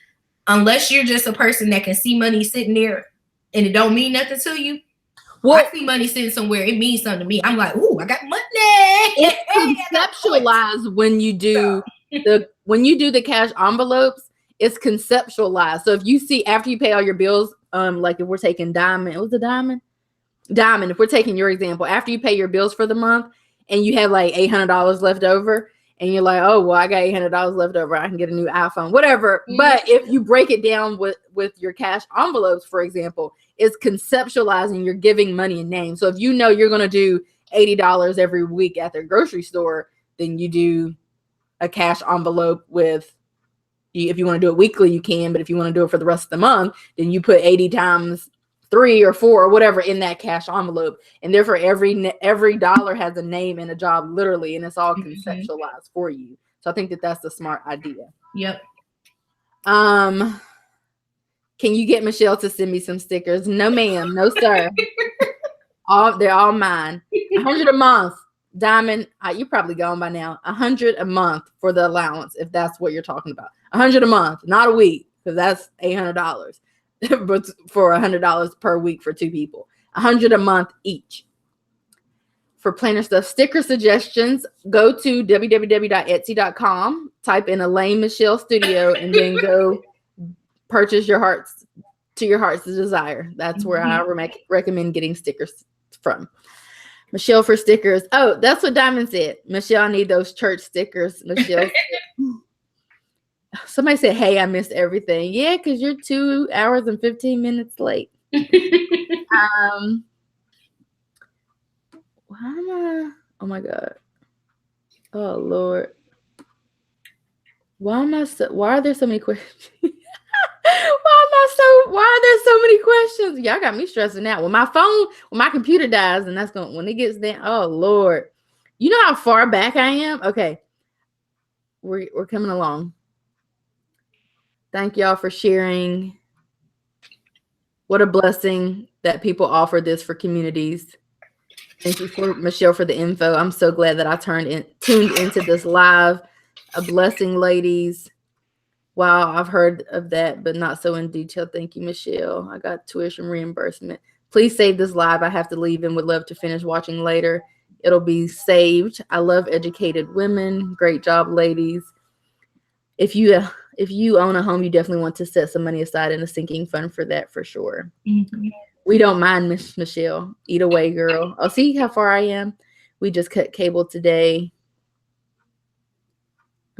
unless you're just a person that can see money sitting there and it don't mean nothing to you, I see money sitting somewhere, it means something to me. I'm like, ooh, I got money. It's conceptualized when you do the cash envelopes. It's conceptualized. So if you see after you pay all your bills, like if we're taking Diamond, it was a Diamond. If we're taking your example, after you pay your bills for the month and you have like $800 left over, and you're like, oh, well, I got $800 left over, I can get a new iPhone, whatever. But if you break it down with your cash envelopes, for example, it's conceptualizing, you're giving money a name. So if you know you're going to do $80 every week at the grocery store, then you do a cash envelope with, if you want to do it weekly, you can, but if you want to do it for the rest of the month, then you put 80 times 3 or 4 or whatever in that cash envelope. And therefore every dollar has a name and a job, literally, and it's all conceptualized for you. So I think that's a smart idea. Yep. Can you get Michelle to send me some stickers? No, ma'am. No, sir. They're all mine. 100 a month. Diamond, you're probably gone by now. 100 a month for the allowance, if that's what you're talking about. 100 a month, not a week, because that's $800. But for $100 per week for 2 people. 100 a month each. For planner stuff, sticker suggestions, go to www.etsy.com, type in ElaineMichelleStudio, and then go purchase your heart's desire. That's where I recommend getting stickers from. Michelle for stickers. Oh, that's what Diamond said. Michelle, I need those church stickers. Michelle. Somebody said, hey, I missed everything. Yeah, because you're 2 hours and 15 minutes late. Why am I? Oh my God. Oh Lord. Why are there so many questions? Why am I are there so many questions? Y'all got me stressing out. When my computer dies, and when it gets down, oh Lord. You know how far back I am? Okay. We're coming along. Thank y'all for sharing. What a blessing that people offer this for communities. Thank you for Michelle for the info. I'm so glad that I tuned into this live. A blessing, ladies. Wow, I've heard of that, but not so in detail. Thank you, Michelle. I got tuition reimbursement. Please save this live. I have to leave and would love to finish watching later. It'll be saved. I love educated women. Great job, ladies. If you own a home, you definitely want to set some money aside in a sinking fund for that, for sure. Mm-hmm. We don't mind, Miss Michelle. Eat away, girl. Oh, see how far I am? We just cut cable today.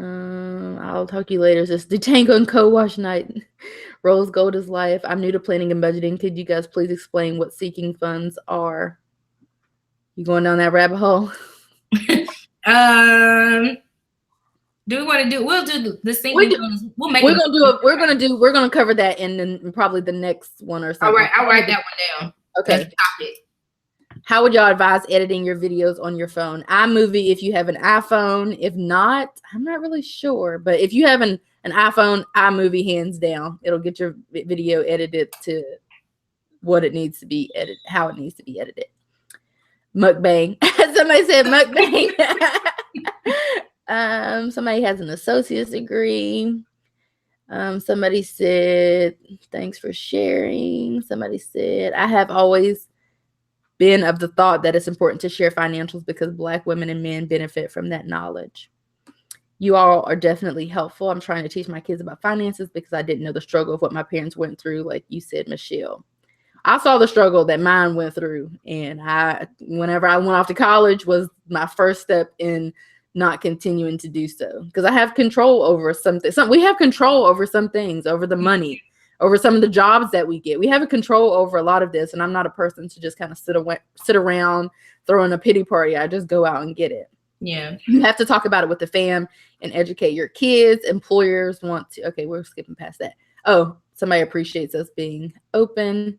I'll talk to you later. It's the Tango and Co-wash night. Rose gold is life. I'm new to planning and budgeting. Could you guys please explain what sinking funds are? You going down that rabbit hole? Do we want to do? We'll do the sinking funds. We'll make. We're gonna cover that in probably the next one or something. All right, I'll write that one down. Okay. How would y'all advise editing your videos on your phone? iMovie if you have an iPhone. If not, I'm not really sure. But if you have an iPhone, iMovie hands down. It'll get your video edited to what it needs to be edited, how it needs to be edited. Mukbang. Somebody said mukbang. Somebody has an associate's degree. Somebody said, thanks for sharing. Somebody said, I have always been of the thought that it's important to share financials because Black women and men benefit from that knowledge. You all are definitely helpful. I'm trying to teach my kids about finances because I didn't know the struggle of what my parents went through. Like you said, Michelle, I saw the struggle that mine went through. And whenever I went off to college was my first step in not continuing to do so, because I have control over something. We have control over some things, over the money, over some of the jobs that we get. We have a control over a lot of this, and I'm not a person to just kind of sit around throwing a pity party. I just go out and get it. Yeah. You have to talk about it with the fam and educate your kids. Employers want to. Okay, we're skipping past that. Oh, somebody appreciates us being open.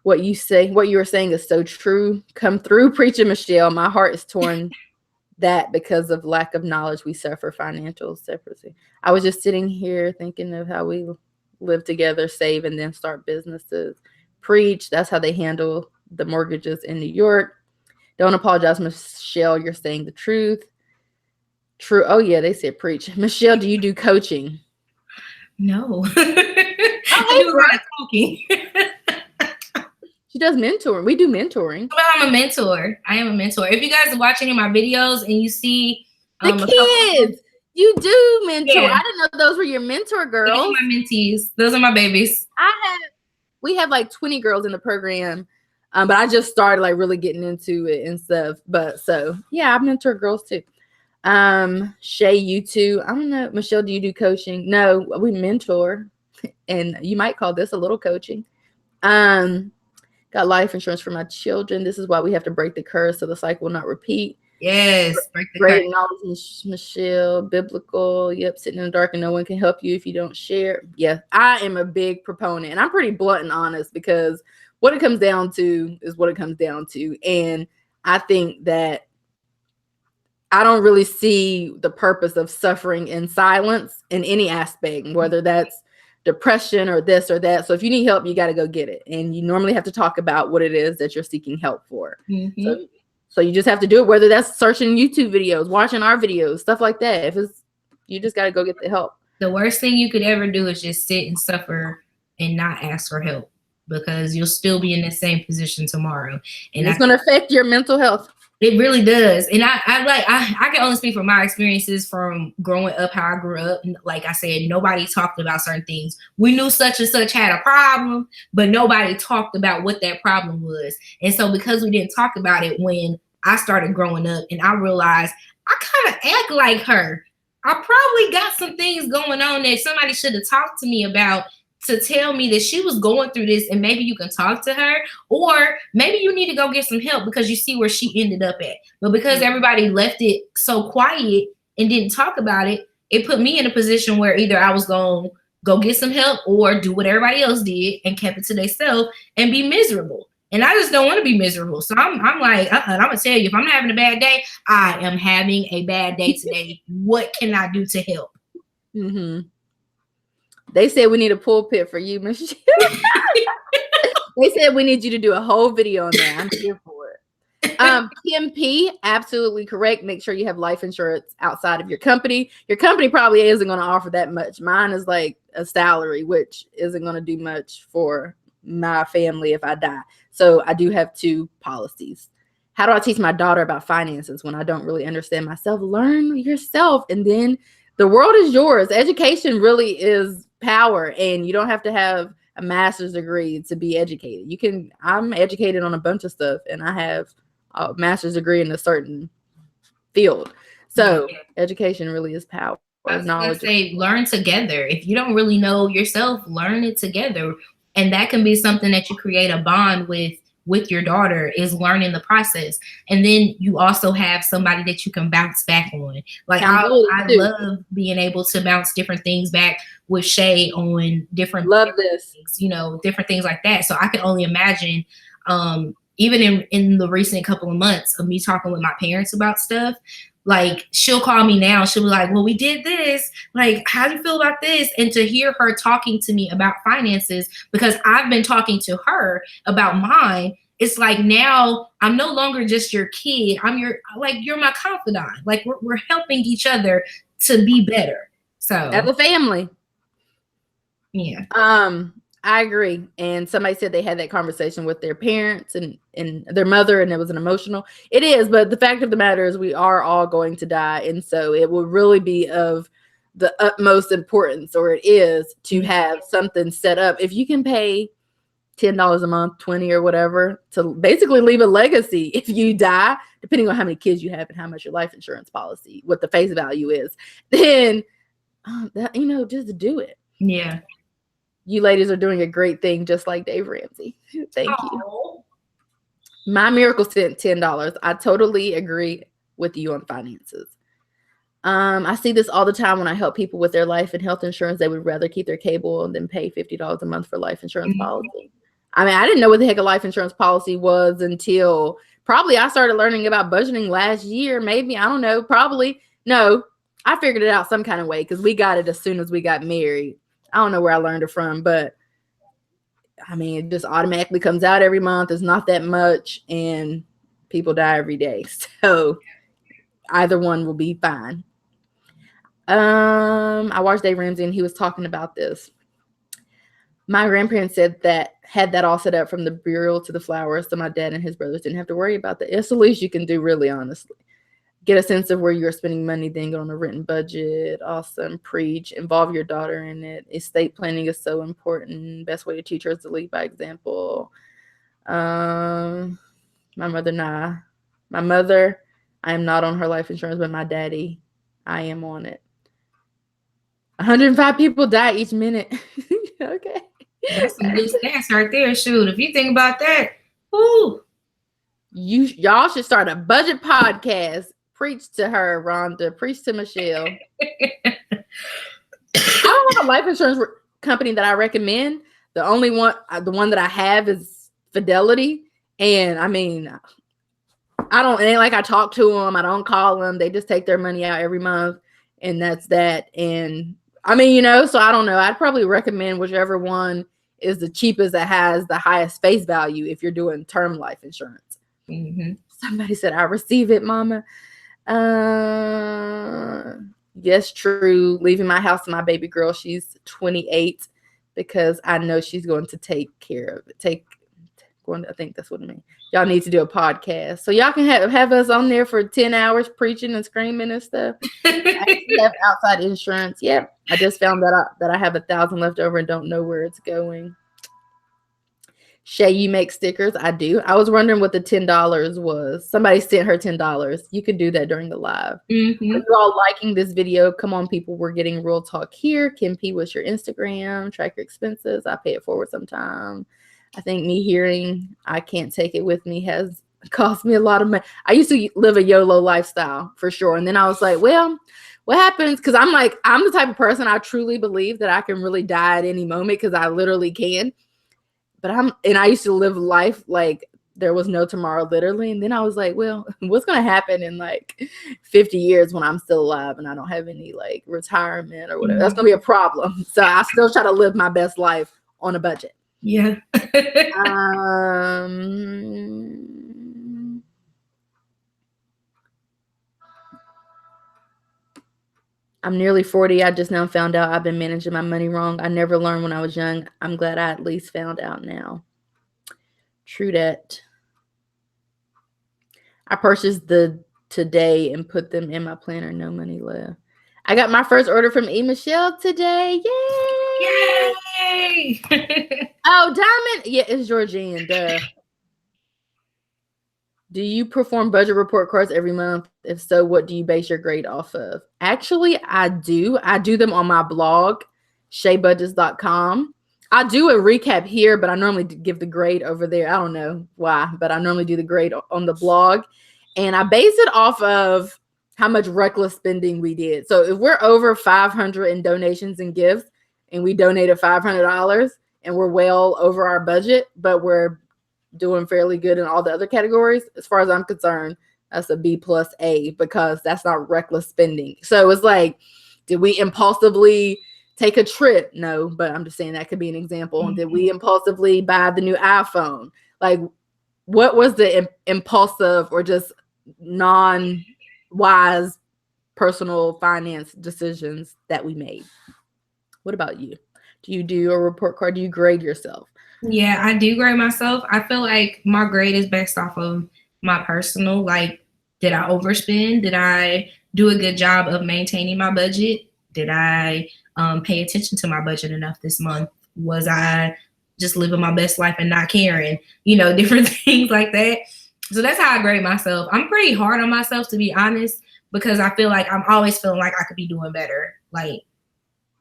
What you were saying is so true. Come through, preaching, Michelle. My heart is torn. That because of lack of knowledge, we suffer financial separacy. I was just sitting here thinking of how we live together, save, and then start businesses. Preach. That's how they handle the mortgages in New York. Don't apologize, Michelle. You're saying the truth. True. Oh, yeah, they said preach. Michelle, do you do coaching? No. I do a lot of talking. She does mentoring. We do mentoring. Well, I'm a mentor. I am a mentor. If you guys are watching in my videos and you see the kids, you do mentor. Yeah. I didn't know those were your mentor girls. Those are my mentees. Those are my babies. We have like 20 girls in the program, but I just started like really getting into it and stuff. But so yeah, I mentor girls too. Shay, you too. I don't know, Michelle. Do you do coaching? No, we mentor, and you might call this a little coaching. Got life insurance for my children. This is why we have to break the curse so the cycle will not repeat. Yes, break the great knowledge, Michelle. Biblical. Yep, sitting in the dark and no one can help you if you don't share. Yeah, I am a big proponent, and I'm pretty blunt and honest because what it comes down to is what it comes down to. And I think that I don't really see the purpose of suffering in silence in any aspect, whether that's depression or this or that. So if you need help, you got to go get it. And you normally have to talk about what it is that you're seeking help for. Mm-hmm. So you just have to do it, whether that's searching YouTube videos, watching our videos, stuff like that. You just got to go get the help. The worst thing you could ever do is just sit and suffer and not ask for help, because you'll still be in the same position tomorrow. And it's going to affect your mental health. It really does. And I can only speak from my experiences from growing up, how I grew up. Like I said, nobody talked about certain things. We knew such and such had a problem, but nobody talked about what that problem was. And so because we didn't talk about it when I started growing up, and I realized I kind of act like her. I probably got some things going on that somebody should have talked to me about, to tell me that she was going through this, and maybe you can talk to her, or maybe you need to go get some help because you see where she ended up at. But because everybody left it so quiet and didn't talk about it, it put me in a position where either I was going to go get some help or do what everybody else did and kept it to themselves and be miserable. And I just don't want to be miserable. So I'm like, I'm going to tell you, if I'm having a bad day, I am having a bad day today. What can I do to help? Mm-hmm. They said we need a pulpit for you, Michelle. They said we need you to do a whole video on that. I'm here for it. Kim P, absolutely correct. Make sure you have life insurance outside of your company. Your company probably isn't going to offer that much. Mine is like a salary, which isn't going to do much for my family if I die. So I do have 2 policies. How do I teach my daughter about finances when I don't really understand myself? Learn yourself, and then the world is yours. Education really is power, and you don't have to have a master's degree to be educated. I'm educated on a bunch of stuff, and I have a master's degree in a certain field. So education really is power. I was going to say, learn together. If you don't really know yourself, learn it together. And that can be something that you create a bond with your daughter, is learning the process. And then you also have somebody that you can bounce back on. Like I love being able to bounce different things back with Shay on different things, different things like that. So I can only imagine, even in the recent couple of months of me talking with my parents about stuff, like she'll call me now. She'll be like, well, we did this. Like, how do you feel about this? And to hear her talking to me about finances, because I've been talking to her about mine, it's like, now I'm no longer just your kid. You're my confidant. Like we're helping each other to be better. So as a family. Yeah. I agree. And somebody said they had that conversation with their parents and their mother, and it was an emotional. It is, but the fact of the matter is we are all going to die. And so it will really be of the utmost importance, or it is, to have something set up. If you can pay $10 a month, 20 or whatever, to basically leave a legacy if you die, depending on how many kids you have and how much your life insurance policy, what the face value is, then, just do it. Yeah. You ladies are doing a great thing, just like Dave Ramsey. Thank you. My Miracle sent $10. I totally agree with you on finances. I see this all the time when I help people with their life and health insurance. They would rather keep their cable than pay $50 a month for life insurance policy. I mean, I didn't know what the heck a life insurance policy was until probably I started learning about budgeting last year. Maybe, I don't know, probably. No, I figured it out some kind of way because we got it as soon as we got married. I don't know where I learned it from, but I mean, it just automatically comes out every month. It's not that much, and people die every day. So either one will be fine. I watched Dave Ramsey, and he was talking about this. My grandparents said that had that all set up from the burial to the flowers, so my dad and his brothers didn't have to worry about that. It's the least you can do, really, honestly. Get a sense of where you're spending money, then go on a written budget. Awesome. Preach. Involve your daughter in it. Estate planning is so important. Best way to teach her is to lead by example. My mother, I am not on her life insurance, but my daddy, I am on it. 105 people die each minute. Okay. That's some good stats right there. Shoot, if you think about that, whoo. Y'all should start a budget podcast. Preach to her, Rhonda. Preach to Michelle. I don't have a life insurance company that I recommend. The one that I have is Fidelity. And I mean, it ain't like I talk to them. I don't call them. They just take their money out every month. And that's that. And I mean, so I don't know. I'd probably recommend whichever one is the cheapest that has the highest face value if you're doing term life insurance. Mm-hmm. Somebody said, I receive it, mama. Yes, true. Leaving my house to my baby girl. She's 28 because I know she's going to take care of it. I think that's what it means. Y'all need to do a podcast so y'all can have us on there for 10 hours preaching and screaming and stuff. I have outside insurance. Yep. I just found that I have 1,000 left over and don't know where it's going. Shay, you make stickers? I do. I was wondering what the $10 was. Somebody sent her $10. You could do that during the live. Mm-hmm. Are you all liking this video? Come on, people. We're getting real talk here. Kim P, what's your Instagram? Track your expenses. I pay it forward sometime. I think me hearing I can't take it with me has cost me a lot of money. I used to live a YOLO lifestyle for sure. And then I was like, well, what happens? Because I'm the type of person, I truly believe that I can really die at any moment, because I literally can. But I used to live life like there was no tomorrow, literally. And then I was like, well, what's going to happen in like 50 years when I'm still alive and I don't have any like retirement or whatever? That's going to be a problem. So I still try to live my best life on a budget. Yeah. I'm nearly 40. I just now found out I've been managing my money wrong. I never learned when I was young. I'm glad I at least found out now. True that. I purchased the today and put them in my planner. No money left. I got my first order from E.Michelle today. Yay! Yay! Oh, Diamond. Yeah, it's Georgine. Duh. Do you perform budget report cards every month? If so, what do you base your grade off of? Actually, I do. I do them on my blog, shaybudgets.com. I do a recap here, but I normally give the grade over there. I don't know why, but I normally do the grade on the blog. And I base it off of how much reckless spending we did. So if we're over 500 in donations and gifts, and we donated $500, and we're well over our budget, but we're doing fairly good in all the other categories, as far as I'm concerned, that's a B+A, because that's not reckless spending. So it's like, did we impulsively take a trip? No, but I'm just saying that could be an example. Did we impulsively buy the new iPhone? Like, what was the impulsive or just non-wise personal finance decisions that we made? What about you? Do you do a report card? Do you grade yourself? Yeah, I do grade myself. I feel like my grade is based off of my personal, like, did I overspend? Did I do a good job of maintaining my budget? Did I pay attention to my budget enough this month? Was I just living my best life and not caring? Different things like that. So that's how I grade myself. I'm pretty hard on myself, to be honest, because I feel like I'm always feeling like I could be doing better. Like,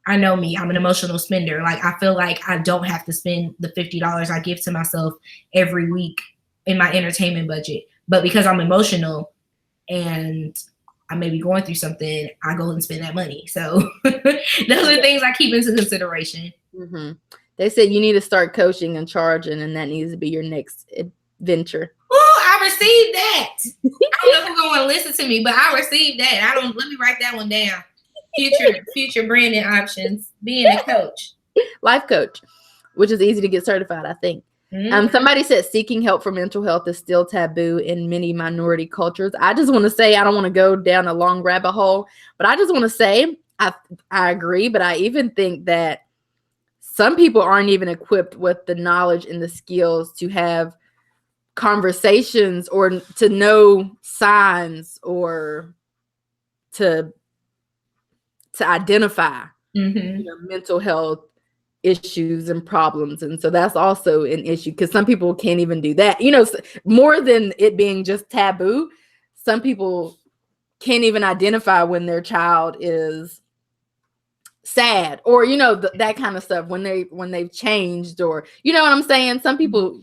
I know me, I'm an emotional spender. Like, I feel like I don't have to spend the $50 I give to myself every week in my entertainment budget. But because I'm emotional and I may be going through something, I go and spend that money. So those are things I keep into consideration. Mm-hmm. They said you need to start coaching and charging, and that needs to be your next adventure. Oh, I received that. I don't know who's going to listen to me, but I received that. Let me write that one down. Future branding options, being a coach. Life coach, which is easy to get certified, I think. Somebody said seeking help for mental health is still taboo in many minority cultures. I just want to say, I don't want to go down a long rabbit hole, but I just want to say I agree, but I even think that some people aren't even equipped with the knowledge and the skills to have conversations or to know signs or to identify mental health issues and problems. And so that's also an issue, because some people can't even do that. More than it being just taboo, some people can't even identify when their child is sad, or that kind of stuff, when they've changed, or what I'm saying. Some people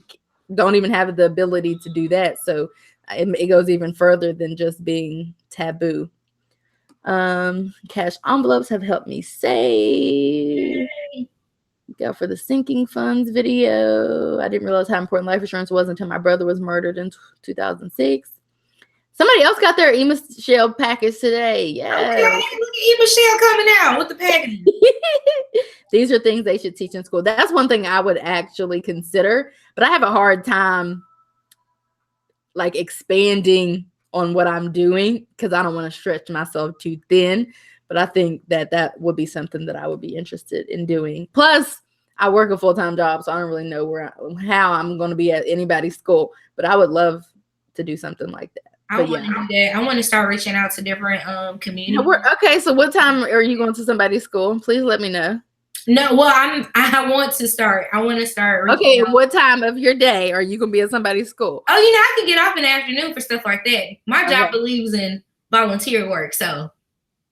don't even have the ability to do that. So it goes even further than just being taboo. Cash envelopes have helped me save. Go for the sinking funds video. I didn't realize how important life insurance was until my brother was murdered in 2006. Somebody else got their E.Michelle package today. Yeah. Okay, look at E.Michelle coming out with the package. These are things they should teach in school. That's one thing I would actually consider, but I have a hard time like expanding on what I'm doing, because I don't want to stretch myself too thin. But I think that would be something that I would be interested in doing. Plus, I work a full-time job, so I don't really know how I'm going to be at anybody's school. But I would love to do something like that. I want to do that. I want to start reaching out to different communities. Okay, so what time are you going to somebody's school? Please let me know. No, well, I want to start. Okay, what time of your day are you going to be at somebody's school? Oh, I can get off in the afternoon for stuff like that. My job believes in volunteer work, so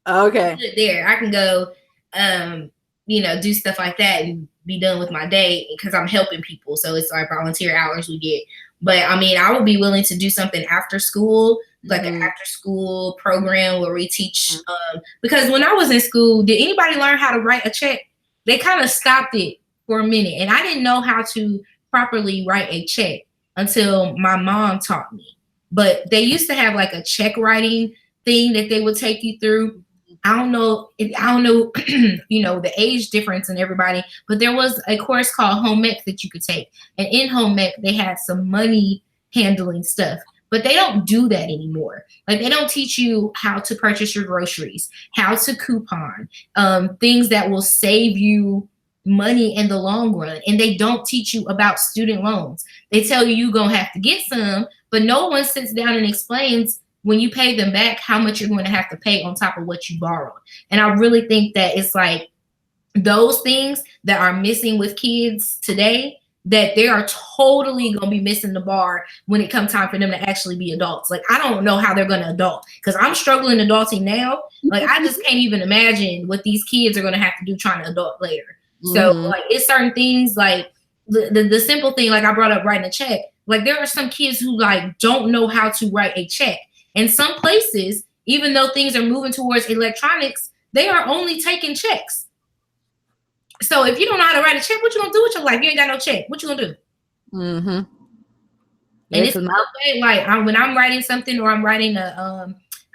okay, there I can go, do stuff like that and be done with my day, because I'm helping people. So it's like volunteer hours we get. But I mean, I would be willing to do something after school like an after school program where we teach. Because when I was in school, did anybody learn how to write a check? They kind of stopped it for a minute, and I didn't know how to properly write a check until my mom taught me. But they used to have like a check writing thing that they would take you through. I don't know, you know, the age difference in everybody, but there was a course called home ec that you could take. And in home ec, they had some money handling stuff, but they don't do that anymore. Like they don't teach you how to purchase your groceries, how to coupon, things that will save you money in the long run. And they don't teach you about student loans. They tell you you're going to have to get some, but no one sits down and explains when you pay them back how much you're going to have to pay on top of what you borrowed. And I really think that it's like those things that are missing with kids today, that they are totally going to be missing the bar when it comes time for them to actually be adults. Like, I don't know how they're going to adult, because I'm struggling adulting now. Like, I just can't even imagine what these kids are going to have to do trying to adult later. So like, it's certain things like the simple thing, like I brought up writing a check. Like there are some kids who like don't know how to write a check. And some places, even though things are moving towards electronics, they are only taking checks. So if you don't know how to write a check, what you gonna do with your life? You ain't got no check. What you gonna do? And it's like when I'm writing something or I'm writing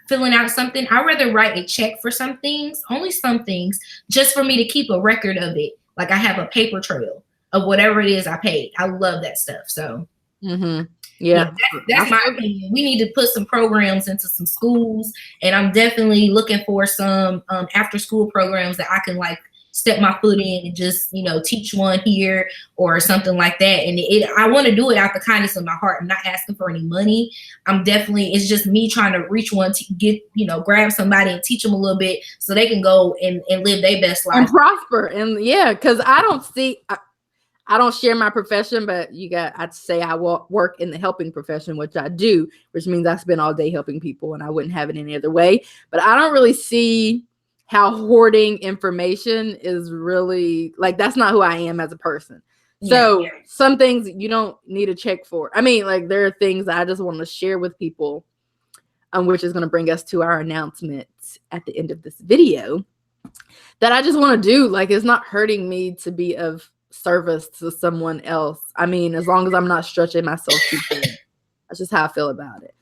filling out something, I'd rather write a check for some things, only some things, just for me to keep a record of it. Like I have a paper trail of whatever it is I paid. I love that stuff. So that's my opinion. We need to put some programs into some schools, and I'm definitely looking for some after school programs that I can like step my foot in and just, you know, teach one here or something like that. And I want to do it out the kindness of my heart. I'm not asking for any money. It's just me trying to reach one to get, you know, grab somebody and teach them a little bit so they can go and live their best life and prosper. And because I don't share my profession, but I'd say I work in the helping profession, which I do, which means I spend all day helping people, and I wouldn't have it any other way. But I don't really see how hoarding information is really, like, that's not who I am as a person. So some things you don't need a check for. I mean, like, there are things that I just want to share with people, which is going to bring us to our announcement at the end of this video, that I just want to do. Like, it's not hurting me to be of service to someone else. I mean, as long as I'm not stretching myself too thin. That's just how I feel about it.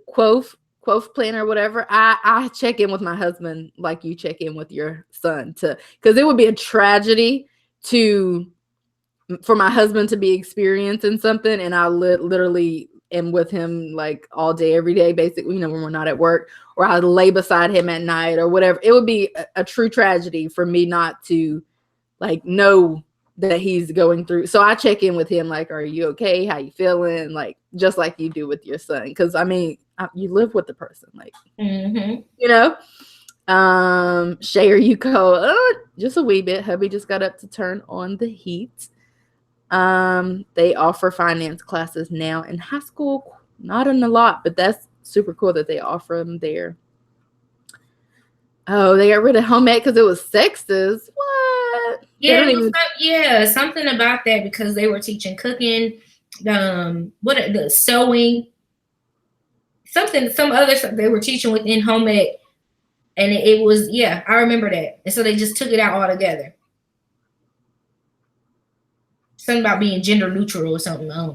Quoth plan or whatever, I check in with my husband like you check in with your son, because it would be a tragedy for my husband to be experiencing something and I literally am with him like all day, every day, basically, you know, when we're not at work, or I lay beside him at night or whatever. It would be a true tragedy for me not to like know that he's going through. So I check in with him like, are you okay? How you feeling? Like, just like you do with your son. Because I mean, you live with the person, like, you know. Shay, are you cold? Just a wee bit. Hubby just got up to turn on the heat. They offer finance classes now in high school. Not in a lot, but that's super cool that they offer them there. Oh, they got rid of home ec because it was sexist. What? Yeah, something about that, because they were teaching cooking, the sewing, some other stuff they were teaching within home ec, and it was, I remember that. And so they just took it out altogether. Something about being gender neutral or something. I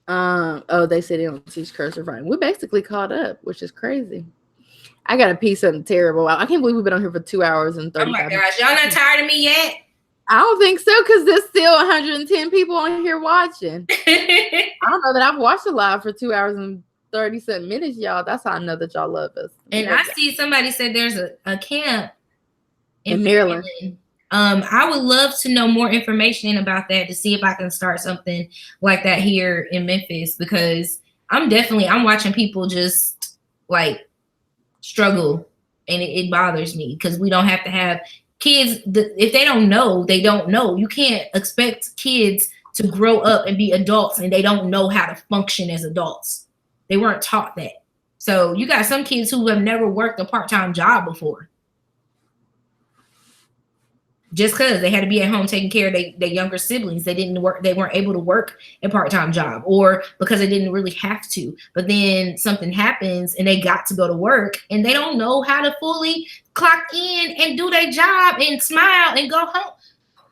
don't know. They said they don't teach cursive writing. We're basically caught up, which is crazy. I got to pee something terrible. I can't believe we've been on here for 2 hours and 35 minutes. Oh my gosh, y'all not tired of me yet? I don't think so, because there's still 110 people on here watching. I don't know that I've watched it live for 2 hours and 37 minutes, y'all. That's how I know that y'all love us. And I see somebody said there's a camp in Maryland. I would love to know more information about that to see if I can start something like that here in Memphis, because I'm watching people just like struggle, and it bothers me, because we don't have to have kids. If they don't know, they don't know. You can't expect kids to grow up and be adults and they don't know how to function as adults. They weren't taught that. So you got some kids who have never worked a part-time job before. just because they had to be at home taking care of their younger siblings. They weren't able to work a part-time job, or because they didn't really have to. But then something happens and they got to go to work and they don't know how to fully clock in and do their job and smile and go home.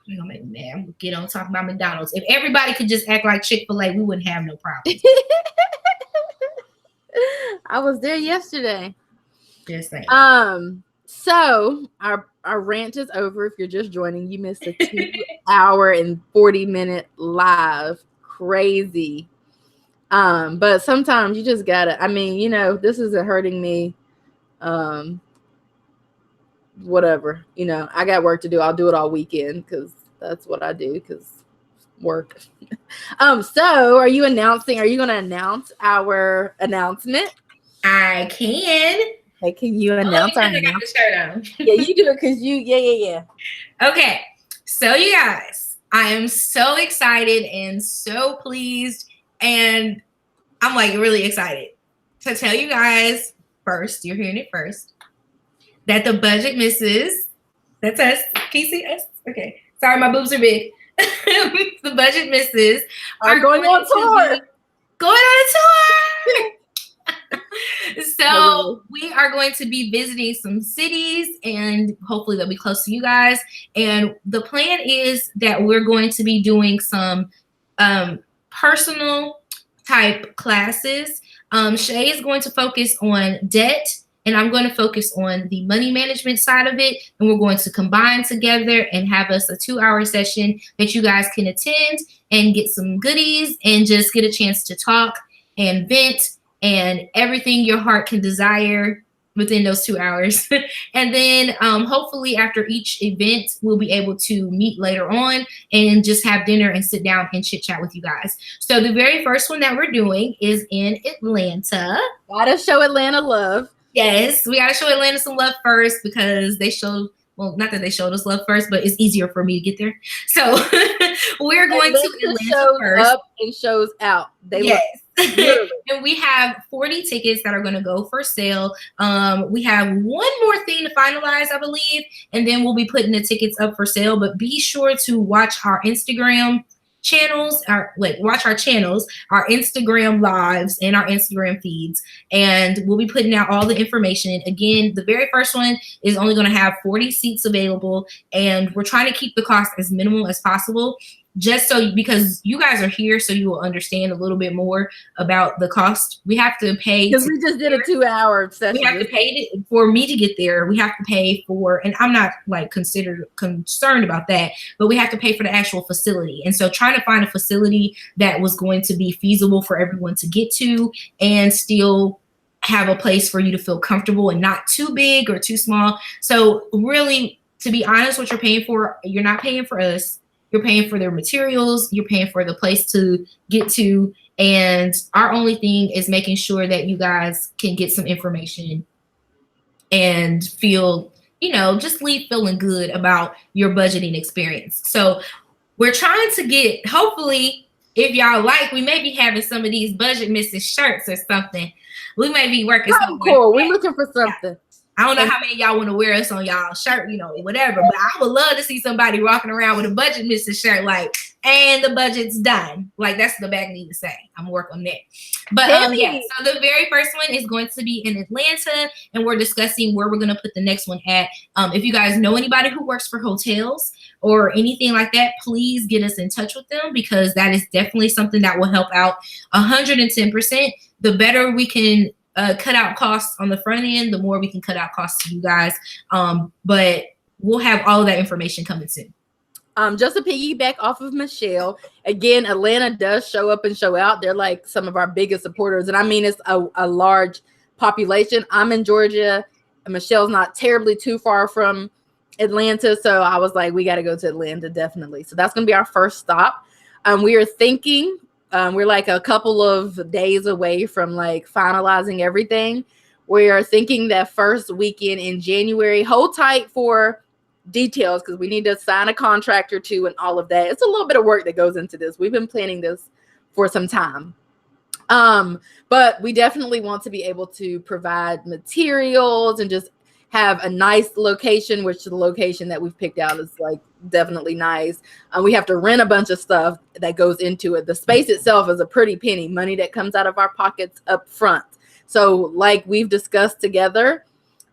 You're gonna make me mad. I'm gonna get on talking about McDonald's. If everybody could just act like Chick-fil-A, we wouldn't have no problems. I was there yesterday. Just saying. So our rant is over. If you're just joining, you missed a 2-hour and 40-minute live. Crazy. But sometimes you just gotta, I mean, you know, this isn't hurting me. Whatever, you know, I got work to do. I'll do it all weekend because that's what I do, because work. So are you going to announce our announcement? I can. Hey, can you announce our announcement? I got the shirt on. Yeah, you do it because yeah. Okay, so you guys, I am so excited and so pleased, and I'm like really excited to tell you guys first, you're hearing it first, that the Budget Misses, that's us. Can you see us? Okay. Sorry, my boobs are big. The Budget Misses are going on tour. Going on a tour. So we are going to be visiting some cities, and hopefully they'll be close to you guys. And the plan is that we're going to be doing some personal type classes. Shay is going to focus on debt, and I'm going to focus on the money management side of it. And we're going to combine together and have us a 2-hour session that you guys can attend and get some goodies and just get a chance to talk and vent and everything your heart can desire within those 2 hours. And then hopefully after each event, we'll be able to meet later on and just have dinner and sit down and chit chat with you guys. So the very first one that we're doing is in Atlanta. Gotta show Atlanta love. Yes, we got to show Atlanta some love first, because they showed, well, not that they showed us love first, but it's easier for me to get there. So we're going to Atlanta shows first. Up and shows out. Yes. And we have 40 tickets that are going to go for sale. We have one more thing to finalize, I believe, and then we'll be putting the tickets up for sale. But be sure to watch our Instagram channels, watch our channels, our Instagram lives and our Instagram feeds, and we'll be putting out all the information. Again, the very first one is only going to have 40 seats available, and we're trying to keep the cost as minimal as possible, just so, because you guys are here, so you will understand a little bit more about the cost. We have to pay, because we just did a 2-hour session. We have to pay for me to get there. We have to pay for, and I'm not like concerned about that, but we have to pay for the actual facility. And so trying to find a facility that was going to be feasible for everyone to get to and still have a place for you to feel comfortable and not too big or too small. So really, to be honest, what you're paying for, you're not paying for us. You're paying for their materials. You're paying for the place to get to. And our only thing is making sure that you guys can get some information and feel, just leave feeling good about your budgeting experience. So we're trying to get, hopefully, if y'all like, we may be having some of these Budget Misses shirts or something. We may be working something. Cool. We're looking for something. I don't know how many of y'all want to wear us on y'all shirt, whatever. But I would love to see somebody walking around with a Budget Misses shirt, like, and the budget's done. Like, that's the bag need to say. I'm working on that. But yeah, so the very first one is going to be in Atlanta, and we're discussing where we're going to put the next one at. If you guys know anybody who works for hotels or anything like that, please get us in touch with them, because that is definitely something that will help out 110%. The better we can cut out costs on the front end, the more we can cut out costs to you guys. But we'll have all of that information coming soon. Just to piggyback off of Michelle, again, Atlanta does show up and show out. They're like some of our biggest supporters. And I mean, it's a large population. I'm in Georgia. And Michelle's not terribly too far from Atlanta. So I was like, we got to go to Atlanta, definitely. So that's going to be our first stop. We are thinking, we're like a couple of days away from like finalizing everything. We are thinking that first weekend in January. Hold tight for details, because we need to sign a contract or two and all of that. It's a little bit of work that goes into this. We've been planning this for some time. But we definitely want to be able to provide materials and just have a nice location, which the location that we've picked out is like definitely nice. We have to rent a bunch of stuff that goes into it. The space itself is a pretty penny, money that comes out of our pockets up front. So like we've discussed together,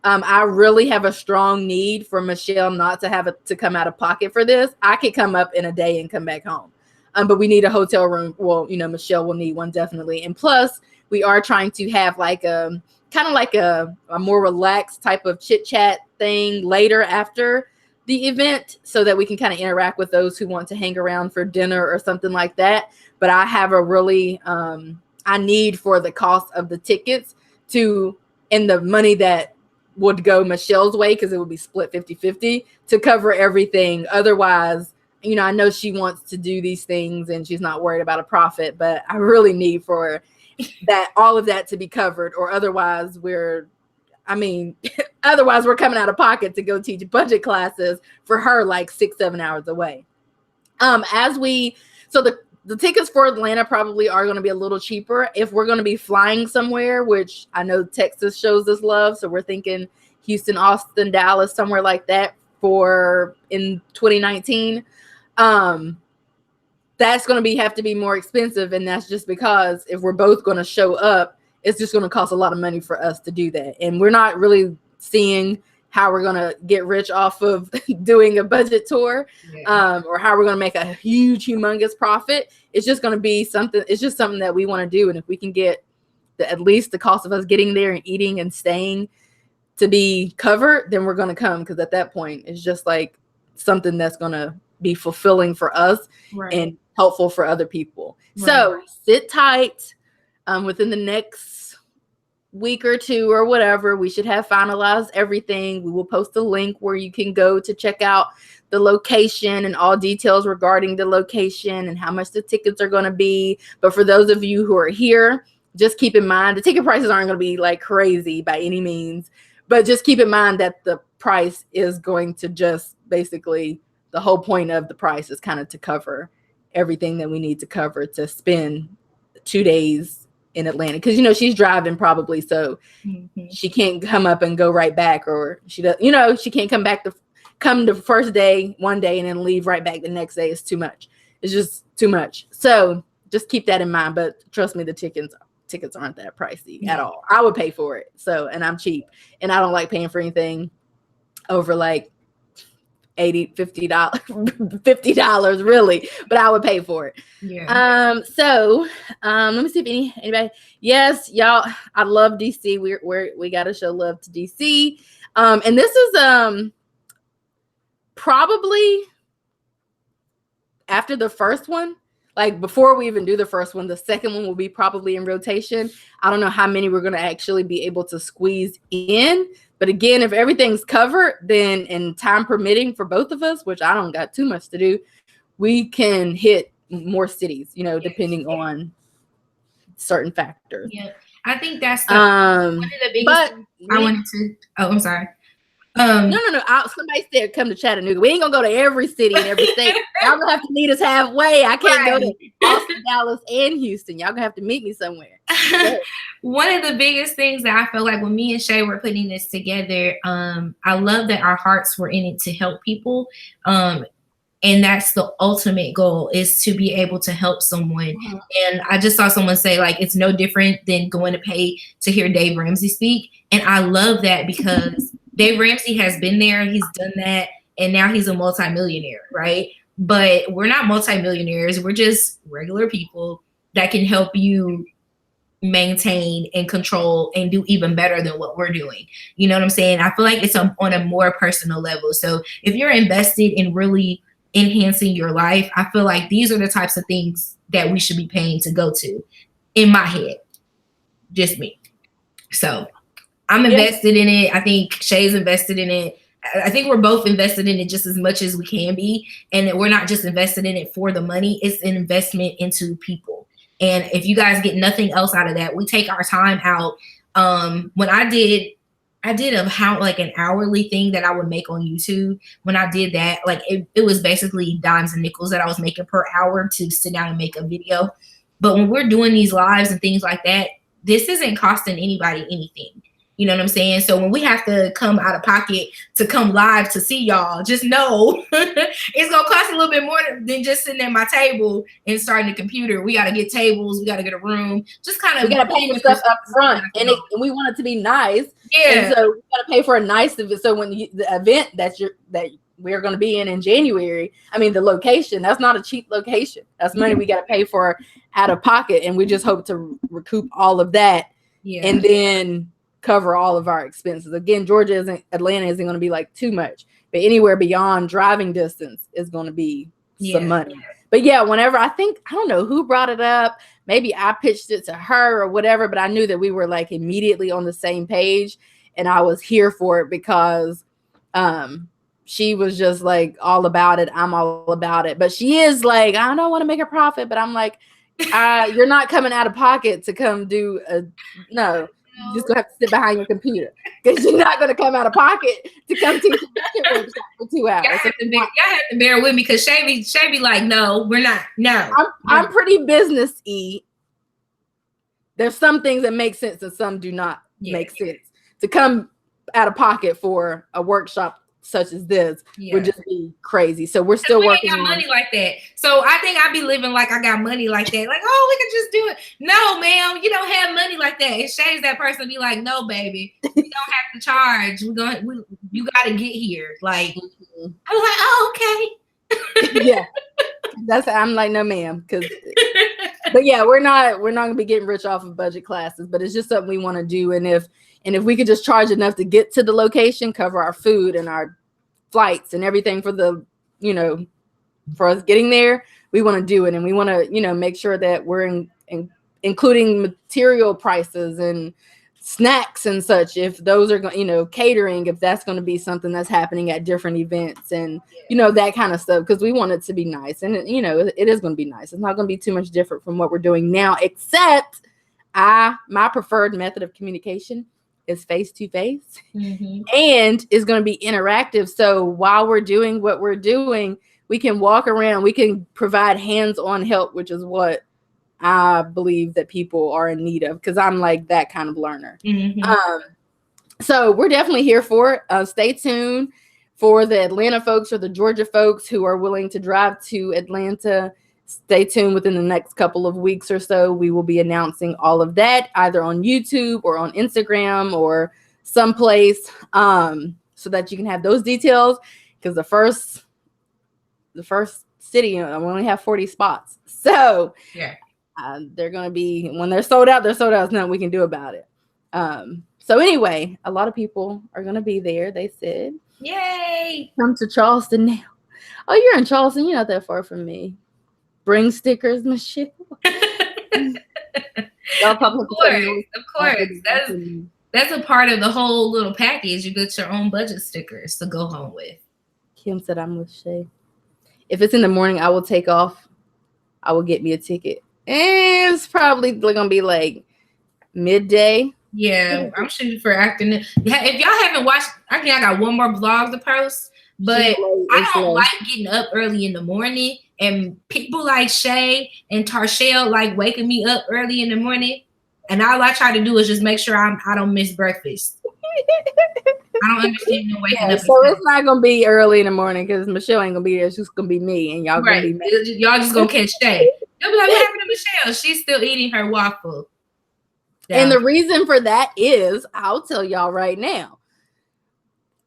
I really have a strong need for Michelle not to have to come out of pocket for this. I could come up in a day and come back home. But we need a hotel room. Well, you know, Michelle will need one definitely. And plus, we are trying to have like a kind of like a more relaxed type of chit chat thing later after the event so that we can kind of interact with those who want to hang around for dinner or something like that. But I have a really, I need for the cost of the tickets and the money that would go Michelle's way, because it would be split 50-50 to cover everything. Otherwise, you know, I know she wants to do these things and she's not worried about a profit, but I really need for that, all of that to be covered, or otherwise otherwise we're coming out of pocket to go teach budget classes for her like 6-7 hours away. So the tickets for Atlanta probably are going to be a little cheaper if we're going to be flying somewhere, which I know Texas shows us love. So we're thinking Houston, Austin, Dallas, somewhere like that in 2019. That's going to have to be more expensive. And that's just because if we're both going to show up, it's just going to cost a lot of money for us to do that. And we're not really seeing how we're going to get rich off of doing a budget tour, or how we're going to make a humongous profit. It's just going to be something. It's just something that we want to do. And if we can get at least the cost of us getting there and eating and staying to be covered, then we're going to come. Because at that point, it's just like something that's going to be fulfilling for us and helpful for other people. So sit tight. Within the next week or two or whatever, we should have finalized everything. We will post a link where you can go to check out the location and all details regarding the location and how much the tickets are going to be. But for those of you who are here, just keep in mind the ticket prices aren't going to be like crazy by any means, but just keep in mind that the price is going to just basically, the whole point of the price is kind of to cover everything that we need to cover to spend 2 days in Atlanta, because you know she's driving probably, so she can't come up and go right back, or she can't come the first day one day and then leave right back the next day. It's too much. It's just too much. So just keep that in mind. But trust me, the tickets aren't that pricey at all. I would pay for it. So, and I'm cheap, and I don't like paying for anything over like $50 really, but I would pay for it. So let me see if anybody. Yes, y'all, I love DC. We gotta show love to DC. And this is probably after the first one. Like before we even do the first one, the second one will be probably in rotation. I don't know how many we're going to actually be able to squeeze in. But again, if everything's covered, then and time permitting for both of us, which I don't got too much to do, we can hit more cities, depending on certain factors. Yeah, I think that's one of the biggest things I wanted to. Oh, I'm sorry. No. Somebody said come to Chattanooga. We ain't gonna go to every city and every state. Y'all gonna have to meet us halfway. I can't go to Austin, Dallas, and Houston. Y'all gonna have to meet me somewhere. One of the biggest things that I feel like when me and Shay were putting this together, I love that our hearts were in it to help people. And that's the ultimate goal, is to be able to help someone. Mm-hmm. And I just saw someone say, like, it's no different than going to pay to hear Dave Ramsey speak. And I love that because Dave Ramsey has been there, he's done that, and now he's a multimillionaire, right? But we're not multimillionaires. We're just regular people that can help you maintain and control and do even better than what we're doing. You know what I'm saying? I feel like it's on a more personal level. So if you're invested in really enhancing your life, I feel like these are the types of things that we should be paying to go to, in my head, just me. So I'm invested in it. I think Shay's invested in it. I think we're both invested in it just as much as we can be. And we're not just invested in it for the money. It's an investment into people. And if you guys get nothing else out of that, we take our time out. When I did an hourly thing that I would make on YouTube. When I did that, like it was basically dimes and nickels that I was making per hour to sit down and make a video. But when we're doing these lives and things like that, this isn't costing anybody anything. You know what I'm saying? So when we have to come out of pocket to come live to see y'all, just know it's going to cost a little bit more than just sitting at my table and starting the computer. We got to get tables. We got to get a room. Just kind of. We got to pay for stuff up front, and we want it to be nice. Yeah. And so we got to pay for a nice event. So when the event that we're going to be in January, I mean, the location, that's not a cheap location. That's money we got to pay for out of pocket. And we just hope to recoup all of that. Yeah. And then cover all of our expenses. Again, Atlanta isn't going to be like too much, but anywhere beyond driving distance is going to be some money. But yeah, whenever I don't know who brought it up, maybe I pitched it to her or whatever, but I knew that we were like immediately on the same page, and I was here for it because she was just like all about it. I'm all about it, but she is like, I don't want to make a profit, but I'm like, you're not coming out of pocket to come do no. You're just gonna have to sit behind your computer because you're not gonna come out of pocket to come teach a workshop for 2 hours. Y'all have to bear with me because Shay be like, no, we're not. No, I'm pretty business-y. There's some things that make sense and some do not make sense. To come out of pocket for a workshop such as this would just be crazy. So we're still working on money like that. So I think I be living like I got money like that. Like, oh, we can just do it. No, ma'am, you don't have money like that. And Shay's that person be like, no, baby, we don't have to charge. You got to get here. Like, I was like, oh, okay. Yeah, I'm like, no, ma'am, but yeah, we're not gonna be getting rich off of budget classes, but it's just something we want to do. And if we could just charge enough to get to the location, cover our food and our flights and everything for for us getting there, we want to do it. And we want to, make sure that we're including material prices and snacks and such. If those are going, catering, if that's going to be something that's happening at different events and, that kind of stuff, because we want it to be nice. And, it is going to be nice. It's not going to be too much different from what we're doing now, except my preferred method of communication is face-to-face and is going to be interactive. So while we're doing what we're doing, we can walk around, we can provide hands-on help, which is what I believe that people are in need of, because I'm like that kind of learner. So we're definitely here for it. Stay tuned for the Atlanta folks or the Georgia folks who are willing to drive to Atlanta. Stay tuned. Within the next couple of weeks or so, we will be announcing all of that either on YouTube or on Instagram or someplace, so that you can have those details. Because the first city, we only have 40 spots. So they're going to be, when they're sold out, There's nothing we can do about it. So anyway, a lot of people are going to be there. They said, yay, come to Charleston now. Oh, you're in Charleston. You're not that far from me. Bring stickers, Michelle. Of course. That's a part of the whole little package. You get your own budget stickers to go home with. Kim said, I'm with Shay. If it's in the morning, I will take off. I will get me a ticket. And it's probably going to be like midday. Yeah, I'm shooting for afternoon. If y'all haven't watched, I think I got one more vlog to post. But I don't like getting up early in the morning, and people like Shay and Tarshell like waking me up early in the morning. And all I try to do is just make sure I don't miss breakfast. I don't understand the waking up. So it's not gonna be early in the morning because Michelle ain't gonna be there. It's just gonna be me, and y'all gonna be mad. Y'all just gonna catch Shay. They'll be like, "What happened to Michelle? She's still eating her waffle." Yeah. And the reason for that is, I'll tell y'all right now.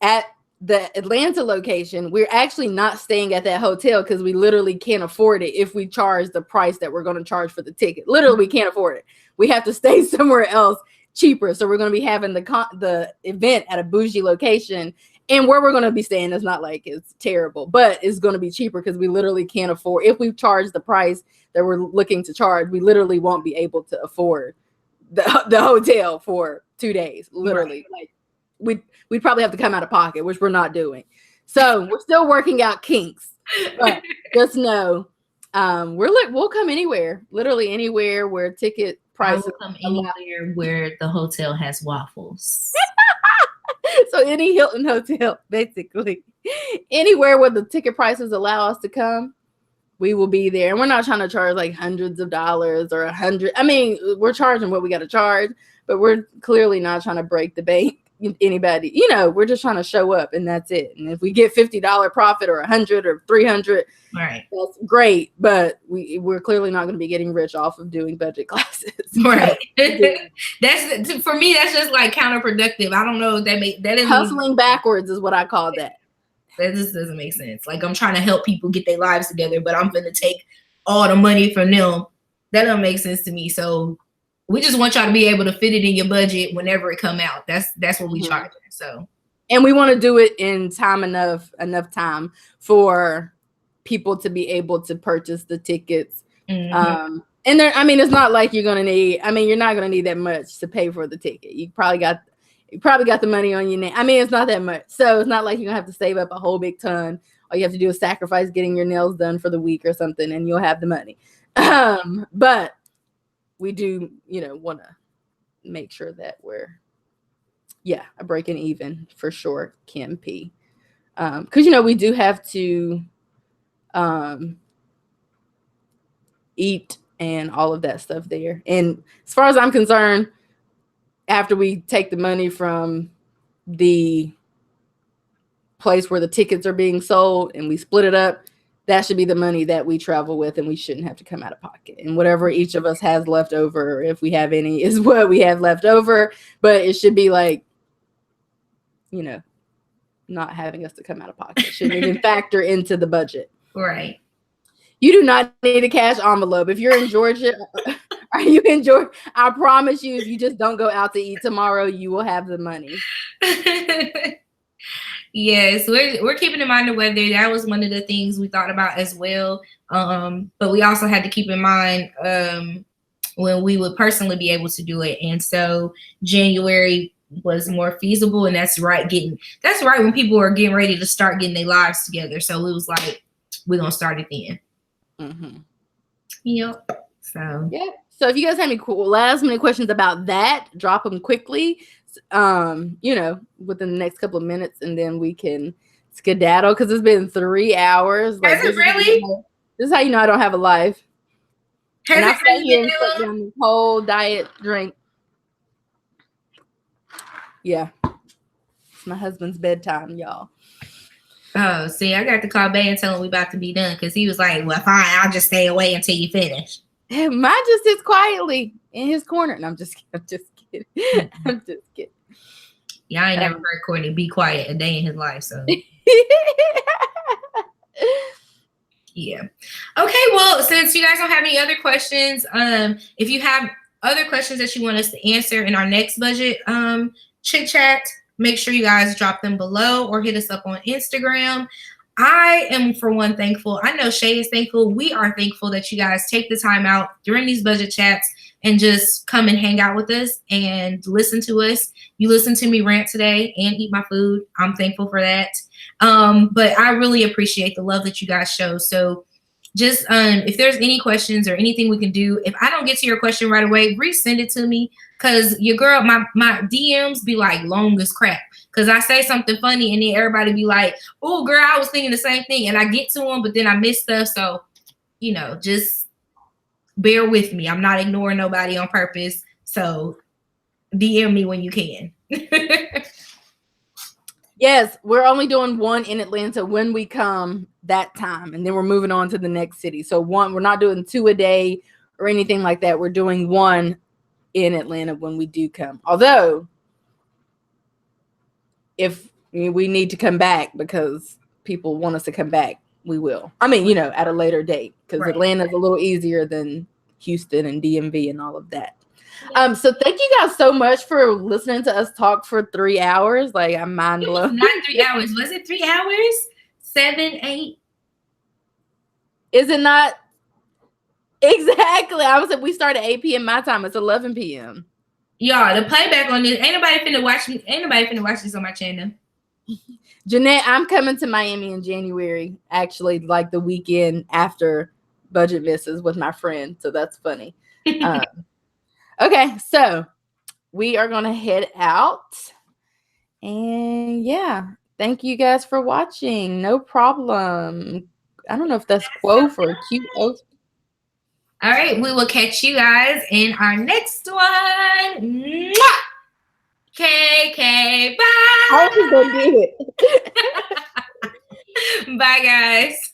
At the Atlanta location, we're actually not staying at that hotel because we literally can't afford it if we charge the price that we're going to charge for the ticket. Literally, we can't afford it. We have to stay somewhere else cheaper. So we're going to be having the event at a bougie location, and where we're going to be staying is not like it's terrible, but it's going to be cheaper because we literally can't afford. If we charge the price that we're looking to charge, we literally won't be able to afford the hotel for 2 days. Literally, like we'd probably have to come out of pocket, which we're not doing. So we're still working out kinks. But just know, we'll come anywhere, literally anywhere where ticket prices. We'll come anywhere where the hotel has waffles. So any Hilton hotel, basically, anywhere where the ticket prices allow us to come, we will be there. And we're not trying to charge like hundreds of dollars or $100. I mean, we're charging what we got to charge, but we're clearly not trying to break the bank. Anybody, we're just trying to show up, and that's it. And if we get $50 profit or 100 or 300, right, that's great. But we're clearly not going to be getting rich off of doing budget classes, right? That's, for me, that's just like counterproductive. I don't know if that is hustling backwards is what I call that. That just doesn't make sense. Like, I'm trying to help people get their lives together, but I'm going to take all the money from them. That don't make sense to me. So we just want y'all to be able to fit it in your budget whenever it come out. That's what we charge. So, and we want to do it in time enough time for people to be able to purchase the tickets. And there, I mean, it's not like you're gonna need. I mean, you're not gonna need that much to pay for the ticket. You probably got the money on your name. I mean, it's not that much, so it's not like you're gonna have to save up a whole big ton. All you have to do is sacrifice getting your nails done for the week or something, and you'll have the money. But we do, want to make sure that we're, breaking even for sure, Kim P. Because, we do have to eat and all of that stuff there. And as far as I'm concerned, after we take the money from the place where the tickets are being sold and we split it up, that should be the money that we travel with, and we shouldn't have to come out of pocket. And whatever each of us has left over, if we have any, is what we have left over. But it should be like, not having us to come out of pocket. It shouldn't even factor into the budget. Right. You do not need a cash envelope. If you're in Georgia, are you in Georgia? I promise you, if you just don't go out to eat tomorrow, you will have the money. Yes, we're keeping in mind the weather. That was one of the things we thought about as well. But we also had to keep in mind when we would personally be able to do it. And so January was more feasible, and that's right when people are getting ready to start getting their lives together. So it was like, we're gonna start it then. Yep. So yeah. So if you guys have any last minute questions about that, drop them quickly. Within the next couple of minutes, and then we can skedaddle, because it's been 3 hours. Like, is it really? This is how you know I don't have a life. And I sat here and put down this whole diet drink. Yeah. It's my husband's bedtime, y'all. Oh, see, I got to call Bay and tell him we about to be done, because he was like, well, fine, I'll just stay away until you finish. Mine just sits quietly in his corner. And I'm just kidding. I'm just kidding. Yeah, I ain't never heard Courtney be quiet a day in his life. So yeah. Okay, well, since you guys don't have any other questions, if you have other questions that you want us to answer in our next budget chit chat, make sure you guys drop them below or hit us up on Instagram. I am, for one, thankful. I know Shay is thankful. We are thankful that you guys take the time out during these budget chats and just come and hang out with us and listen to us. You listened to me rant today and eat my food. I'm thankful for that. But I really appreciate the love that you guys show. So just if there's any questions or anything we can do, if I don't get to your question right away, resend it to me, because your girl, my DMs be like long as crap, because I say something funny and then everybody be like, oh girl, I was thinking the same thing, and I get to them, but then I miss stuff. So just bear with me. I'm not ignoring nobody on purpose. So DM me when you can. Yes, we're only doing one in Atlanta when we come that time, and then we're moving on to the next city. So we're not doing 2 a day or anything like that. We're doing 1 in Atlanta when we do come. Although, if we need to come back because people want us to come back, we will. I mean, at a later date, because right. Atlanta's a little easier than Houston and DMV and all of that. Yeah. So thank you guys so much for listening to us talk for 3 hours. Like, I'm mind blown. Not 3 hours. Was it 3 hours? 7, 8? Is it not? Exactly. I was like, we start at 8 p.m. my time. It's 11 p.m. Y'all, the playback on this, ain't nobody finna watch me. Ain't nobody finna watch this on my channel. Jeanette, I'm coming to Miami in January, actually, like the weekend after Budget Misses with my friend. So that's funny. Okay, so we are going to head out. And yeah, thank you guys for watching. No problem. I don't know if that's quote or cute oath. All right, we will catch you guys in our next one. Mwah! KK, bye. I was gonna do it. Bye, guys.